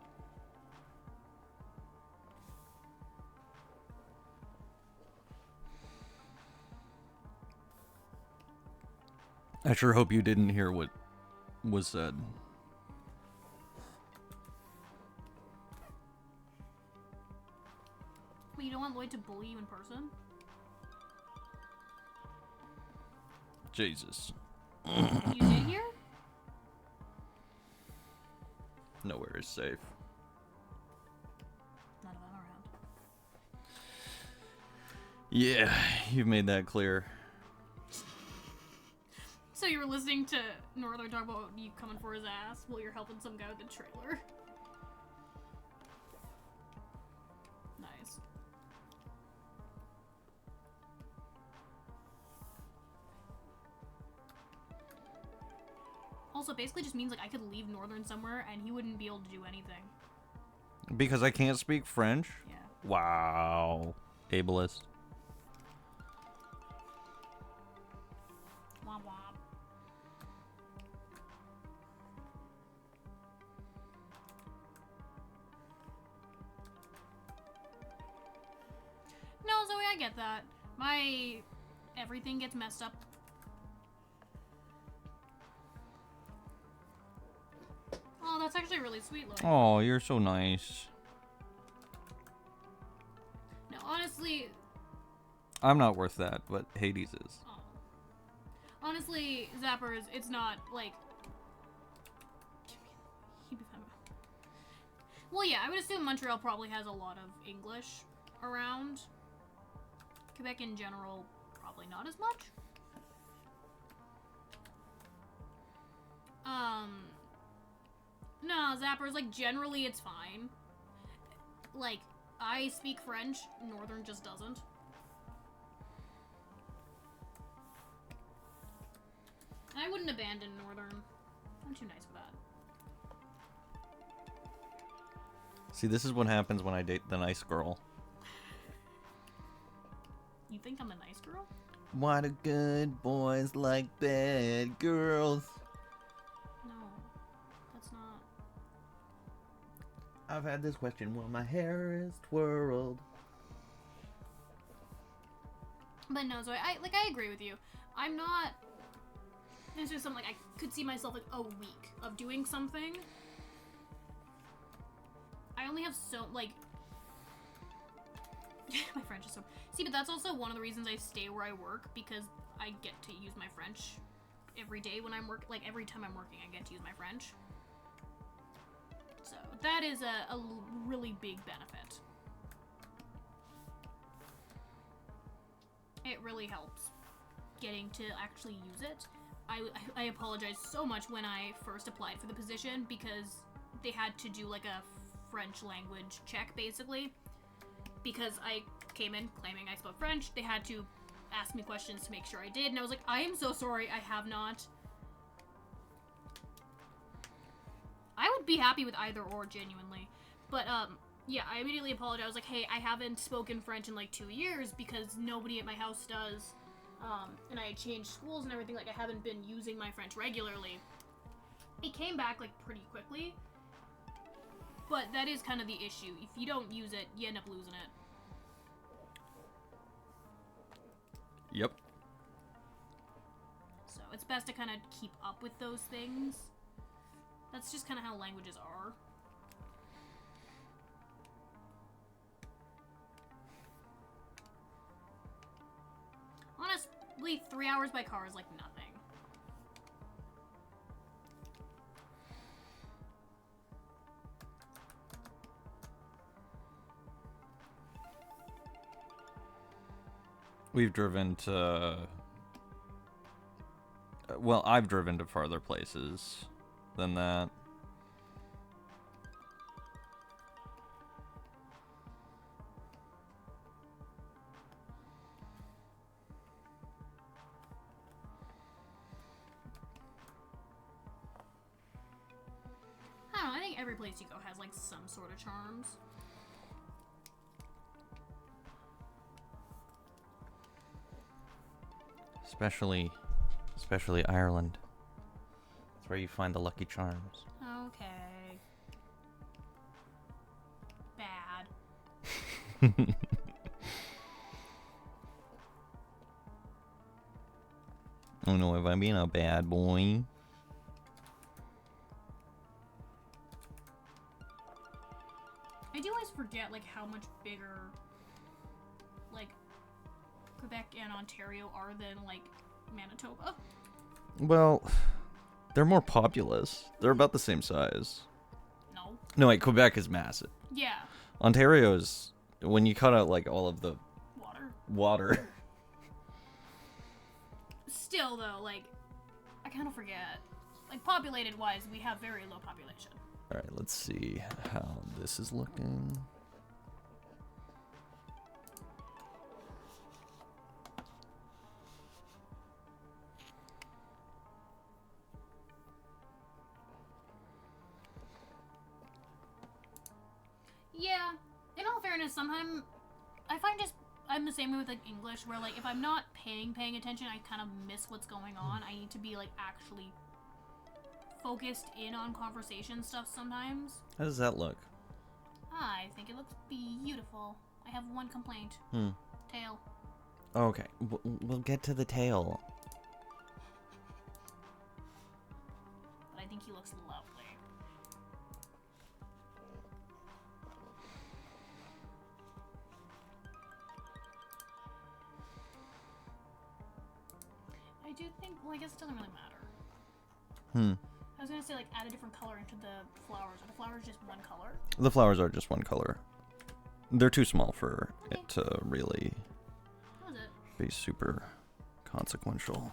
I sure hope you didn't hear what was said. Wait, you don't want Lloyd to bully you in person? Jesus. You did hear? Nowhere is safe. None of them around. Yeah, you've made that clear. So you were listening to Northern talk about you coming for his ass while you're helping some guy with the trailer? Nice. Also, basically just means like I could leave Northern somewhere and he wouldn't be able to do anything. Because I can't speak French? Yeah. Wow. Ableist. Womp womp. No, Zoe, I get that. My everything gets messed up. Oh, that's actually really sweet, Lloyd. Oh, you're so nice. No, honestly, I'm not worth that, but Hades is. oh. Honestly, Zappers, it's not like. He'd be fine. Well, yeah, I would assume Montreal probably has a lot of English around. Quebec in general, probably not as much. No, Zappers, like, generally it's fine. Like, I speak French, Northern just doesn't. I wouldn't abandon Northern. I'm too nice for that. See, this is what happens when I date the nice girl. You think I'm a nice girl? Why do good boys like bad girls? No, that's not. I've had this question while my hair is twirled. But no, so I agree with you. I'm not. It's just something like I could see myself like a week of doing something. I only have so like. My French is so. See, but that's also one of the reasons I stay where I work, because I get to use my French every day when I'm working. Like every time I'm working, I get to use my French. So that is a really big benefit. It really helps getting to actually use it. I apologize so much when I first applied for the position, because they had to do like a French language check basically. Because I came in claiming I spoke French, they had to ask me questions to make sure I did, and I was like, I am so sorry, I have not. I would be happy with either or, genuinely. But, Yeah, I immediately apologized. I was like, hey, I haven't spoken French in like 2 years because nobody at my house does. And I had changed schools and everything. Like, I haven't been using my French regularly. It came back like pretty quickly. But that is kind of the issue. If you don't use it, you end up losing it. Yep. So it's best to kind of keep up with those things. That's just kind of how languages are. Honestly, 3 hours by car is like nothing. We've driven to... Well, I've driven to farther places than that. I don't know, I think every place you go has like some sort of charms. Especially Ireland. That's where you find the lucky charms. Okay. Bad. Oh no, if I'm being a bad boy. I do always forget like how much bigger like Quebec and Ontario are than like Manitoba. Well, they're more populous. They're about the same size. No. No, wait, Quebec is massive. Yeah. Ontario is, when you cut out like all of the Water. water. Still though, like I kind of forget. Like populated wise, we have very low population. Alright, let's see how this is looking. Yeah. In all fairness, sometimes I find just I'm the same way with like English, where like if I'm not paying attention, I kind of miss what's going on. I need to be like actually focused in on conversation stuff sometimes. How does that look? I think it looks beautiful. I have one complaint. Tail. Okay, we'll get to the tail. But I think he looks lovely. I do think, well, I guess it doesn't really matter. I was gonna say, like, add a different color into the flowers. Are the flowers just one color? The flowers are just one color. They're too small for it to really How is it? be super consequential.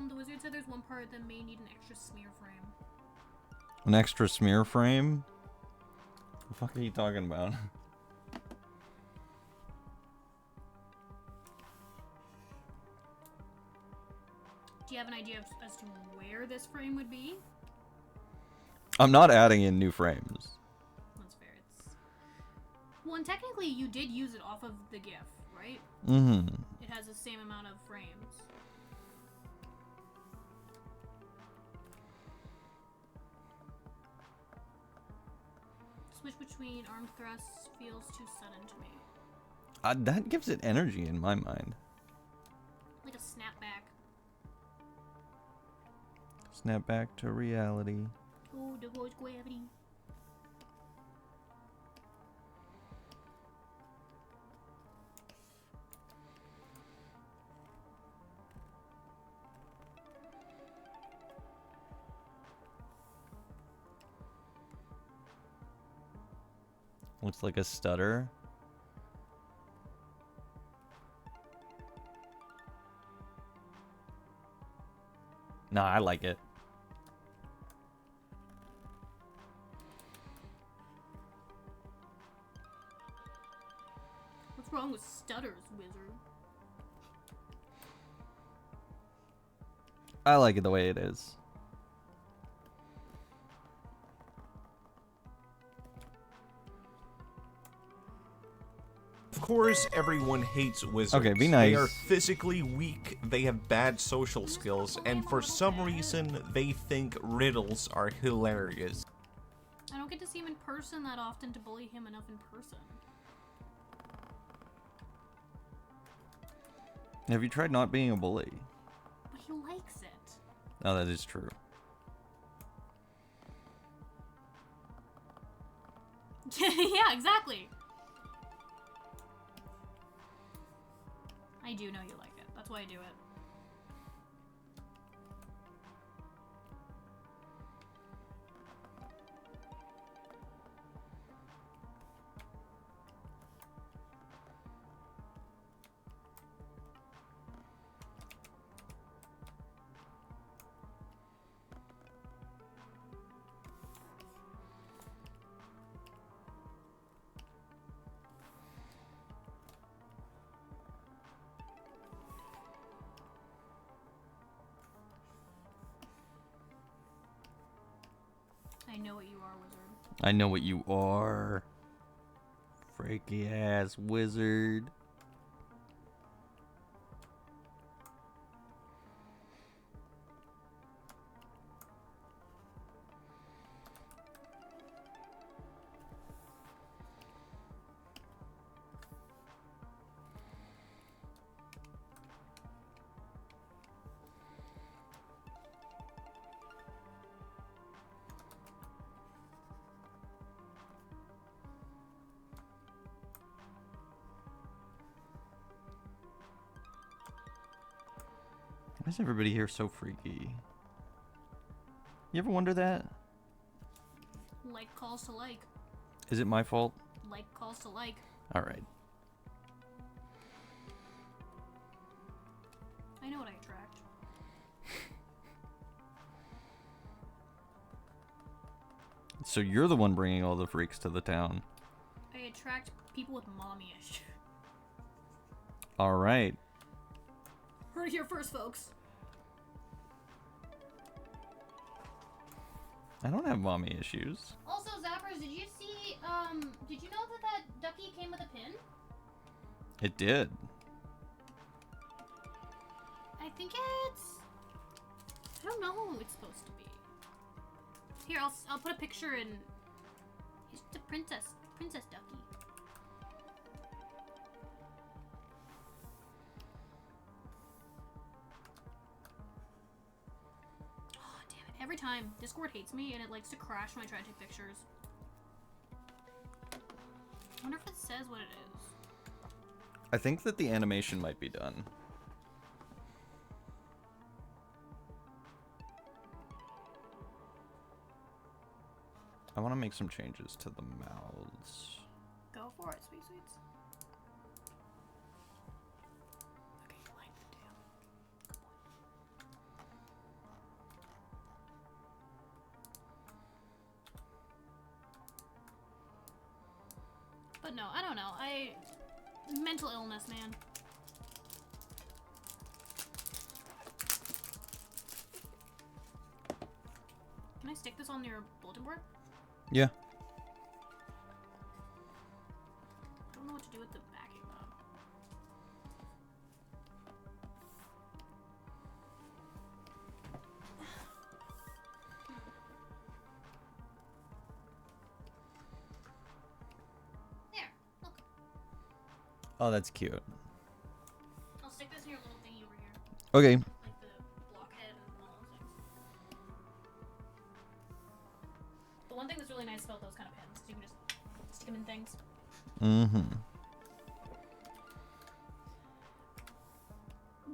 The wizard said there's one part that may need an extra smear frame. An extra smear frame? What the fuck are you talking about? Do you have an idea as to where this frame would be? I'm not adding in new frames. That's fair. Well, and technically you did use it off of the GIF, right? Mm-hmm. It has the same amount of frames. Switch between arm thrusts feels too sudden to me. That gives it energy in my mind. Like a snapback. Snap back to reality. Oh, the voice gravity. Looks like a stutter. Nah, I like it. What's wrong with stutters, wizard? I like it the way it is. Of course, everyone hates wizards. Okay, be nice. They are physically weak, they have bad social skills, and for some reason, they think riddles are hilarious. I don't get to see him in person that often to bully him enough in person. Have you tried not being a bully? But he likes it. Oh, that is true. Yeah, exactly. I do know you like it. That's why I do it. I know what you are, wizard. I know what you are. Freaky ass wizard. Why is everybody here so freaky? You ever wonder that? Like calls to like. Is it my fault? Like calls to like. Alright. I know what I attract. So you're the one bringing all the freaks to the town. I attract people with mommy issues. Alright. Heard it here first, folks. I don't have mommy issues. Also, Zappers, did you see, did you know that that ducky came with a pin? It did. I think it's... I don't know who it's supposed to be. Here, I'll put a picture in... It's the princess ducky. Oh, damn it. Every time, Discord hates me and it likes to crash when I try to take pictures. I wonder if it says what it is. I think that the animation might be done. I want to make some changes to the mouths. Go for it, sweet sweets. Okay, you like the tail. Come on. But no, I don't know. Mental illness, man. Can I stick this on your bulletin board? Yeah. I don't know what to do with the backing though. There, look. Oh, that's cute. I'll stick this in your little thingy over here. Okay. Like the blockhead and all those things. The one thing that's really nice about those kind of pins is you can just stick them in things. Mm-hmm.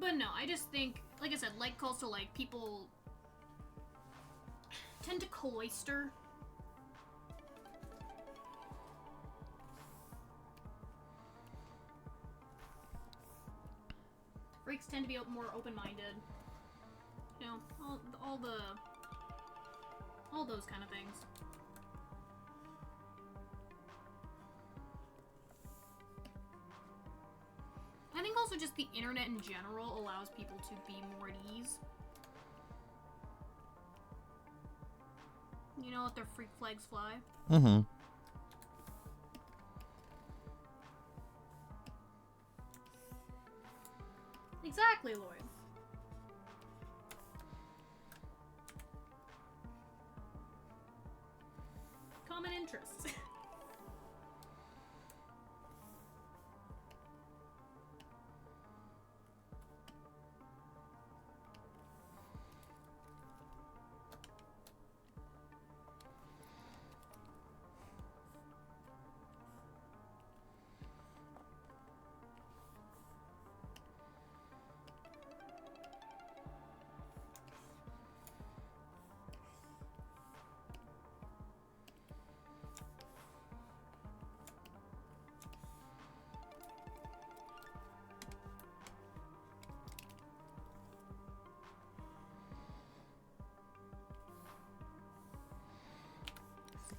But no, I just think, like I said, like calls to like, people tend to cloister. Freaks tend to be more open-minded. You know, all those kind of things. I think also just the internet in general allows people to be more at ease. You know, let their freak flags fly. Mm-hmm. Exactly, Lloyd. Common interests.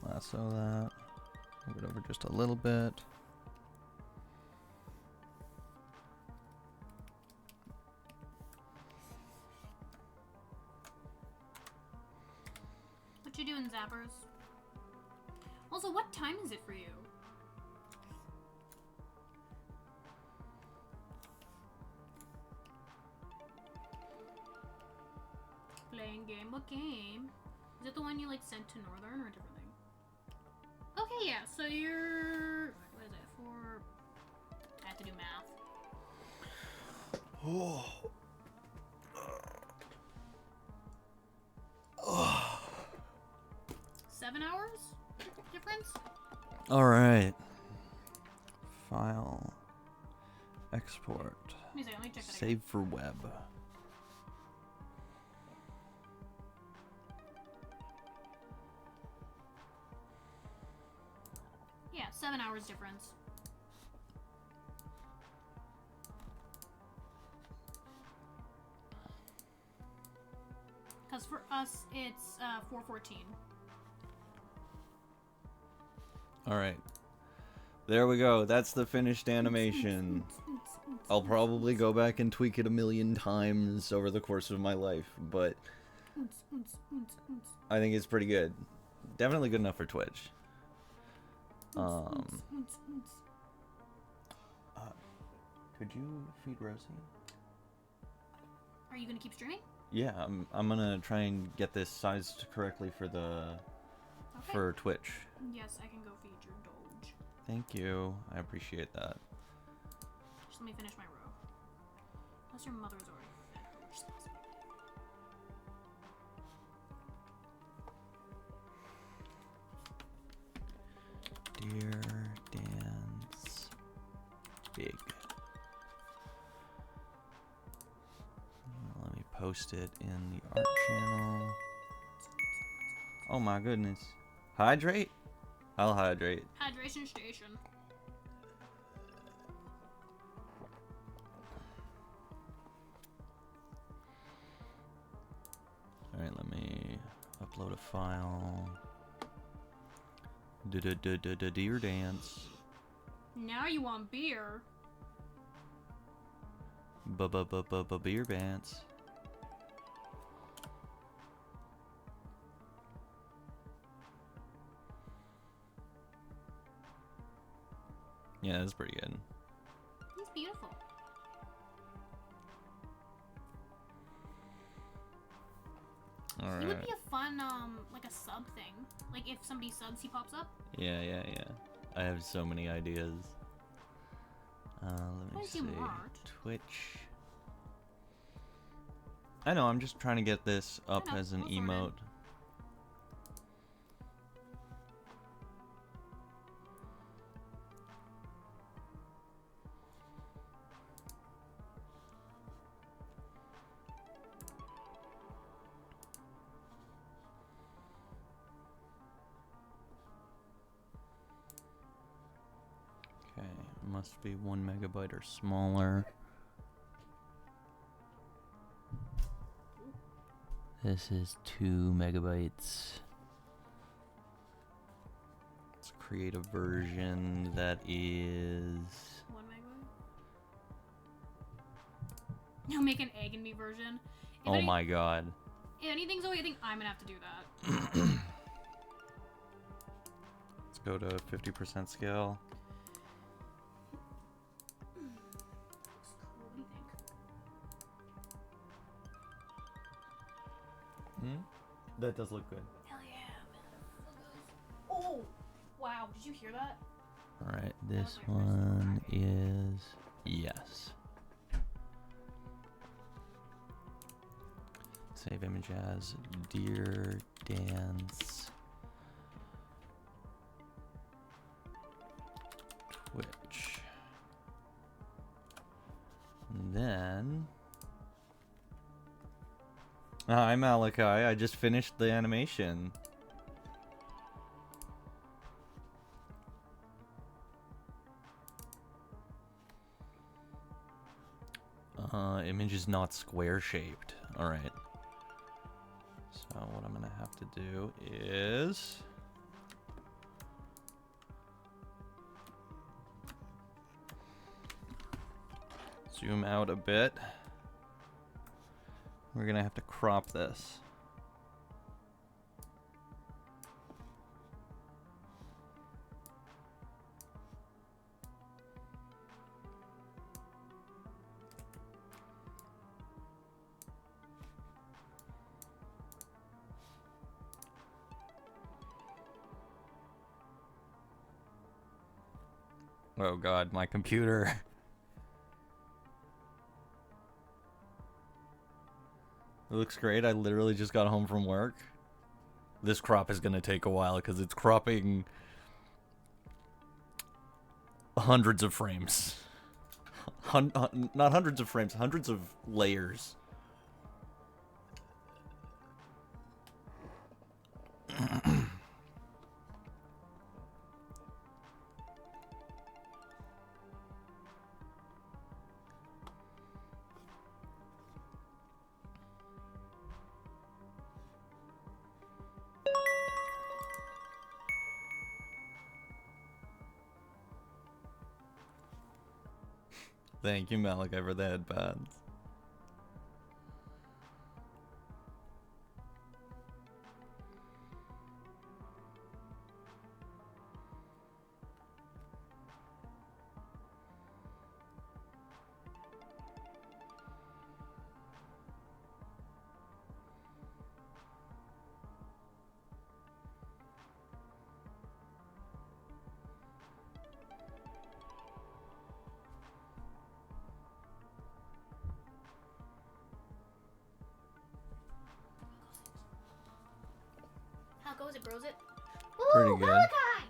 Lasso that. Move it over just a little bit. What you doing, Zappers? Also, what time is it for you? Playing game. What game? Is it the one you like sent to Northern or a different thing? Okay, yeah. So you're what is it for? I have to do math. Oh. 7 hours difference? All right. File. Export. Let me see, let me check that again. Save for web. Yeah, 7 hours difference. Because for us, it's 4:14. All right. There we go. That's the finished animation. I'll probably go back and tweak it a million times over the course of my life, but I think it's pretty good. Definitely good enough for Twitch. Could you feed Rosie? Are you gonna keep streaming? Yeah, I'm gonna try and get this sized correctly for the Okay. for Twitch. Yes, I can go feed your Doge. Thank you. I appreciate that. Just let me finish my row. Unless your mother's already fed her, which sounds Dear Dance Big. Let me post it in the art channel. Oh my goodness. Hydrate? I'll hydrate. hydration station. Alright, let me upload a file. Dear Dance. Now you want beer? Beer Dance. Yeah, that's pretty good. It's beautiful. Alright. He would be a fun, like a sub thing. Like if somebody subs, he pops up. Yeah. I have so many ideas. Let me Where's see. your art? Twitch. I know, I'm just trying to get this up I know, as an we'll sort it. emote. Okay, must be 1 megabyte or smaller. This is 2 megabytes. Let's create a version that is... 1 megabyte? No, make an egg and me version. Oh my god. If anything's okay, I think I'm gonna have to do that. Let's go to 50% scale. What do you think? That does look good. Hell yeah. Oh! Wow, did you hear that? Alright, this one is... Yes. Save image as Deer Dance Twitch. And then... Hi Malachi, I just finished the animation. Image is not square shaped. Alright. So what I'm gonna have to do is... zoom out a bit. We're gonna have to crop this. Oh god, my computer. It looks great. I literally just got home from work. This crop is gonna take a while because it's cropping hundreds of frames. Not hundreds of frames, hundreds of layers. Thank you, Malachi, for the headbands. How goes it, grows it? Pretty Ooh, good. Malachi!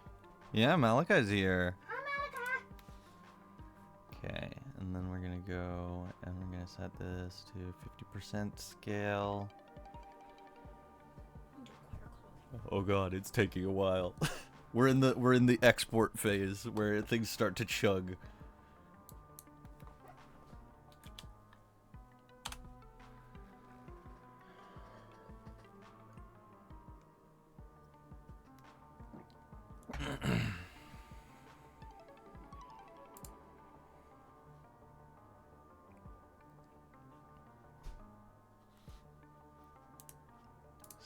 Yeah, Malachi's here. Hi, Malachi! Okay, and then we're gonna go and we're gonna set this to 50% scale. Oh god, it's taking a while. we're in the export phase where things start to chug.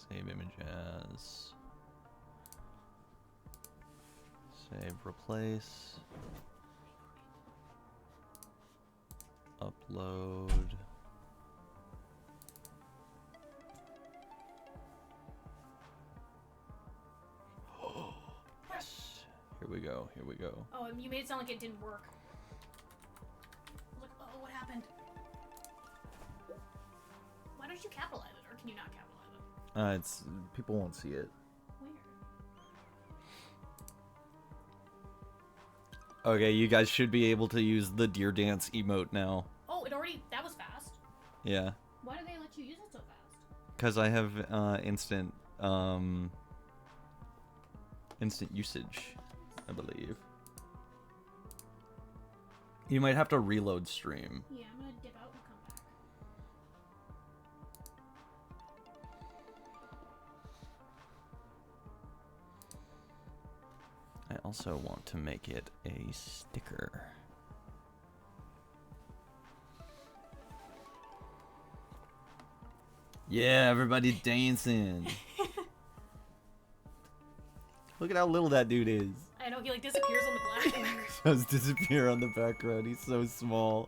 Save image as. Save, replace. Upload. Yes. Here we go. Here we go. Oh, you made it sound like it didn't work. I was like, oh, what happened? Why don't you capitalize it, or can you not capitalize it? It's people won't see it. Weird. Okay, you guys should be able to use the deer dance emote now. Oh, that was fast. Yeah, Why do they let you use it so fast? because I have instant usage, I believe. You might have to reload stream. Yeah, I'm gonna dip out and come back. I also want to make it a sticker. Yeah, everybody dancing. Look at how little that dude is. I know, he like disappears on the black. Just disappear on the background. He's so small.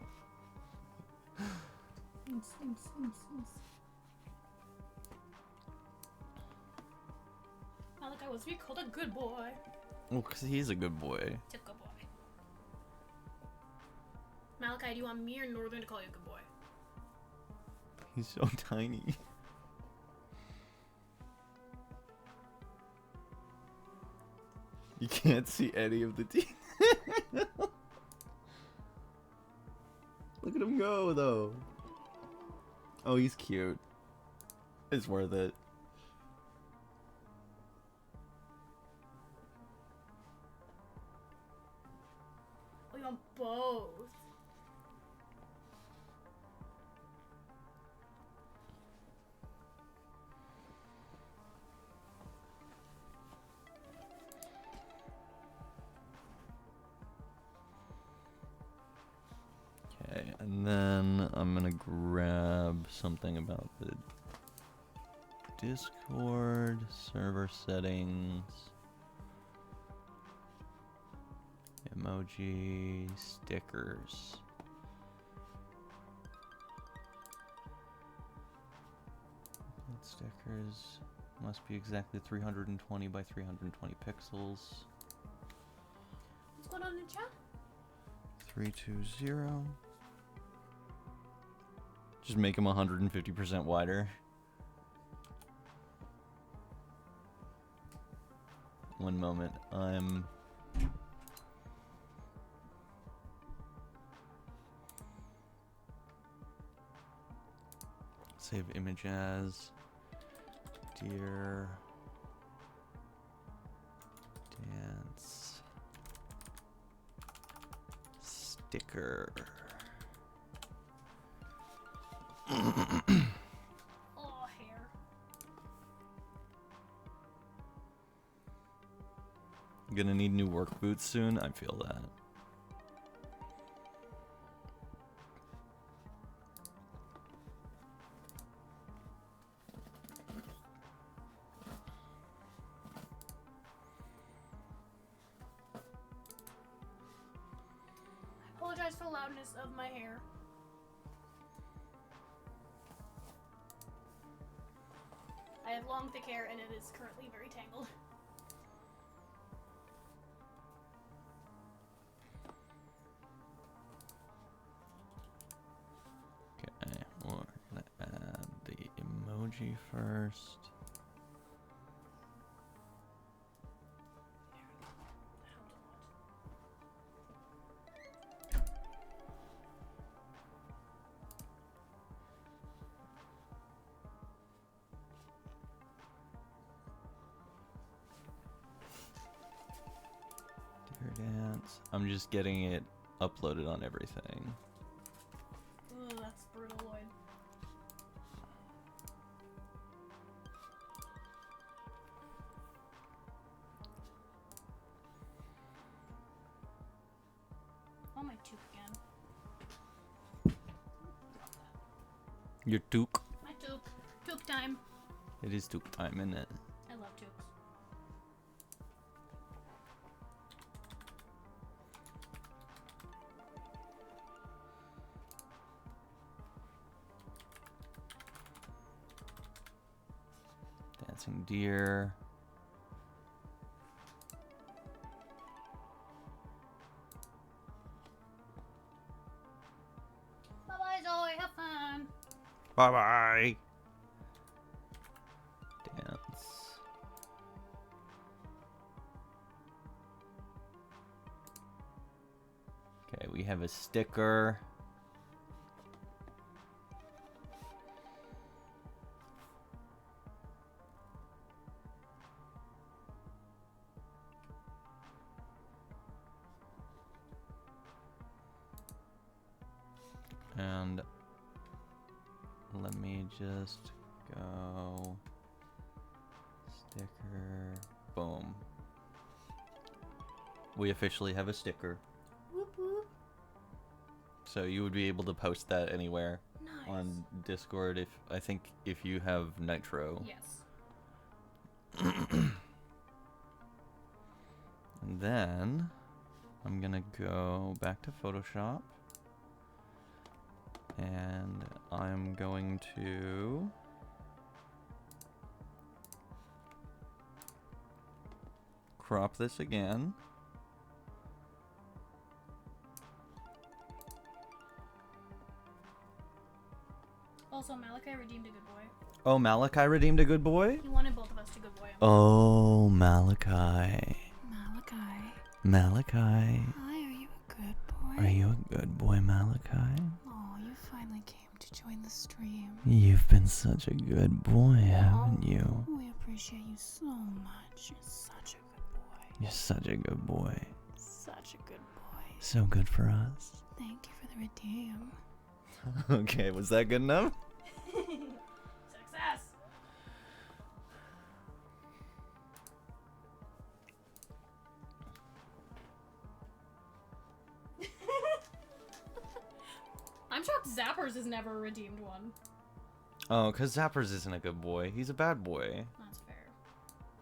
Malachi was to be called a good boy. Well, because he's a good boy. It's a good boy. Malachi, do you want me or Northern to call you a good boy? He's so tiny. You can't see any of the teeth. Look at him go, though. Oh, he's cute. It's worth it. Oh, you want both? Okay, and then I'm gonna grab something about the Discord server settings. Emoji stickers. Stickers must be exactly 320 by 320 pixels. What's going on in the chat? 320. Just make them 150% wider. One moment, I'm... Save image as... Dear... Dance... Sticker... Oh, hair. Gonna need new work boots soon, I feel that. I apologize for the loudness of my hair. I have long, thick hair, and it is currently very tangled. Okay, we're gonna add the emoji first. Dear Dance. I'm just getting it uploaded on everything. Ugh, that's brutal, Lloyd. Oh, my toque again. Your toque. My toque. Toque time. It is toque time, isn't it? I love toques. Dancing deer. Bye-bye, Zoe. Have fun. Bye bye. Dance. Okay, we have a sticker. And let me just go sticker, boom. We officially have a sticker. Whoop whoop. So you would be able to post that anywhere Nice. on Discord if you have Nitro. Yes. And then I'm gonna go back to Photoshop. And I'm going to crop this again. Also, Malachi redeemed a good boy. Oh, Malachi redeemed a good boy? He wanted both of us to good boy him. Oh, Malachi. Malachi. Malachi. Hi, are you a good boy? Are you a good boy, Malachi? Oh, you finally came to join the stream. You've been such a good boy, haven't you? We appreciate you so much. You're such a good boy. You're such a good boy. Such a good boy. So good for us. Thank you for the redeem. Okay, was that good enough? Success! I'm shocked Zappers has never redeemed one. Oh, because Zappers isn't a good boy. He's a bad boy. That's fair.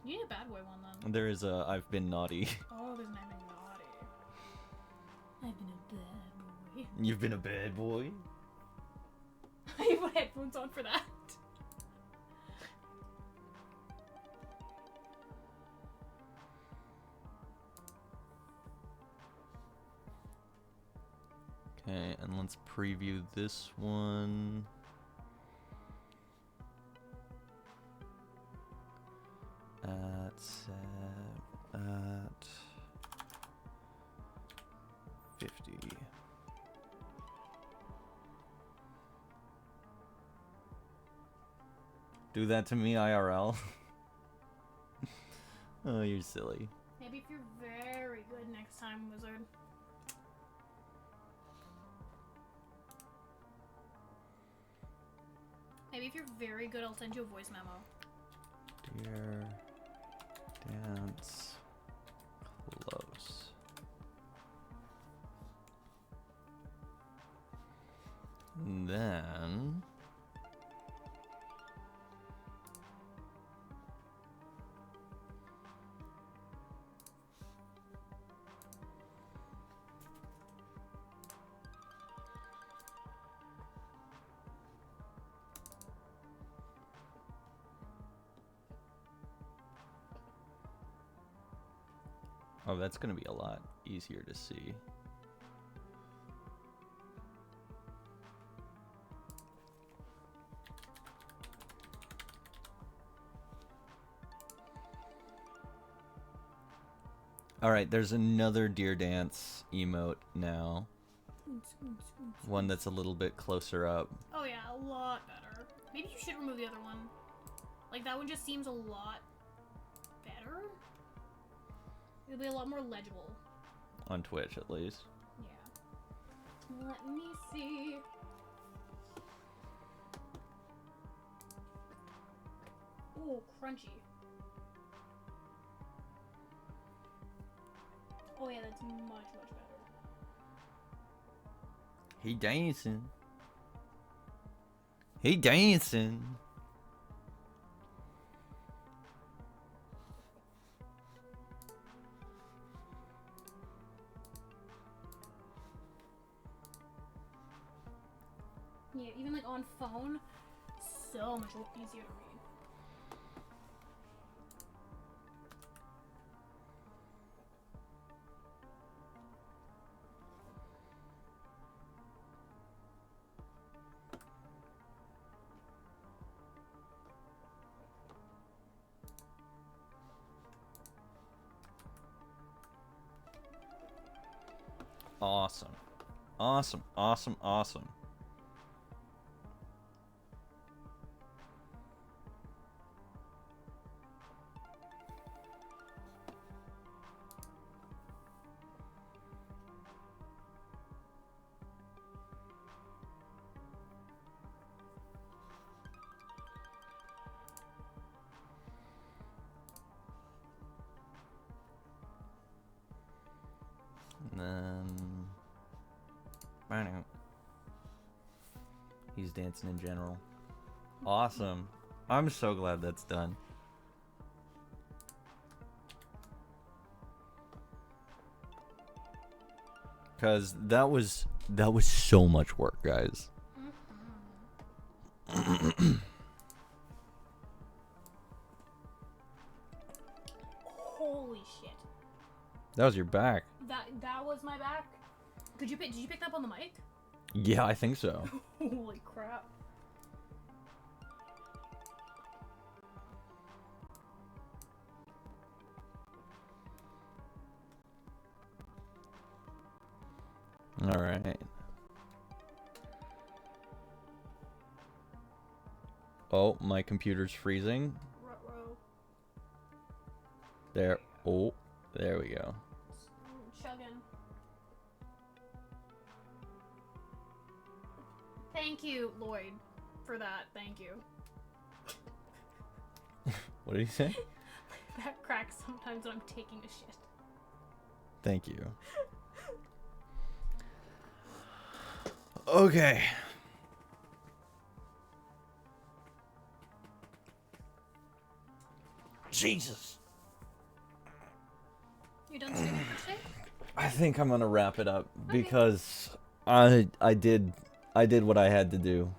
You need a bad boy one then. There is a I've been naughty. Oh, there's an I've been naughty. I've been a bad boy. You've been a bad boy? I put headphones on for that. Okay, and let's preview this one. At 50. Do that to me, IRL. Oh, you're silly. Maybe if you're very good next time, Wizard. Maybe if you're very good, I'll send you a voice memo. Dear dance close. And then oh, that's gonna be a lot easier to see. Alright, there's another Deer Dance emote now. One that's a little bit closer up. Oh yeah, a lot better. Maybe you should remove the other one. Like, that one just seems a lot better. It'll be a lot more legible. On Twitch, at least. Yeah. Let me see. Ooh, crunchy. Oh yeah, that's much, much better. He dancing. He dancing. Yeah, even like on phone, so much easier to read. Awesome. Awesome, awesome, awesome. He's dancing in general. Awesome. I'm so glad that's done. Cause that was so much work, guys. Holy shit. That was your back. That was my back. Did you pick that up on the mic? Yeah, I think so. Holy crap. All right. Oh, my computer's freezing. Ruh-roh. There. Oh, there we go. Chugging. Thank you, Lloyd, for that. Thank you. What did he say? That cracks sometimes when I'm taking a shit. Thank you. Okay. Jesus. You done streaming for today? I think I'm gonna wrap it up because I did what I had to do.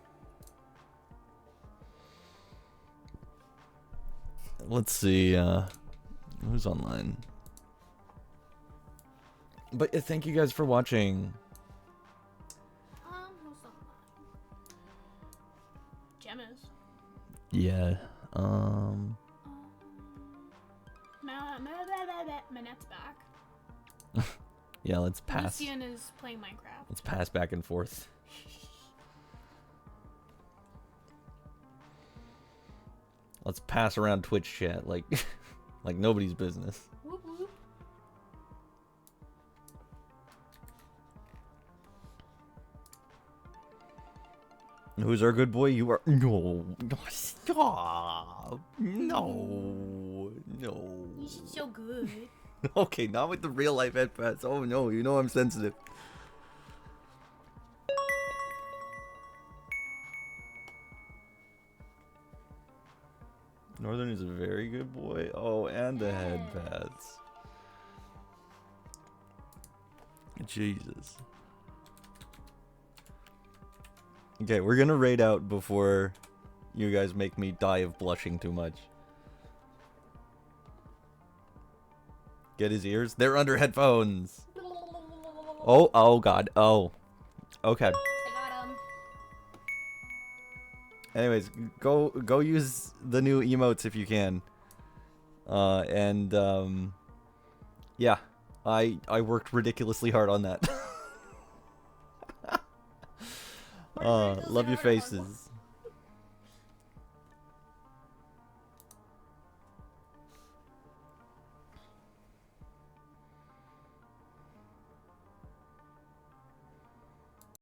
Let's see who's online. But thank you guys for watching. Who's online? Gemma's. Yeah. Manette's back. Yeah, let's pass. Lucian is playing Minecraft. Let's pass back and forth. Let's pass around Twitch chat like like nobody's business. Whoop whoop. Who's our good boy? You are. No. Stop. No. No. He's so good. Okay, not with the real life head pass. Oh no, you know I'm sensitive. Northern is a very good boy. Oh, and the head pads. Jesus. Okay, we're gonna raid out before you guys make me die of blushing too much. Get his ears? They're under headphones. Oh god. Oh. Okay. I got him. Anyways, go use the new emotes if you can. Yeah. I worked ridiculously hard on that. Love your faces.